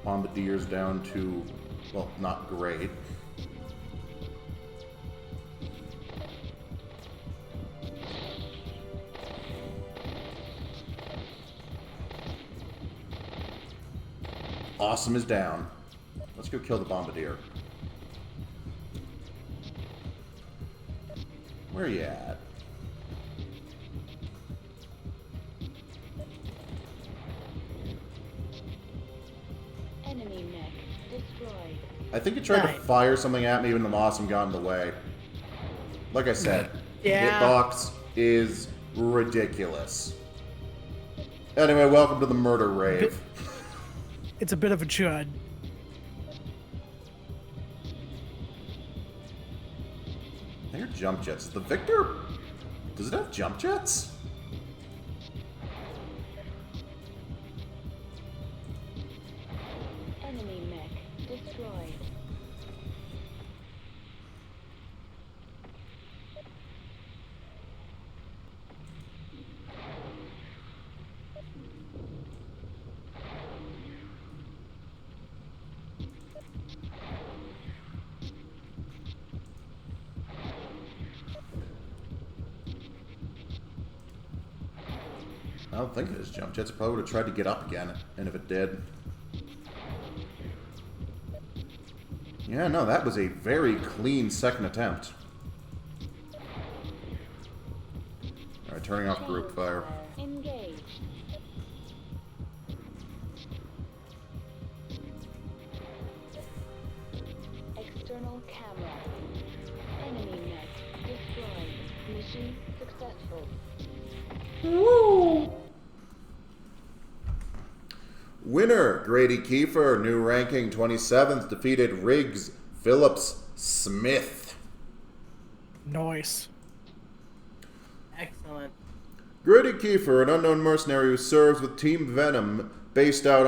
Bombardier's down to, well, not great. Awesome is down. Let's go kill the Bombardier. Where are you at? Enemy mech destroyed. I think he tried Nice. to fire something at me, even the Awesome got in the way. Like I said, Yeah. hitbox is ridiculous. Anyway, welcome to the murder rave. It's a bit of a chud. They're jump jets. The Victor, does it have jump jets? Enemy mech destroyed. I don't think it is jump jets. It probably would have tried to get up again, and if it did. Yeah, no, that was a very clean second attempt. Alright, turning off group fire. Engaged. External camera. Enemy net destroyed. Mission successful. Winner, Grady Kiefer, new ranking 27th, defeated Riggs, Phillips, Smith. Nice. Excellent. Grady Kiefer, an unknown mercenary who serves with Team Venom, based on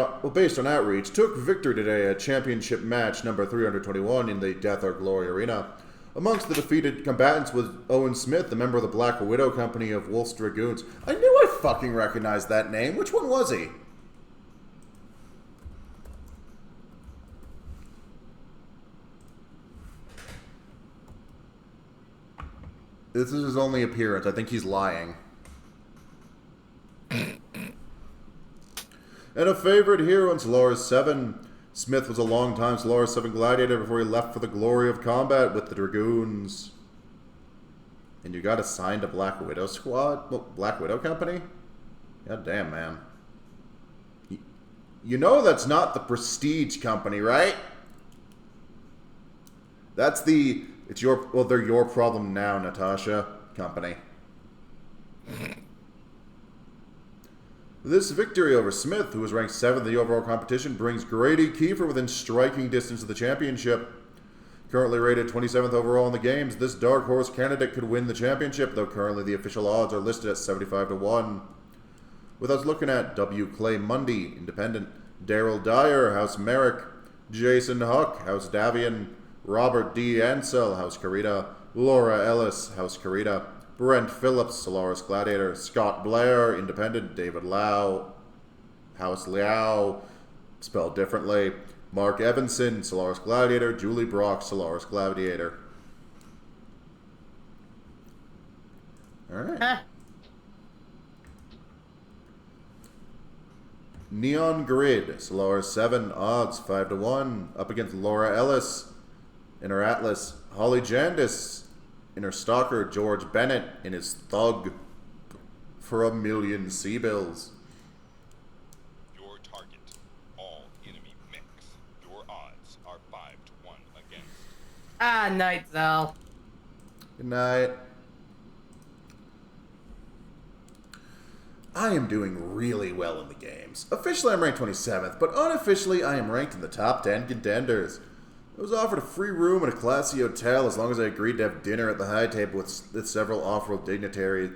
Outreach, took victory today at Championship match number 321 in the Death or Glory Arena. Amongst the defeated combatants was Owen Smith, a member of the Black Widow Company of Wolf's Dragoons. I knew I fucking recognized that name. Which one was he? This is his only appearance. I think he's lying. And a favorite hero in Solaris 7. Smith was a long-time Solaris 7 gladiator before he left for the glory of combat with the Dragoons. And you got assigned to Black Widow Squad? Well, Black Widow Company? God damn, man. You know that's not the Prestige Company, right? That's the... It's your... Well, they're your problem now, Natasha Company. This victory over Smith, who was ranked 7th in the overall competition, brings Grady Kiefer within striking distance of the championship. Currently rated 27th overall in the games, this dark horse candidate could win the championship, though currently the official odds are listed at 75 to 1. With us looking at W. Clay Mundy, Independent, Daryl Dyer, House Merrick, Jason Huck, House Davian, Robert D. Ansel, House Carita, Laura Ellis, House Carita, Brent Phillips, Solaris Gladiator, Scott Blair, Independent, David Lau, House Liao, spelled differently, Mark Evanson, Solaris Gladiator, Julie Brock, Solaris Gladiator. Alright. Huh. Neon Grid, Solaris 7, odds 5 to 1, up against Laura Ellis, in her Atlas, Holly Jandis, in her Stalker, George Bennett, in his Thug, for 1,000,000 C-bills. Your target, all enemy mechs. Your odds are 5 to 1 against. Ah, night, Zal. Good night. I am doing really well in the games. Officially, I'm ranked 27th, but unofficially, I am ranked in the top 10 contenders. I was offered a free room at a classy hotel as long as I agreed to have dinner at the high table with several off-world dignitaries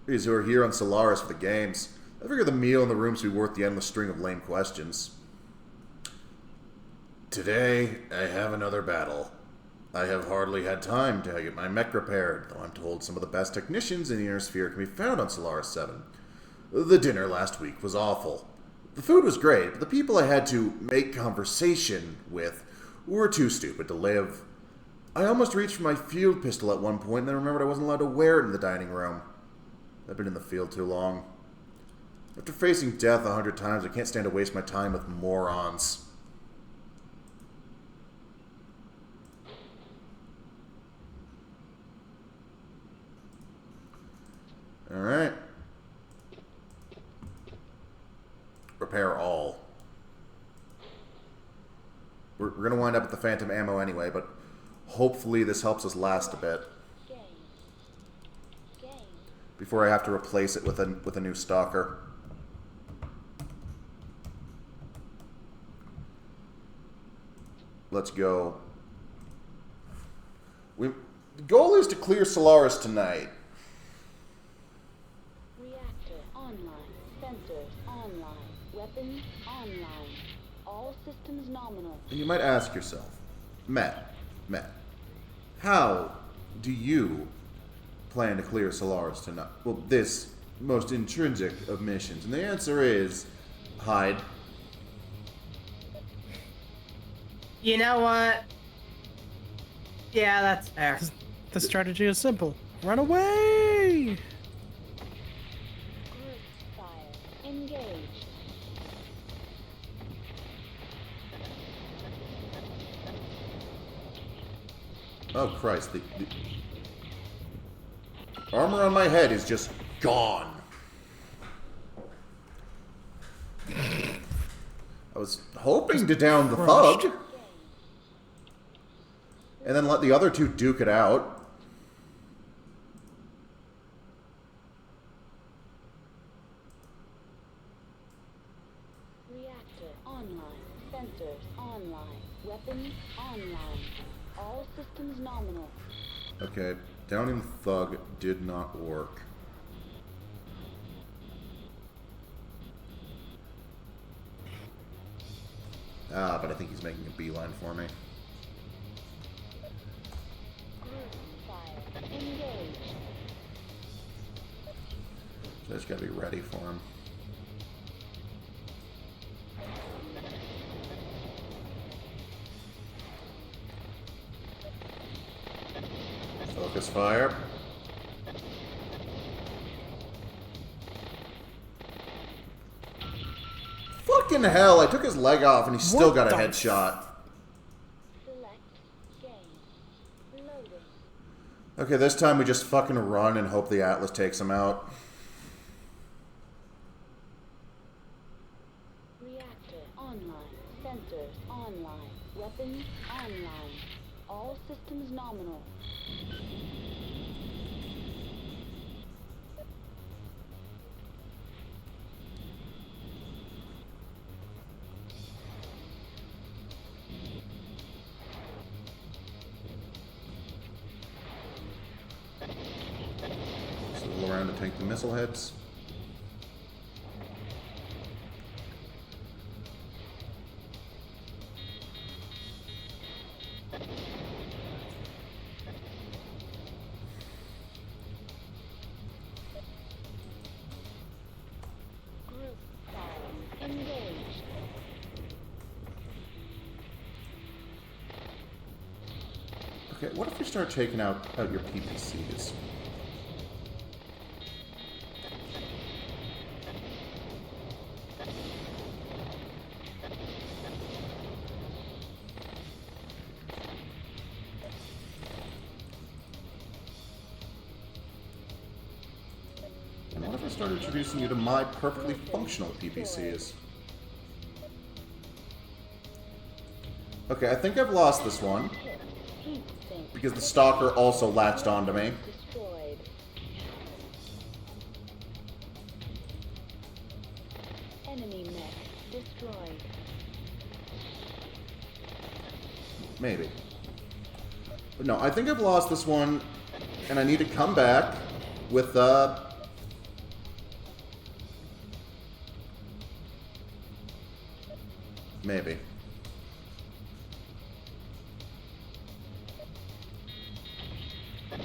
who are here on Solaris for the games. I figure the meal in the room should be worth the endless string of lame questions. Today, I have another battle. I have hardly had time to get my mech repaired, though I'm told some of the best technicians in the inner sphere can be found on Solaris 7. The dinner last week was awful. The food was great, but the people I had to make conversation with were too stupid to live. I almost reached for my field pistol at one point and then remembered I wasn't allowed to wear it in the dining room. I've been in the field too long. After facing death 100 times, I can't stand to waste my time with morons. Alright. Repair all. We're going to wind up with the phantom ammo anyway, but hopefully this helps us last a bit. Before I have to replace it with a new stalker. Let's go. The goal is to clear Solaris tonight. Reactor online. Sensors online. Weapons online. All systems nominal. And you might ask yourself, Matt, how do you plan to clear Solaris tonight? Well, this most intrinsic of missions. And the answer is hide. You know what? Yeah, that's fair. The strategy is simple. Run away! Group fire. Engaged. Oh, Christ. Armor on my head is just gone. I was hoping to down the crushed. thug. And then let the other two duke it out. Reactor online. Sensors online. Weapons online. All systems nominal. Okay, downing the thug did not work. Ah, but I think he's making a beeline for me. Group fire. Engage. So I just gotta be ready for him. Focus fire. Fucking hell, I took his leg off and he still What got a the headshot. Select game. Loading. Okay, this time we just fucking run and hope the Atlas takes him out. Reactor online. Sensors online. Weapons online. All systems nominal. Swivel around to take the missile heads. Group fire. Engage. Okay, what if we start taking out your PPCs? And what if I start introducing you to my perfectly functional PPCs? Okay, I think I've lost this one, Hit. Heat sink. because the Stalker also latched onto me. Destroyed. Enemy mech destroyed. Maybe. But no, I think I've lost this one, and I need to come back with, maybe.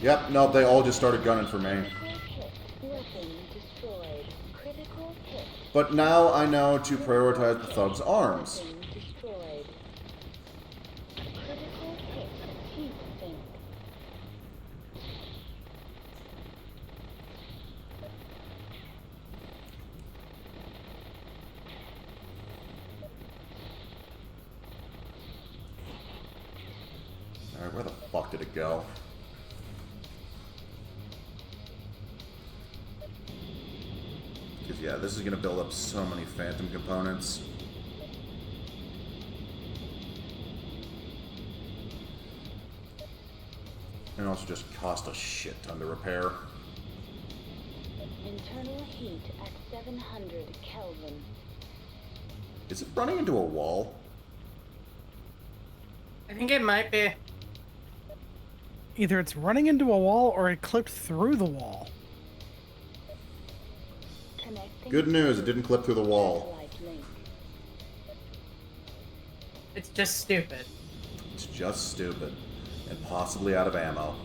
Yep, nope, they all just started gunning for me. Critical hit. Weapon destroyed. Critical hit. But now I know to prioritize the thug's arms. Weapon destroyed. Critical hit. Heat sink. Alright, where the fuck did it go? Because, yeah, this is going to build up so many phantom components. And also just cost a shit ton to repair. Internal heat at 700 Kelvin. Is it running into a wall? I think it might be. Either it's running into a wall or it clipped through the wall. Connecting. Good news, it didn't clip through the wall. Satellite link. It's just stupid. It's just stupid. And possibly out of ammo.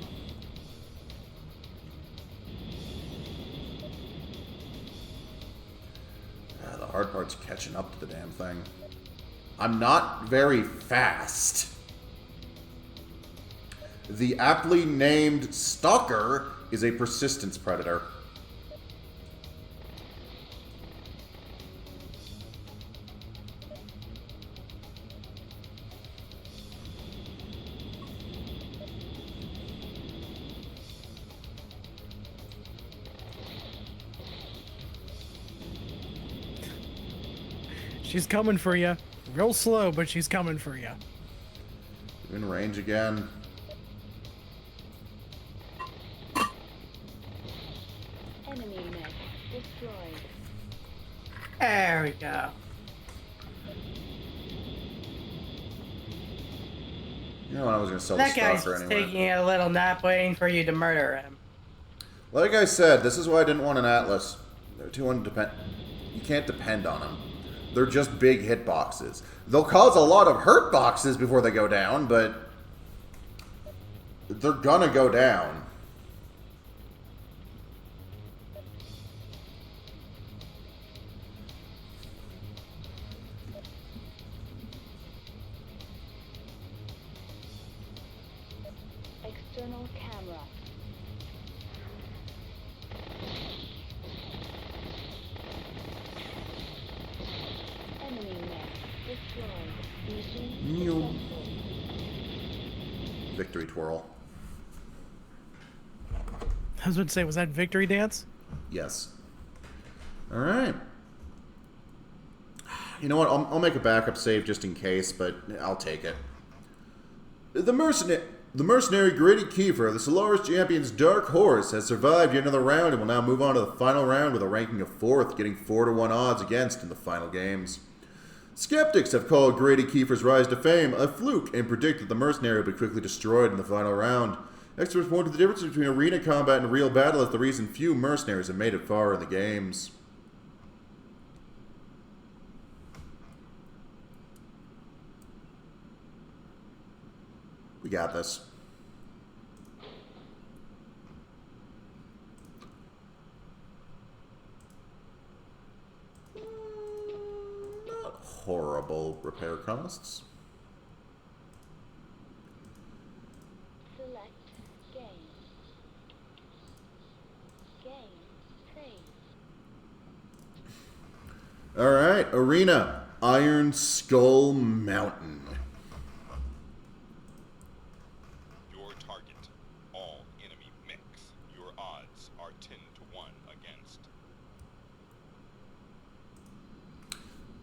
The hard part's catching up to the damn thing. I'm not very fast. The aptly named Stalker is a persistence predator. She's coming for you. Real slow, but she's coming for you. In range again. Enemy mech destroyed. There we go. You know what? I was gonna sell That the guy's stalker just anyway. taking a little nap waiting for you to murder him. Like I said, this is why I didn't want an Atlas. They're too undependent. You can't depend on them. They're just big hit boxes. They'll cause a lot of hurt boxes before they go down, but they're gonna go down. External camera. Enemy mech destroyed. Mission successful. Victory twirl. I was about to say, was that victory dance? Yes. Alright. You know what? I'll make a backup save just in case, but I'll take it. The mercenary Grady Kiefer, the Solaris Champion's Dark Horse, has survived yet another round and will now move on to the final round with a ranking of 4th, getting 4-1 odds against in the final games. Skeptics have called Grady Kiefer's rise to fame a fluke and predict that the mercenary will be quickly destroyed in the final round. Experts point to the difference between arena combat and real battle as the reason few mercenaries have made it far in the games. We got this. Not horrible repair costs. Select game. Game phase. Alright, arena. Iron Skull Mountain. Your target. All enemy mechs. Your odds are 10-1 against.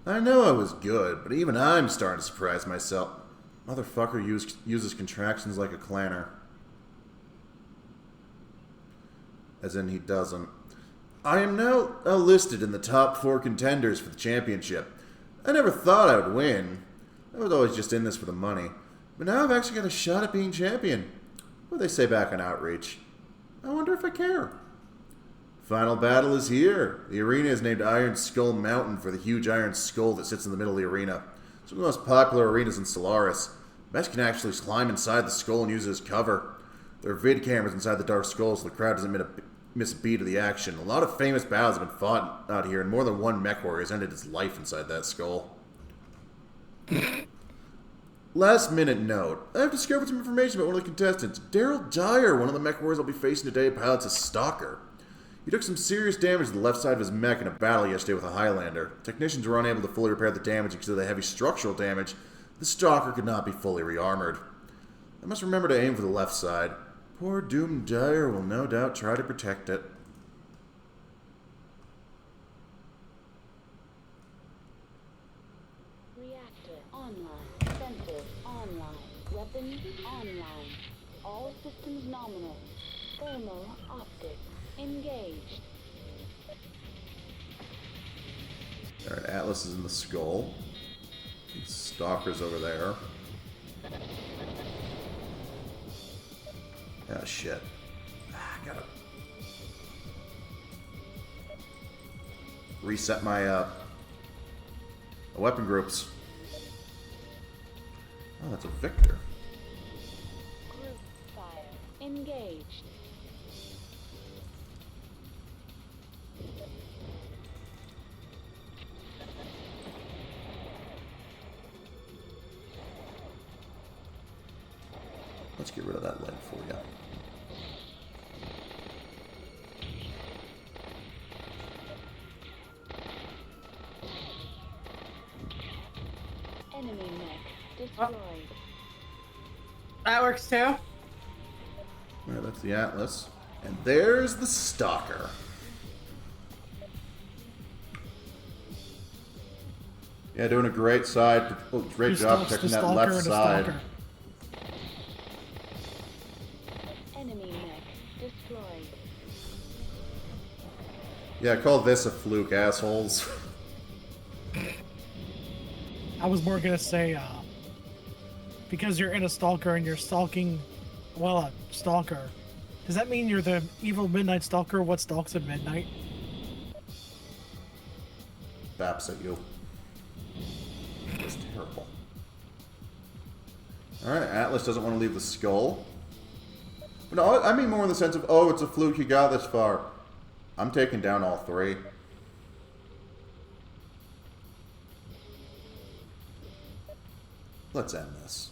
I know I was good, but even I'm starting to surprise myself. Motherfucker uses contractions like a clanner. As in, he doesn't. I am now listed in the top 4 contenders for the championship. I never thought I would win. I was always just in this for the money. But now I've actually got a shot at being champion. What do they say back on Outreach? I wonder if I care. Final battle is here. The arena is named Iron Skull Mountain for the huge iron skull that sits in the middle of the arena. It's one of the most popular arenas in Solaris. Mechs can actually climb inside the skull and use it as cover. There are vid cameras inside the dark skull so the crowd doesn't miss a beat of the action. A lot of famous battles have been fought out here, and more than one MechWarrior has ended his life inside that skull. Last minute note. I have discovered some information about one of the contestants. Daryl Dyer, one of the MechWarriors I'll be facing today, pilots a Stalker. He took some serious damage to the left side of his mech in a battle yesterday with a Highlander. Technicians were unable to fully repair the damage because of the heavy structural damage. The Stalker could not be fully re-armored. I must remember to aim for the left side. Poor doomed Dyer will no doubt try to protect it. Reactor online. Sensors online. Weapons online. All systems nominal. Thermal optics engaged. Alright, Atlas is in the skull. Stalker's over there. Ah, shit. Gotta reset my weapon groups. Oh, that's a Victor. Group fire engaged. Let's get rid of that leg for you. Enemy mech destroyed. That works too. Alright, that's the Atlas. And there's the Stalker. Yeah, doing a great side. Oh, great Two job stalks, the protecting that stalker, left and a side. stalker. Enemy mech destroyed. Yeah, call this a fluke, assholes. I was more gonna say, because you're in a stalker and you're stalking, well, a stalker. Does that mean you're the evil midnight stalker? What stalks at midnight? Baps at you. It's terrible. Alright, Atlas doesn't want to leave the skull. No, I mean more in the sense of, oh, it's a fluke he got this far. I'm taking down all three. Let's end this.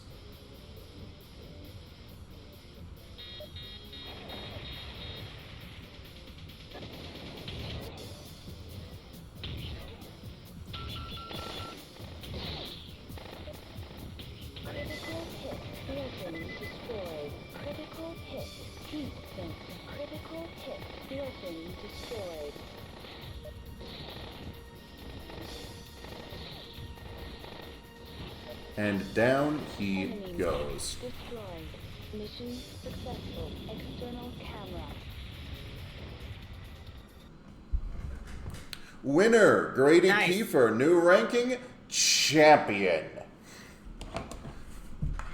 Critical hit. Weapon destroyed. Critical hit. Heat sink. Critical hit. Weapon destroyed. And down he Enemy goes. mech destroyed. Mission successful. External camera. Winner, Grady Nice. Kiefer, new ranking, champion.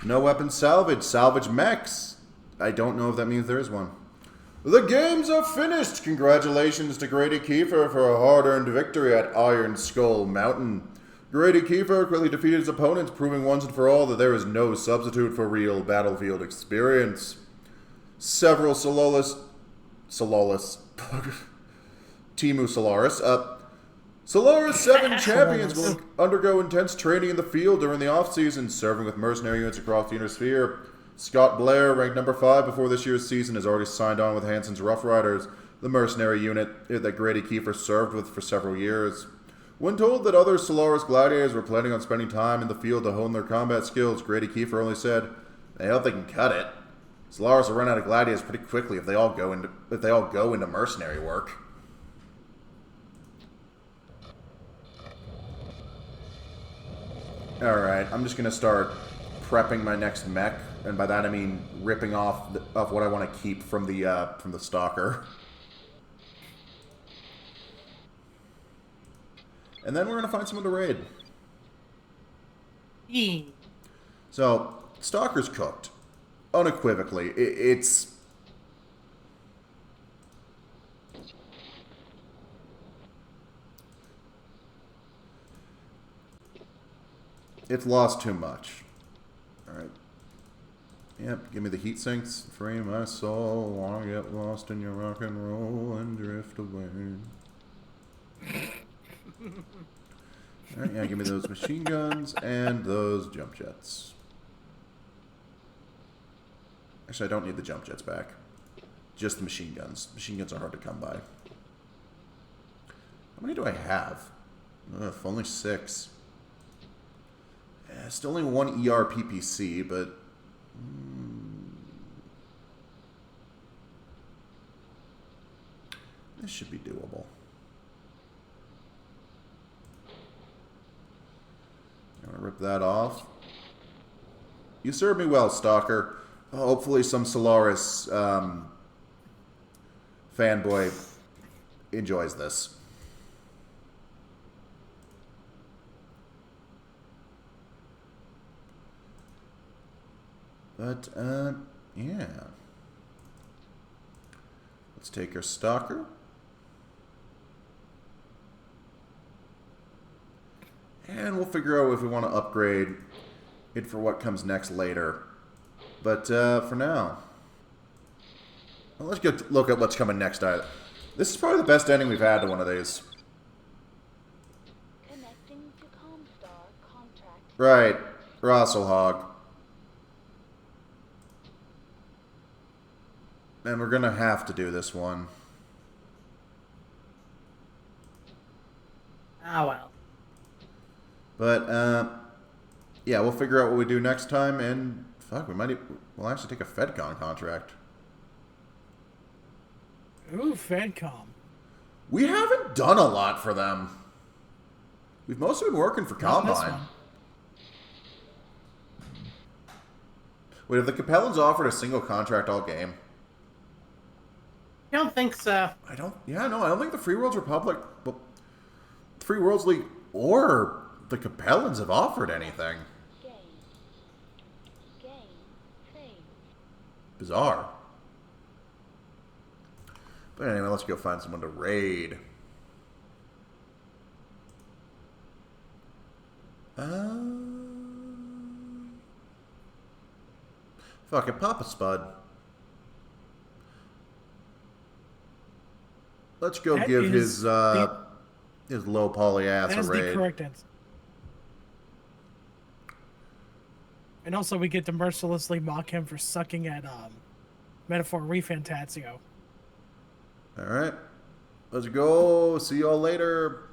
No weapon salvage, salvage mechs. I don't know if that means there is one. The games are finished. Congratulations to Grady Kiefer for a hard-earned victory at Iron Skull Mountain. Grady Kiefer quickly defeated his opponents, proving once and for all that there is no substitute for real battlefield experience. Several Timu Solaris, Solaris 7 champions will undergo intense training in the field during the off-season, serving with mercenary units across the inner sphere. Scott Blair, ranked number 5 before this year's season, has already signed on with Hansen's Rough Riders, the mercenary unit that Grady Kiefer served with for several years. When told that other Solaris gladiators were planning on spending time in the field to hone their combat skills, Grady Kiefer only said, "I hope they can cut it. Solaris will run out of gladiators pretty quickly if they all go into mercenary work." Alright, I'm just going to start prepping my next mech, and by that I mean ripping off what I want to keep from the stalker. And then we're going to find someone to raid. Yee. So, stalker's cooked. Unequivocally. It's lost too much. Alright. Yep, give me the heat sinks. Free my soul. Wanna get lost in your rock and roll and drift away. Alright, yeah, give me those machine guns and those jump jets. Actually, I don't need the jump jets back. Just the machine guns. Machine guns are hard to come by. How many do I have? Ugh, only 6. Still only 1 ER PPC, but... this should be doable. I'm gonna rip that off. You served me well, Stalker. Hopefully some Solaris fanboy enjoys this. But, yeah. Let's take our Stalker. And we'll figure out if we want to upgrade it for what comes next later. But, for now, well, let's go look at what's coming next. This is probably the best ending we've had to one of these. Connecting to Comstar contract. Right. Rosselhog. And we're gonna have to do this one. Ah, well. But, yeah, we'll figure out what we do next time, and, fuck, we'll actually take a FedCon contract. Ooh, FedCom. We haven't done a lot for them. We've mostly been working for Not this Combine. one. Wait, have the Capellans offered a single contract all game? I don't think so. I don't. Yeah, no, I don't think the Free Worlds Republic, well, the Free Worlds League, or the Capellans have offered anything. Game. Game. Play. Bizarre. But anyway, let's go find someone to raid. Fuck it, Papa Spud. Let's go That give is his low poly ass That a is the raid. correct answer. And also, we get to mercilessly mock him for sucking at Metaphor Refantatio. All right, let's go. See y'all later.